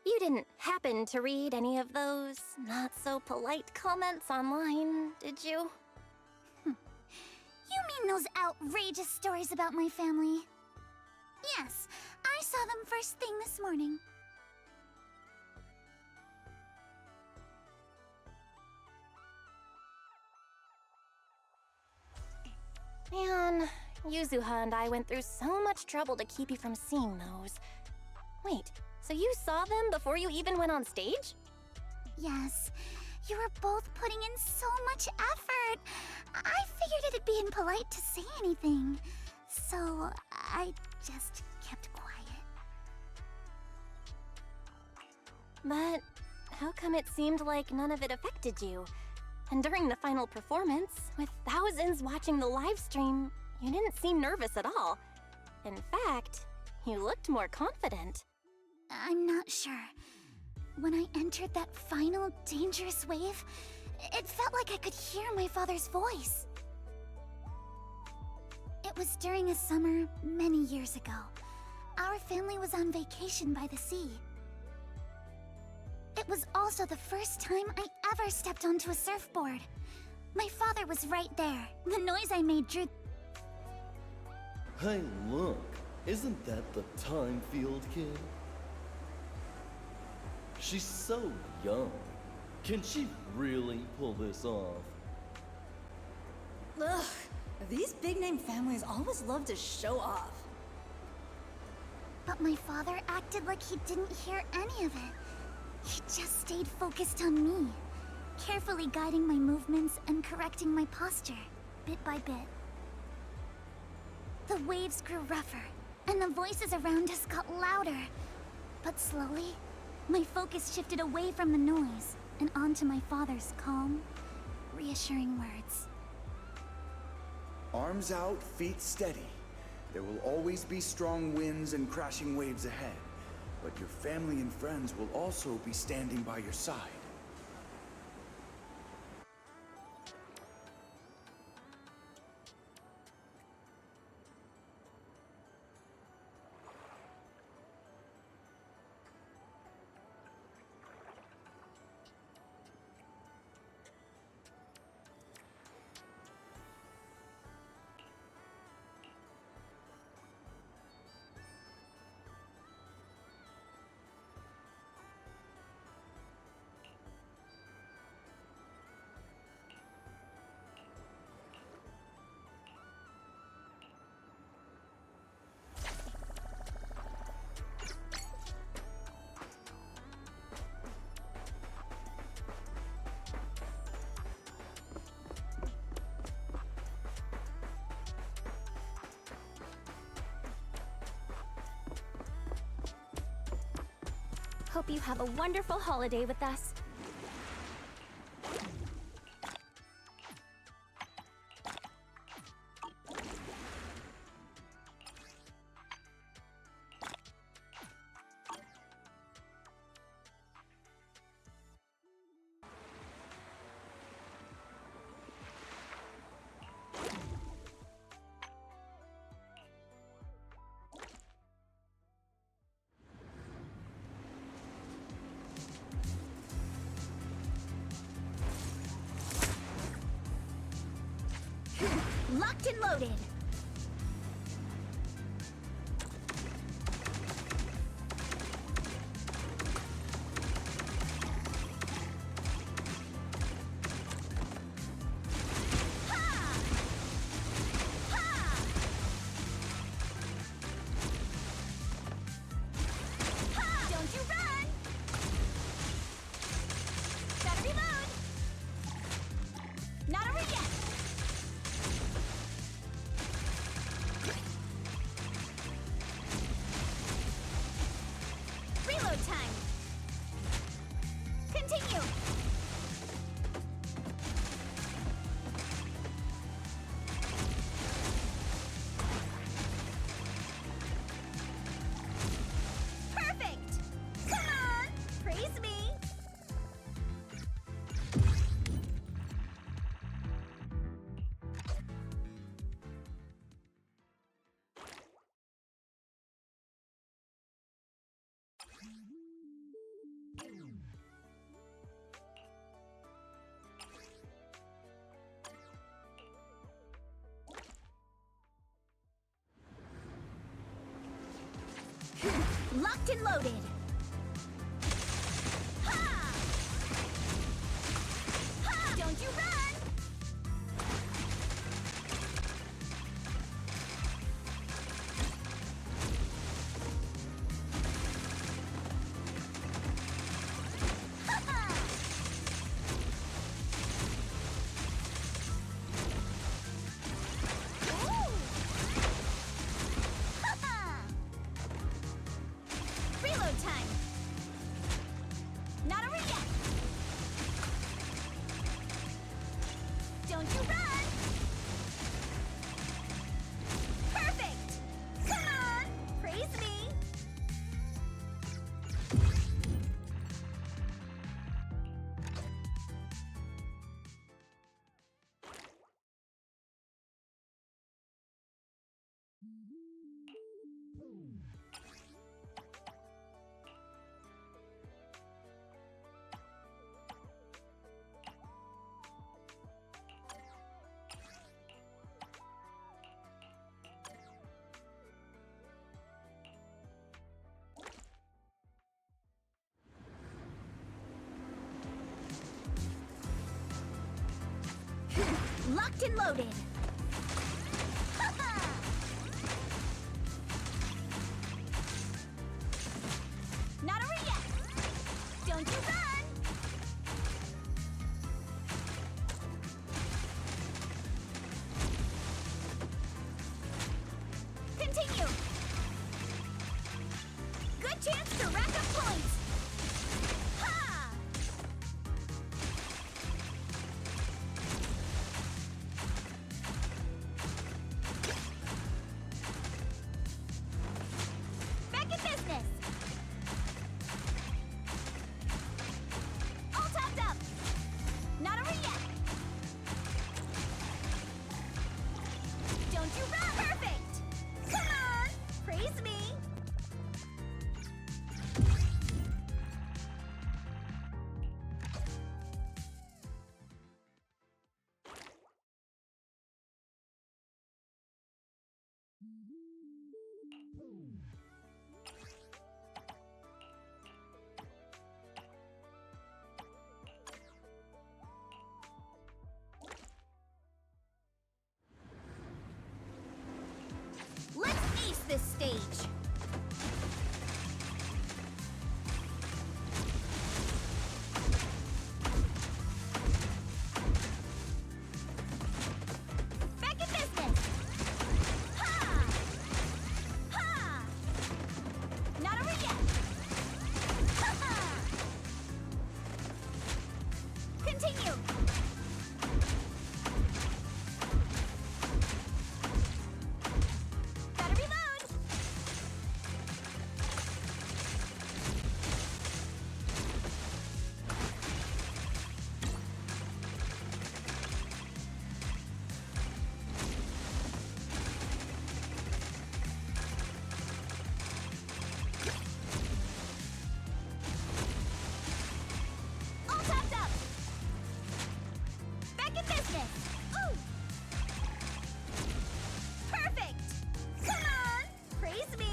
You didn't happen to read any of those not-so-polite comments online, did you? You mean those outrageous stories about my family? Yes, I saw them first thing this morning. Man, Yuzuha and I went through so much trouble to keep you from seeing those. Wait, so you saw them before you even went on stage? Yes, you were both putting in so much effort. I figured it'd be impolite to say anything, so I just kept quiet. But how come it seemed like none of it affected you? And during the final performance, with thousands watching the live stream, you didn't seem nervous at all. In fact, you looked more confident. I'm not sure. When I entered that final dangerous wave, it felt like I could hear my father's voice. It was during a summer many years ago. Our family was on vacation by the sea. It was also the first time I ever stepped onto a surfboard. My father was right there. The noise I made drew... Hey, look. Isn't that the Time-Field kid? She's so young. Can she really pull this off? Ugh, these big-name families always love to show off. But my father acted like he didn't hear any of it. He just stayed focused on me, carefully guiding my movements and correcting my posture, bit by bit. The waves grew rougher, and the voices around us got louder. But slowly, my focus shifted away from the noise and onto my father's calm, reassuring words. Arms out, feet steady. There will always be strong winds and crashing waves ahead, but your family and friends will also be standing by your side. Hope you have a wonderful holiday with us. Locked and loaded. Don't you run! Gotta reload! Not over yet! Locked and loaded. Ha! Ha! Don't you run! Reload time! Not over yet! Don't you run! Perfect! Come on! Praise me! Locked and loaded. Ha-ha! Not over yet. Don't you run! Continue. Good chance to rack up points. Ha! Back in business! All topped up! Not over yet! Don't you run! Perfect! Come on! Praise me! Let's ace this stage! Back in business! Ha! Ha! Not over yet! Ha-ha! Continue! Gotta reload! All topped up! Back in business! Ooh! Perfect! Come on! Praise me!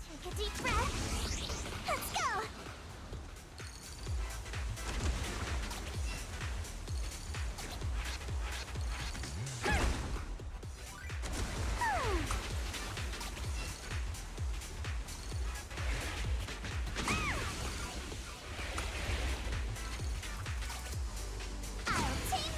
Take a deep breath. Let's go! I'll tame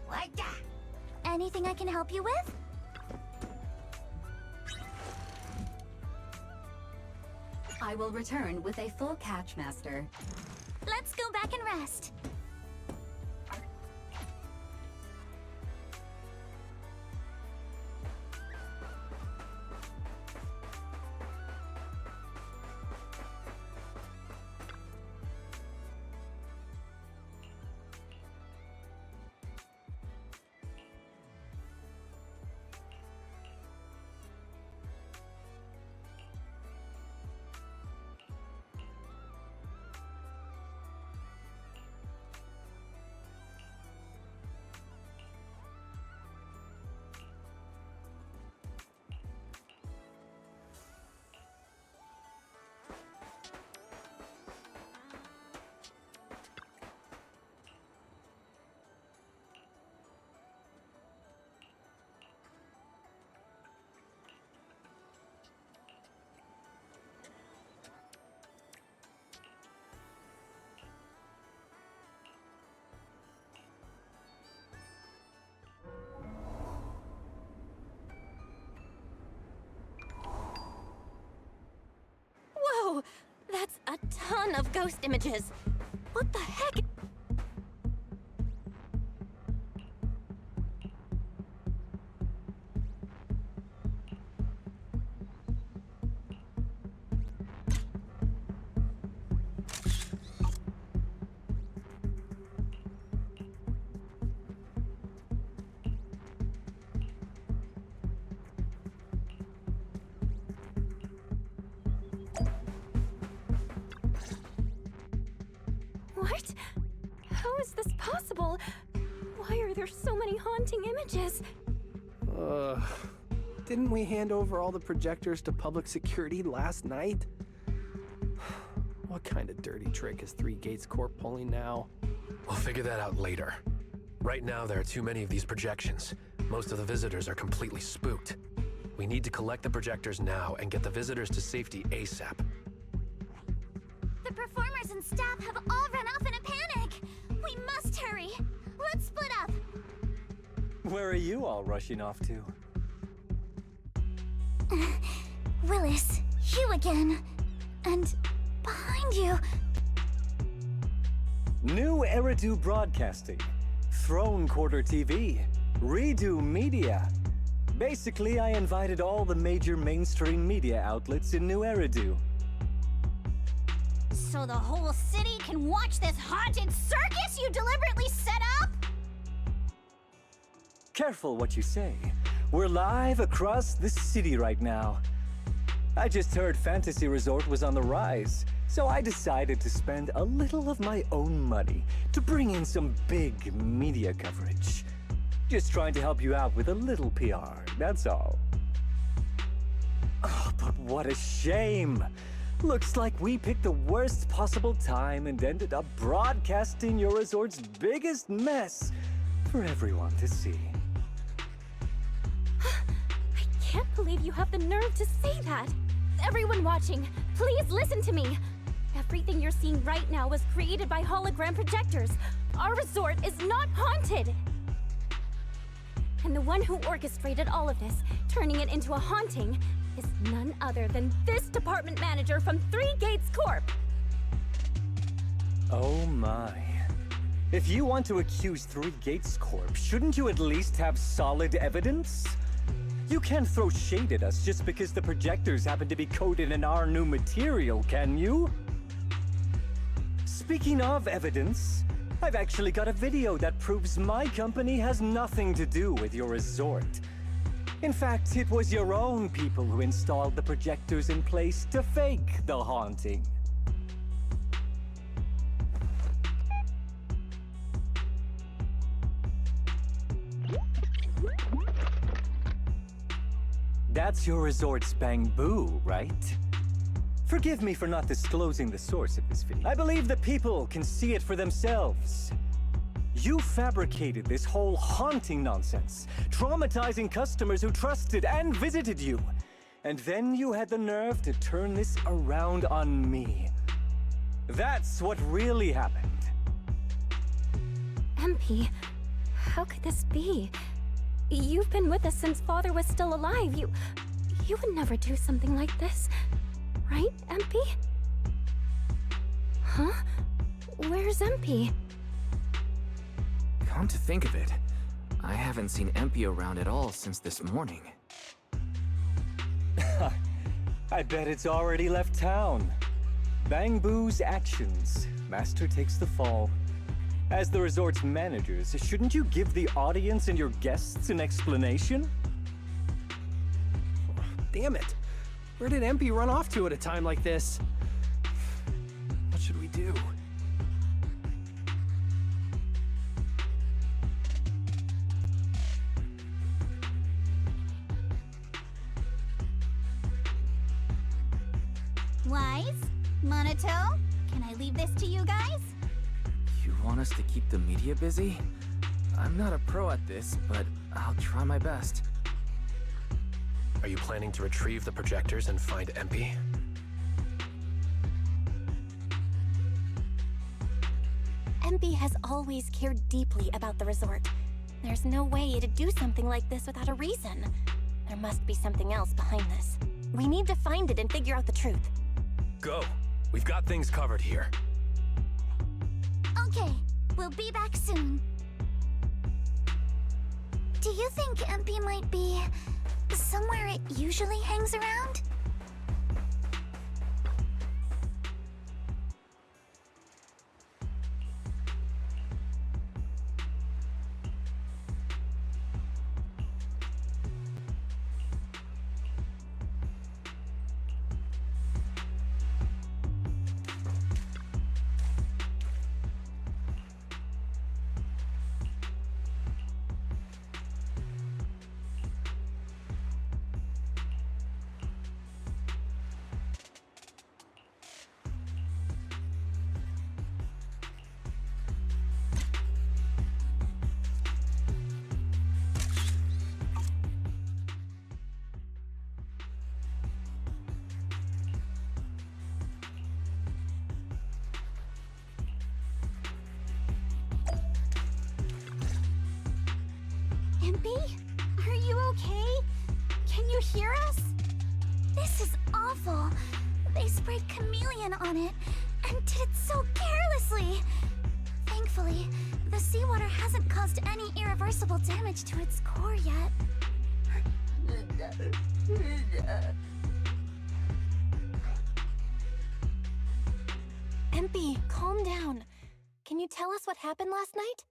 Like that. Anything I can help you with? I will return with a full catch, Master. Let's go back and rest. Whoa! That's a ton of ghost images. What the heck? What? How is this possible? Why are there so many haunting images? Didn't we hand over all the projectors to public security last night? What kind of dirty trick is Three Gates Corp pulling now? We'll figure that out later. Right now, there are too many of these projections. Most of the visitors are completely spooked. We need to collect the projectors now and get the visitors to safety ASAP. The performers and staff have all run off in a panic. We must hurry. Let's split up. Where are you all rushing off to? Willis, you again. And behind you. New Eridu Broadcasting, Throne Quarter TV, Redo Media. Basically, I invited all the major mainstream media outlets in New Eridu. So the whole city can watch this haunted circus you deliberately set up? Careful what you say. We're live across the city right now. I just heard Fantasy Resort was on the rise, so I decided to spend a little of my own money to bring in some big media coverage. Just trying to help you out with a little PR, that's all. Oh, but what a shame! Looks like we picked the worst possible time and ended up broadcasting your resort's biggest mess for everyone to see. I can't believe you have the nerve to say that. Everyone watching, please listen to me. Everything you're seeing right now was created by hologram projectors. Our resort is not haunted. And the one who orchestrated all of this, turning it into a haunting, is none other than this department manager from Three Gates Corp. Oh my. If you want to accuse Three Gates Corp, shouldn't you at least have solid evidence? You can't throw shade at us just because the projectors happen to be coated in our new material, can you? Speaking of evidence, I've actually got a video that proves my company has nothing to do with your resort. In fact, it was your own people who installed the projectors in place to fake the haunting. That's your resort's bamboo, right? Forgive me for not disclosing the source of this video. I believe the people can see it for themselves. You fabricated this whole haunting nonsense, traumatizing customers who trusted and visited you. And then you had the nerve to turn this around on me. That's what really happened. MP, how could this be? You've been with us since Father was still alive. You would never do something like this. Right, MP? Huh? Where's MP? Come to think of it, I haven't seen MP around at all since this morning. I bet it's already left town. Bamboo's actions. Master takes the fall. As the resort's managers, shouldn't you give the audience and your guests an explanation? Damn it. Where did MP run off to at a time like this? What should we do? Wise? Monato? Can I leave this to you guys? You want us to keep the media busy? I'm not a pro at this, but I'll try my best. Are you planning to retrieve the projectors and find MP? MP has always cared deeply about the resort. There's no way it'd do something like this without a reason. There must be something else behind this. We need to find it and figure out the truth. Go. We've got things covered here. Okay, we'll be back soon. Do you think MP might be somewhere it usually hangs around? MP? Are you okay? Can you hear us? This is awful. They sprayed chameleon on it and did it so carelessly. Thankfully, the seawater hasn't caused any irreversible damage to its core yet. MP, calm down. Can you tell us what happened last night?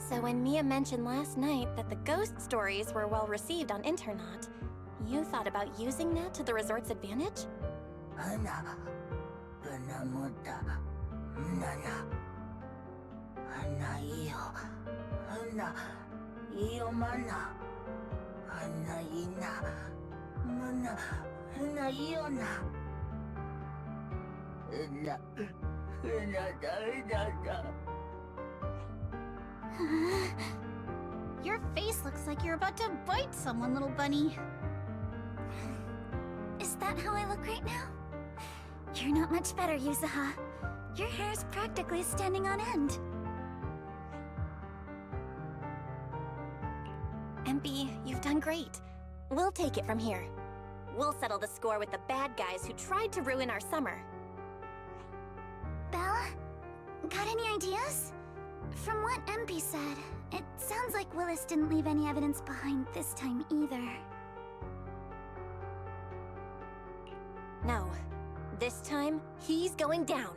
So when Mia mentioned last night that the ghost stories were well received on Internaut, you thought about using that to the resort's advantage? Your face looks like you're about to bite someone, little bunny. Is that how I look right now? You're not much better, Yuzuha. Your hair's practically standing on end. MP, you've done great. We'll take it from here. We'll settle the score with the bad guys who tried to ruin our summer. Belle? Got any ideas? From what MP said, it sounds like Willis didn't leave any evidence behind this time either. No. This time, he's going down.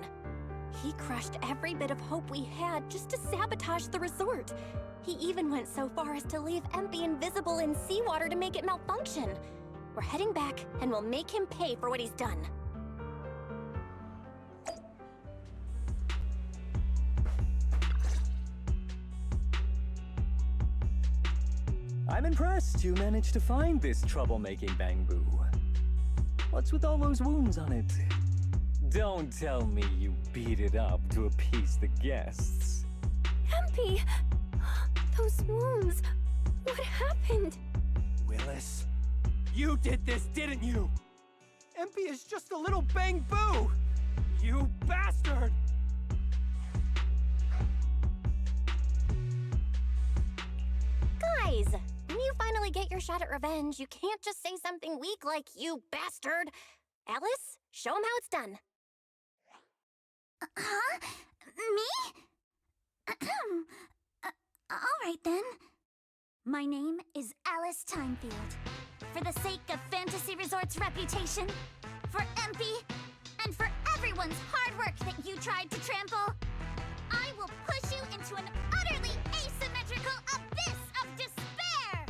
He crushed every bit of hope we had just to sabotage the resort. He even went so far as to leave Empy invisible in seawater to make it malfunction. We're heading back, and we'll make him pay for what he's done. I'm impressed you managed to find this troublemaking Bangbu. What's with all those wounds on it? Don't tell me you beat it up to appease the guests. Empy! Those wounds! What happened? Willis, you did this, didn't you? Empy is just a little Bangbu! You bastard! Guys, when you finally get your shot at revenge, you can't just say something weak like, "You bastard!" Alice, show him how it's done. Huh? Me? Alright then. My name is Alice Timefield. For the sake of Fantasy Resort's reputation, for Empy, and for everyone's hard work that you tried to trample, I will push you into an utterly asymmetrical abyss of despair!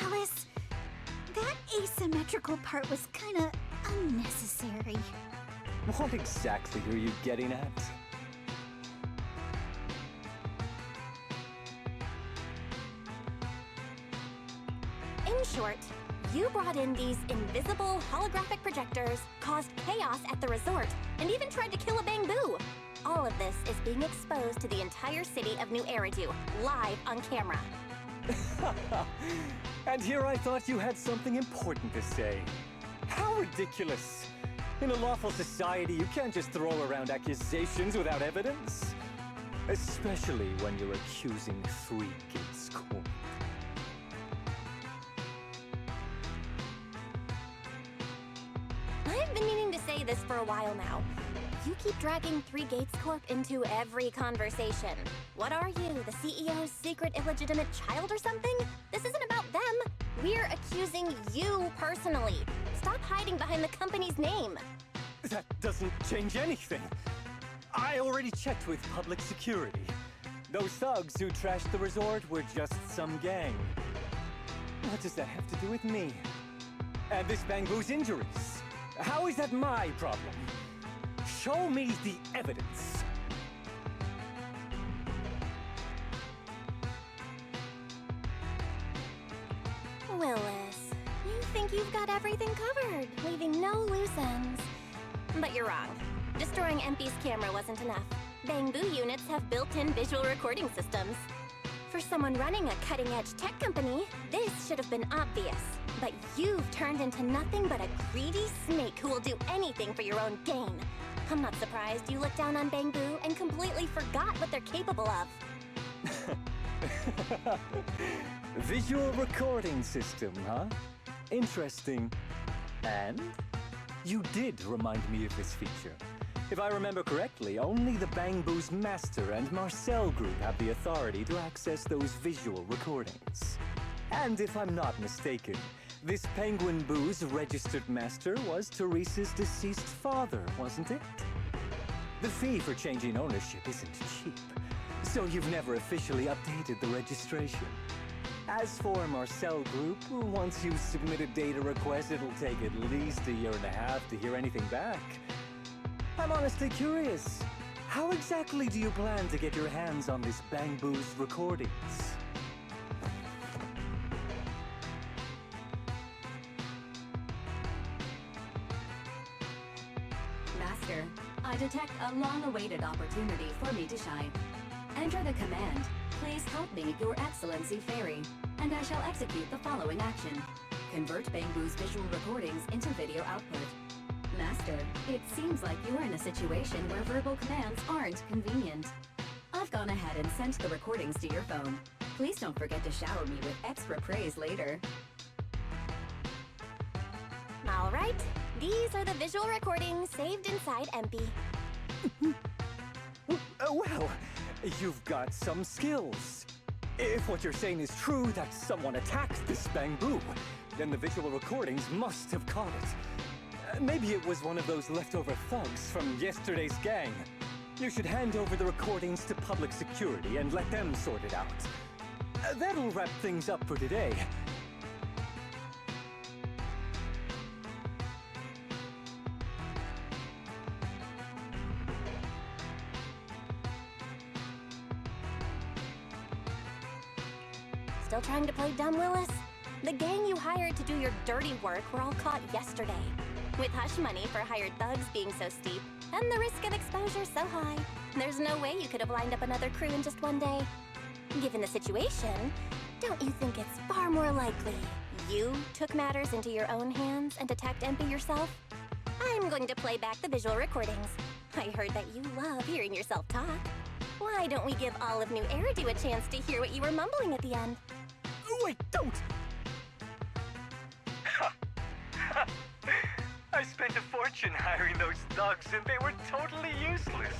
Alice, that asymmetrical part was kinda unnecessary. What exactly are you getting at? In short, you brought in these invisible holographic projectors, caused chaos at the resort, and even tried to kill a Bangbu. All of this is being exposed to the entire city of New Eridu, live on camera. And here I thought you had something important to say. How ridiculous! In a lawful society, you can't just throw around accusations without evidence. Especially when you're accusing 3 Gates Corp. I've been meaning to say this for a while now. You keep dragging 3 Gates Corp into every conversation. What are you, the CEO's secret illegitimate child or something? This isn't about them. We're accusing you personally. Stop hiding behind the company's name. That doesn't change anything. I already checked with public security. Those thugs who trashed the resort were just some gang. What does that have to do with me? And this Bangbu's injuries? How is that my problem? Show me the evidence. Willis, you think you've got everything covered, leaving no loose ends. But you're wrong. Destroying Empy's camera wasn't enough. Bangbu units have built-in visual recording systems. For someone running a cutting-edge tech company, this should have been obvious. But you've turned into nothing but a greedy snake who will do anything for your own gain. I'm not surprised you looked down on Bangbu and completely forgot what they're capable of. Visual recording system, huh? Interesting. And? You did remind me of this feature. If I remember correctly, only the Bangbu's master and Marcel group have the authority to access those visual recordings. And if I'm not mistaken, this Penguin Boo's registered master was Teresa's deceased father, wasn't it? The fee for changing ownership isn't cheap, so you've never officially updated the registration. As for Marcel Group, once you submit a data request, it'll take at least a year and a half to hear anything back. I'm honestly curious. How exactly do you plan to get your hands on this Bangbu's recordings? Master, I detect a long-awaited opportunity for me to shine. Enter the command, "Please help me, Your Excellency Fairy," and I shall execute the following action. Convert Bangbu's visual recordings into video output. Master, it seems like you're in a situation where verbal commands aren't convenient. I've gone ahead and sent the recordings to your phone. Please don't forget to shower me with extra praise later. All right, these are the visual recordings saved inside Empy. Well, you've got some skills. If what you're saying is true, that someone attacked this Bangbu, Then the visual recordings must have caught it. Maybe it was one of those leftover thugs from yesterday's gang. You should hand over the recordings to public security and let them sort it out. That'll wrap things up for today. Still trying to play dumb, Willis? The gang you hired to do your dirty work were all caught yesterday. With hush money for hired thugs being so steep, and the risk of exposure so high, there's no way you could have lined up another crew in just one day. Given the situation, don't you think it's far more likely you took matters into your own hands and attacked MP yourself? I'm going to play back the visual recordings. I heard that you love hearing yourself talk. Why don't we give all of New Eridu a chance to hear what you were mumbling at the end? Wait, don't! I spent a fortune hiring those thugs and they were totally useless.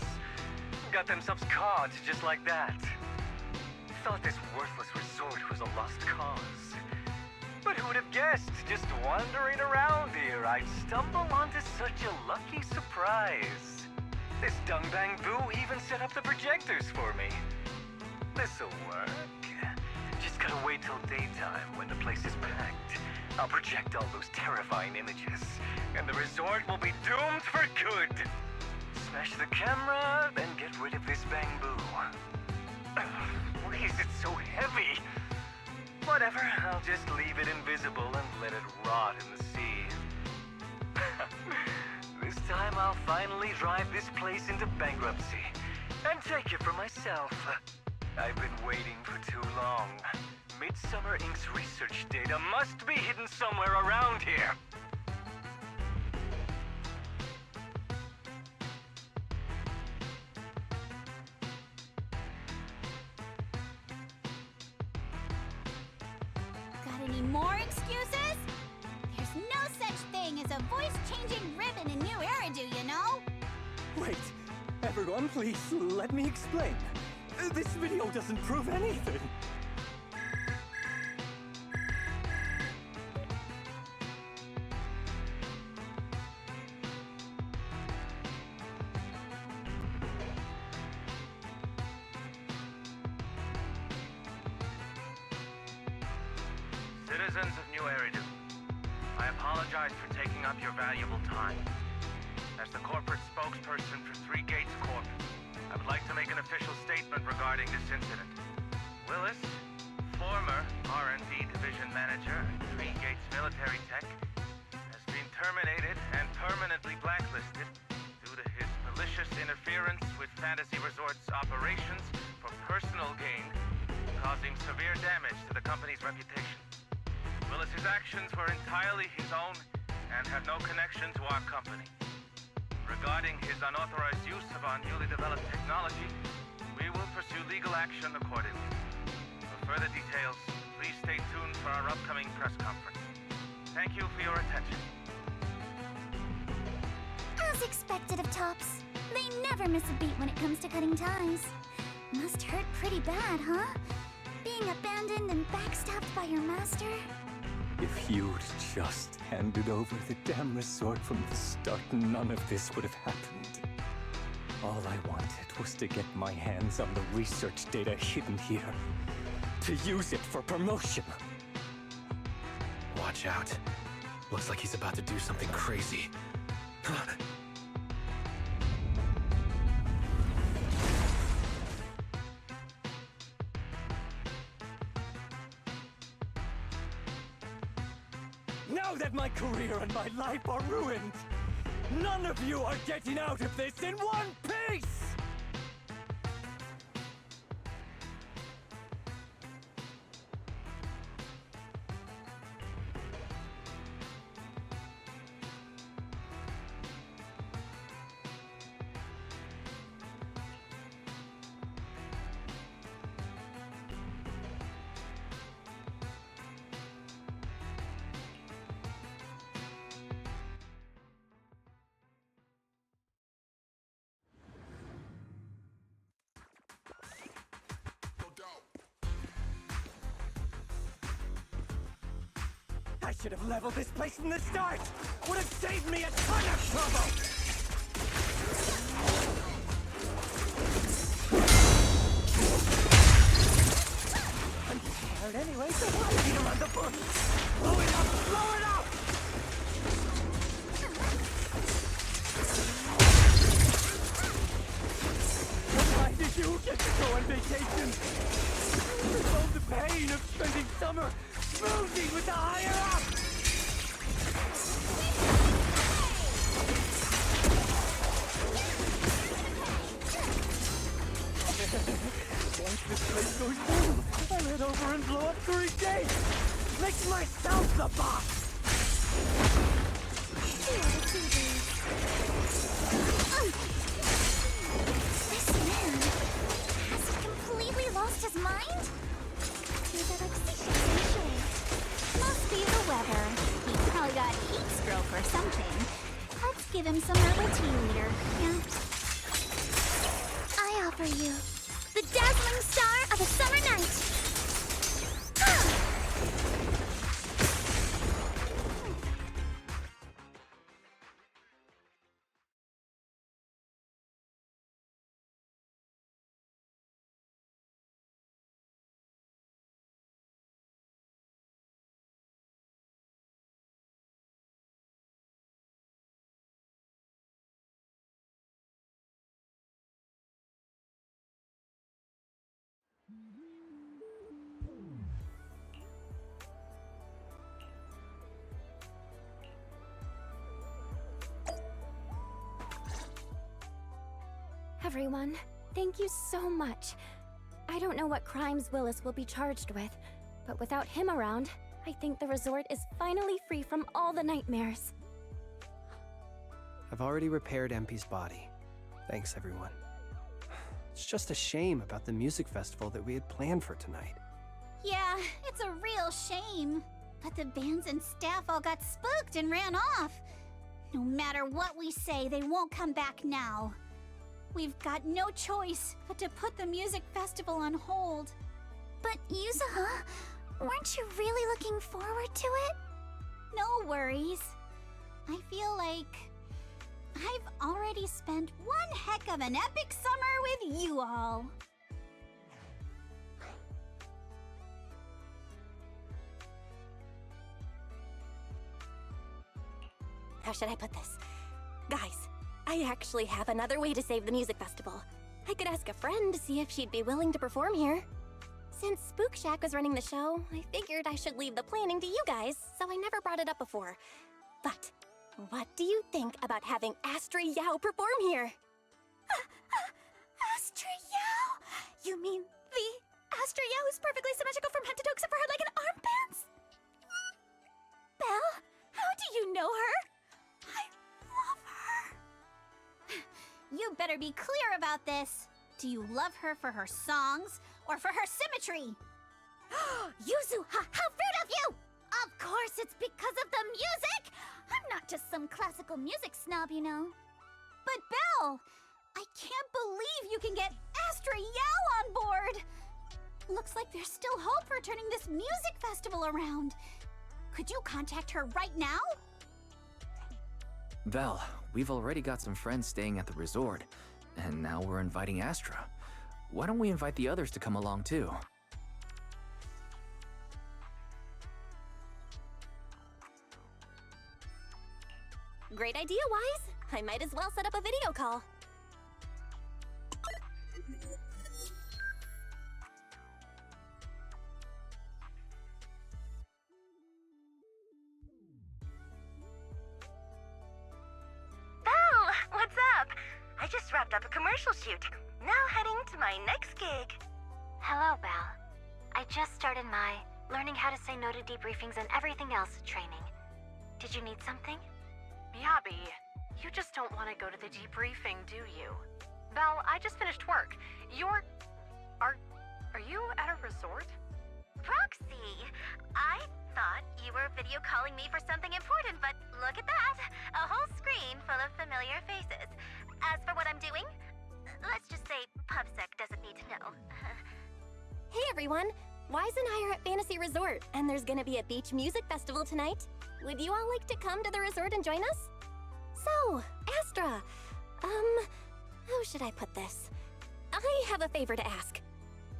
Got themselves caught just like that. Thought this worthless resort was a lost cause. But who would have guessed, just wandering around here, I'd stumble onto such a lucky surprise. This Dungbang Boo even set up the projectors for me. This'll work. Just gotta wait till daytime when the place is packed. I'll project all those terrifying images, and the resort will be doomed for good. Smash the camera, then get rid of this bamboo. Why is it so heavy? Whatever, I'll just leave it invisible and let it rot in the sea. This time I'll finally drive this place into bankruptcy and take it for myself. I've been waiting for too long. Midsummer Inc.'s research data must be hidden somewhere around here. Got any more excuses? There's no such thing as a voice-changing ribbon in New Eridu, you know? Wait, everyone, please let me explain. This video doesn't prove anything. Citizens of New Eridu, I apologize for taking up your valuable time. As the corporate spokesperson for Three Gates Corp, I would like to make an official statement regarding this incident. Willis, former R&D division manager at Three Gates Military Tech, has been terminated and permanently blacklisted due to his malicious interference with Fantasy Resort's operations for personal gain, causing severe damage to the company's reputation. Willis's actions were entirely his own and have no connection to our company. Regarding his unauthorized use of our newly developed technology, we will pursue legal action accordingly. For further details, please stay tuned for our upcoming press conference. Thank you for your attention. As expected of Tops, they never miss a beat when it comes to cutting ties. Must hurt pretty bad, huh? Being abandoned and backstabbed by your master? If you'd just handed over the damn resort from the start, none of this would have happened. All I wanted was to get my hands on the research data hidden here, to use it for promotion. Watch out. Looks like he's about to do something crazy. Now that my career and my life are ruined, none of you are getting out of this in one piece! I should have leveled this place from the start! Would have saved me a ton of trouble! I'm tired anyway, so why beat around the bush? Blow it up! Blow it up! Why did you get to go on vacation? Oh, the pain of spending summer moving with the higher up! Once this place goes boom, I'll head over and blow up 3 gates! Make myself the boss! This man, has he completely lost his mind? Must be the weather. He probably got heat stroke or something. Let's give him some herbal tea later. Yeah. I offer you the dazzling star of a summer night. Everyone, thank you so much. I don't know what crimes Willis will be charged with, but without him around, I think the resort is finally free from all the nightmares. I've already repaired MP's body. Thanks, everyone. It's just a shame about the music festival that we had planned for tonight. Yeah, it's a real shame. But the bands and staff all got spooked and ran off. No matter what we say, they won't come back now. We've got no choice but to put the music festival on hold. But Yuzuha, weren't you really looking forward to it? No worries. I feel like I've already spent one heck of an epic summer with you all. How should I put this? Guys, I actually have another way to save the music festival. I could ask a friend to see if she'd be willing to perform here. Since Spook Shack was running the show, I figured I should leave the planning to you guys, so I never brought it up before. But what do you think about having Astra Yao perform here? Astra Yao? You mean the Astra Yao who's perfectly symmetrical from head to toe except for her leg and armbands? Belle, how do you know her? I love her. You better be clear about this. Do you love her for her songs or for her symmetry? Yuzuha, how rude of you! Of course it's because of the music! I'm not just some classical music snob, you know. But Belle, I can't believe you can get Astra Yao on board! Looks like there's still hope for turning this music festival around. Could you contact her right now? Val, we've already got some friends staying at the resort, and now we're inviting Astra. Why don't we invite the others to come along too? Great idea, Wise. I might as well set up a video call. Belle, what's up? I just wrapped up a commercial shoot. Now heading to my next gig. Hello, Belle. I just started my learning how to say no to debriefings and everything else training. Did you need something? Yabby, you just don't want to go to the debriefing, do you? Belle, I just finished work. Are you at a resort? Proxy, I thought you were video calling me for something important, but look at that! A whole screen full of familiar faces. As for what I'm doing, let's just say PubSec doesn't need to know. Hey everyone! Weiss and I are at Fantasy Resort, and there's gonna be a beach music festival tonight. Would you all like to come to the resort and join us? So, Astra, how should I put this? I have a favor to ask.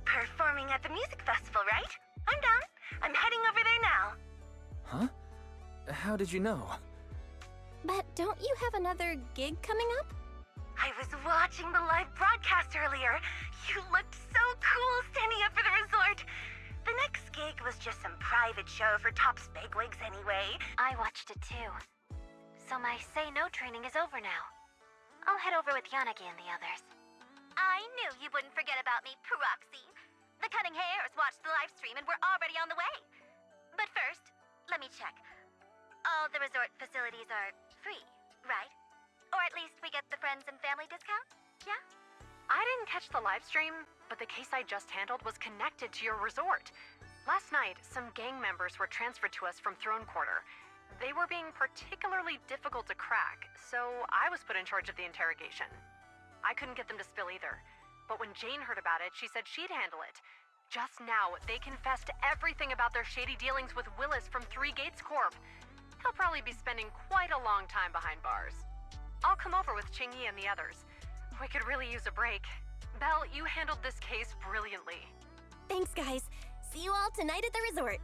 Performing at the music festival, right? I'm down. I'm heading over there now. Huh? How did you know? But don't you have another gig coming up? I was watching the live broadcast earlier. You looked so cool standing up for the resort. The next gig was just some private show for top bigwigs anyway. I watched it too. So my say no training is over now. I'll head over with Yanagi and the others. I knew you wouldn't forget about me, Proxy. The Cutting Hairs watched the live stream and we're already on the way. But first, let me check. All the resort facilities are free, right? Or at least we get the friends and family discount? Yeah? I didn't catch the live stream, but the case I just handled was connected to your resort. Last night, some gang members were transferred to us from Throne Quarter. They were being particularly difficult to crack, so I was put in charge of the interrogation. I couldn't get them to spill either, but when Jane heard about it, she said she'd handle it. Just now, they confessed everything about their shady dealings with Willis from Three Gates Corp. He'll probably be spending quite a long time behind bars. I'll come over with Qingyi and the others. We could really use a break. Belle, you handled this case brilliantly. Thanks, guys. See you all tonight at the resort.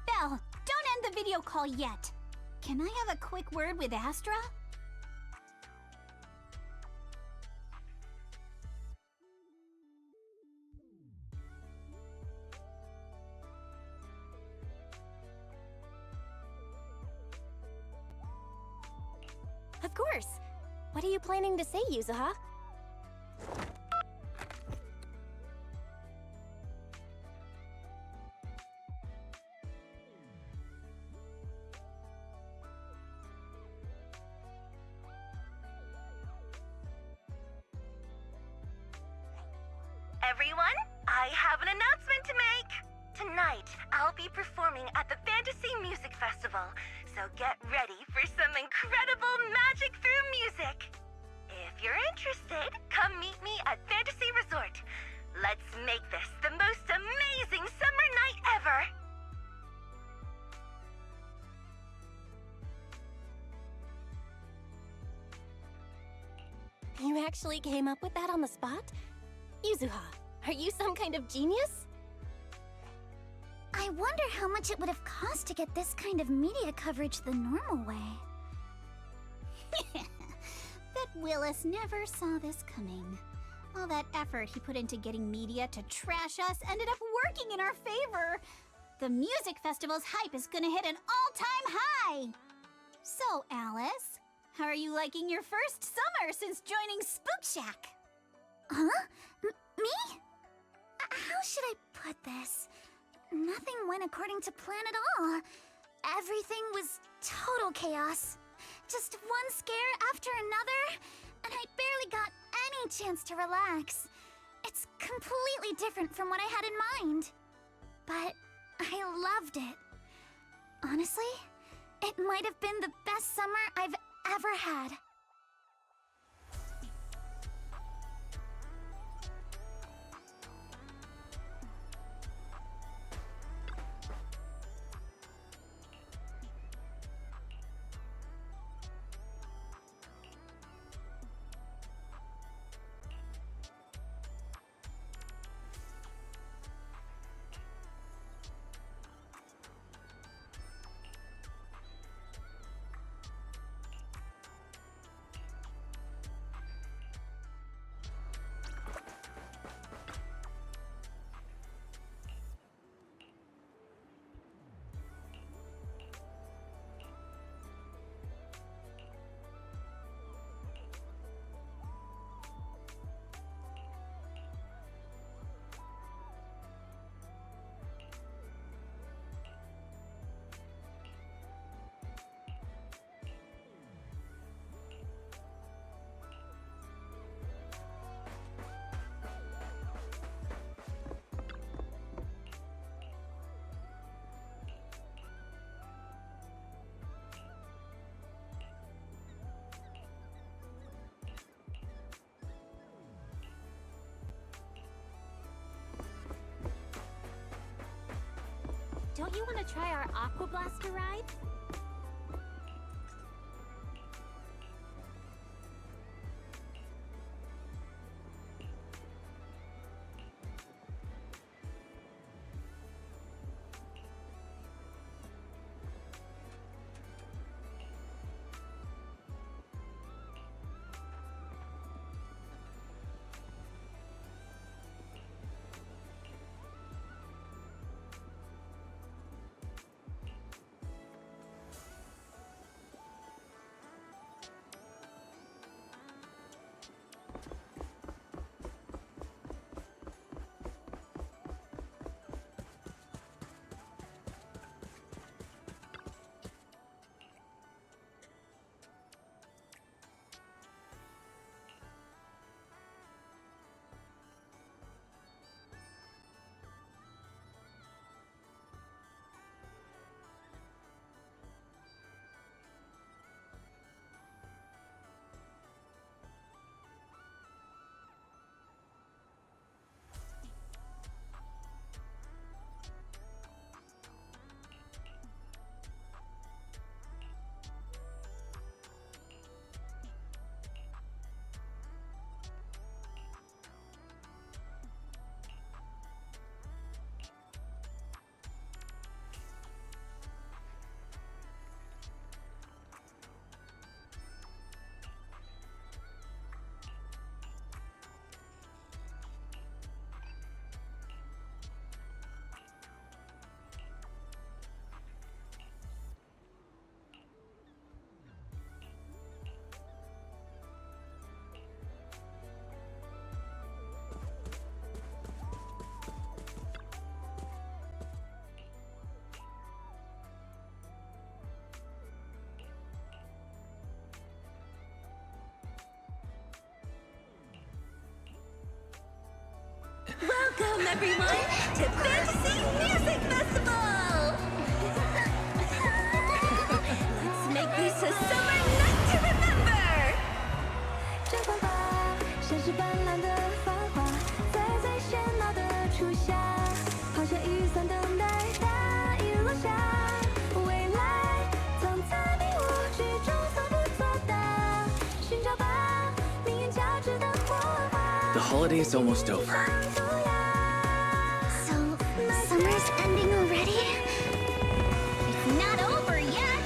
Belle, don't end the video call yet. Can I have a quick word with Astra? Of course. What are you planning to say, Yuzuha? Everyone, I have an announcement to make! Tonight, I'll be performing at the Fantasy Music Festival, so get ready for some incredible magic through music! If you're interested, come meet me at Fantasy Resort. Let's make this the most amazing summer night ever! You actually came up with that on the spot? Yuzuha, are you some kind of genius? I wonder how much it would have cost to get this kind of media coverage the normal way. Bet Willis never saw this coming. All that effort he put into getting media to trash us ended up working in our favor. The music festival's hype is gonna hit an all-time high! So, Alice, how are you liking your first summer since joining Spook Shack? Huh? Me? How should I put this? Nothing went according to plan at all. Everything was total chaos. Just one scare after another, and I barely got any chance to relax. It's completely different from what I had in mind. But I loved it. Honestly, it might have been the best summer I've ever had. Don't you want to try our Aqua Blaster ride? Welcome, everyone, to Fantasy Music Festival! Let's make this a summer night to remember! 绽放吧，像是斑斓的繁华，在最喧闹的初夏，好像雨伞等待大雨落下，未来藏在迷雾之中，所不作答，寻找吧，命运交织的火花。 The holiday's almost over. So, summer's ending already? It's not over yet!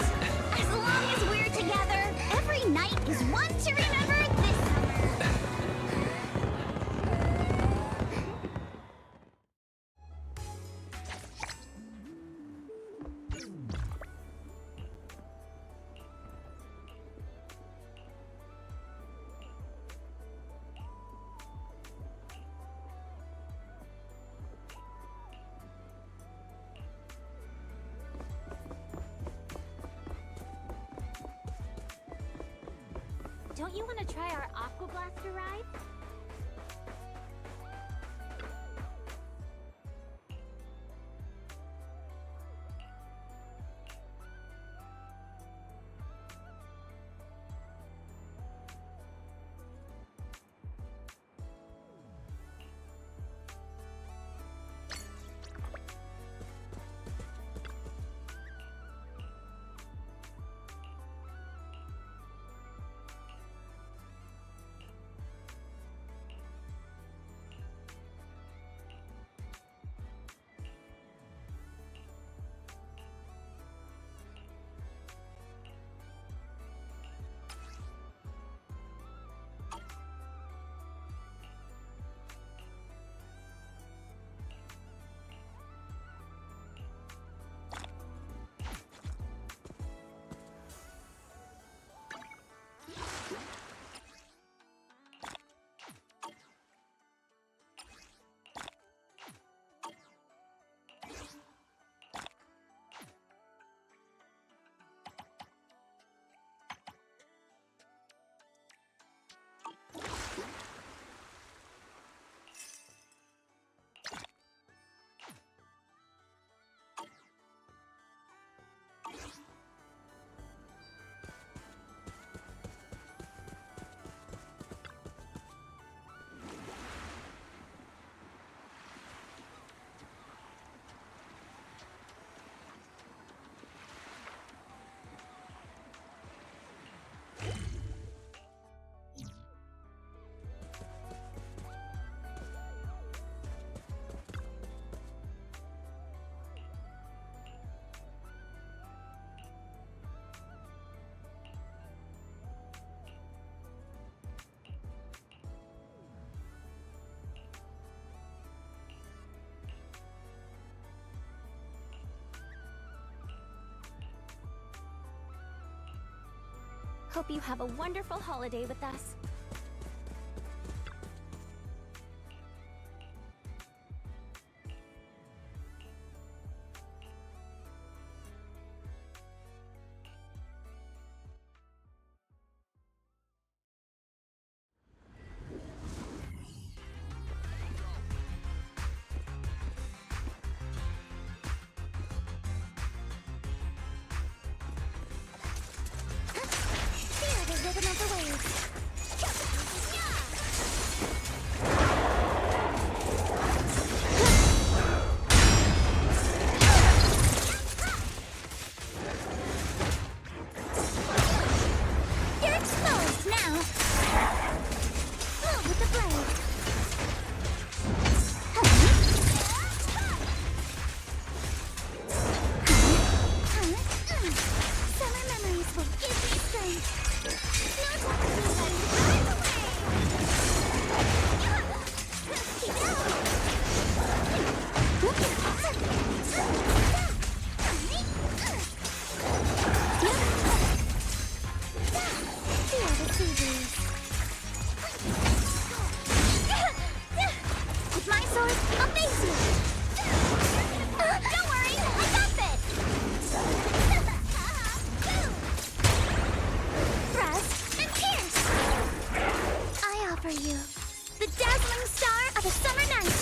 As long as we're together, every night is one to remember this summer! Don't you want to try our Aqua Blaster ride? Hope you have a wonderful holiday with us. Feel the rhythm of the waves. You're exposed now. Move with the blade. Summer memories will give me strength. No time to be letting the away. Keep it up. Feel the sea breeze. With my sword, I'll face you. Don't worry, I got this. Thrust and pierce. I offer you the dazzling star of a summer night.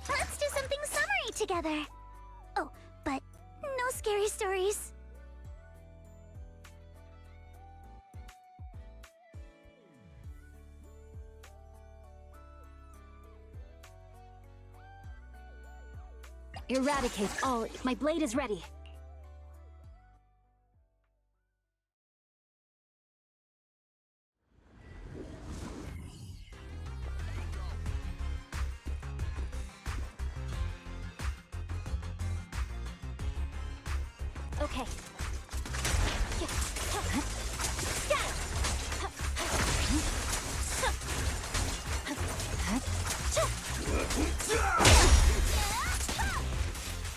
Let's do something summery together. Oh, but no scary stories. Eradicate all. My blade is ready. Okay.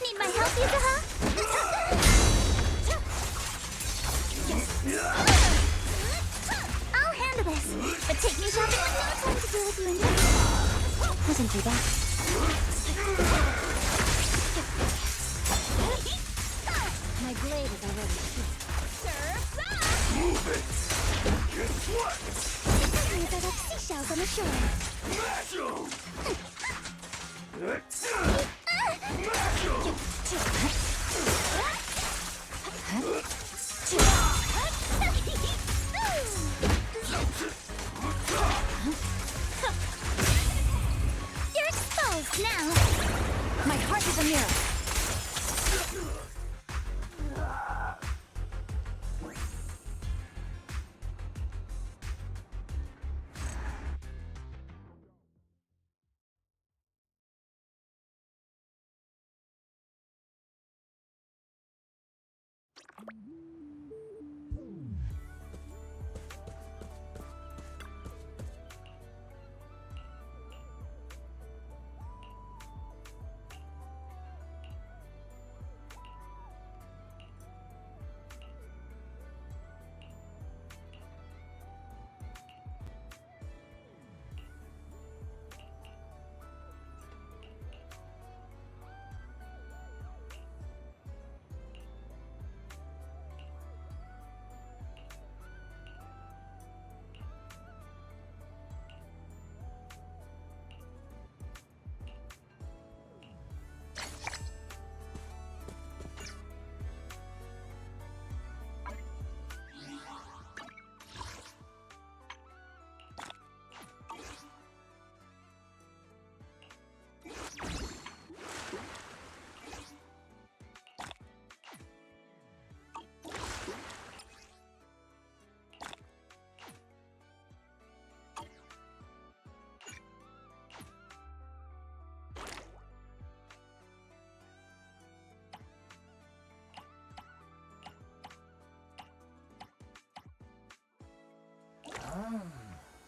Need my help, Yuzuha? I'll handle this. But take me shopping with no time to deal with you in here. Wasn't too bad. My blade is already Surf's up! Move it! Guess what? Memories are like seashells on the shore. Smash 'em! You're exposed now. My heart is a mirror.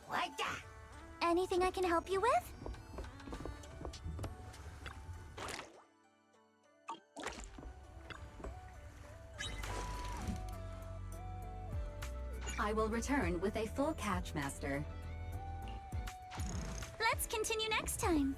What the? Anything I can help you with? I will return with a full catch, Master. Let's continue next time.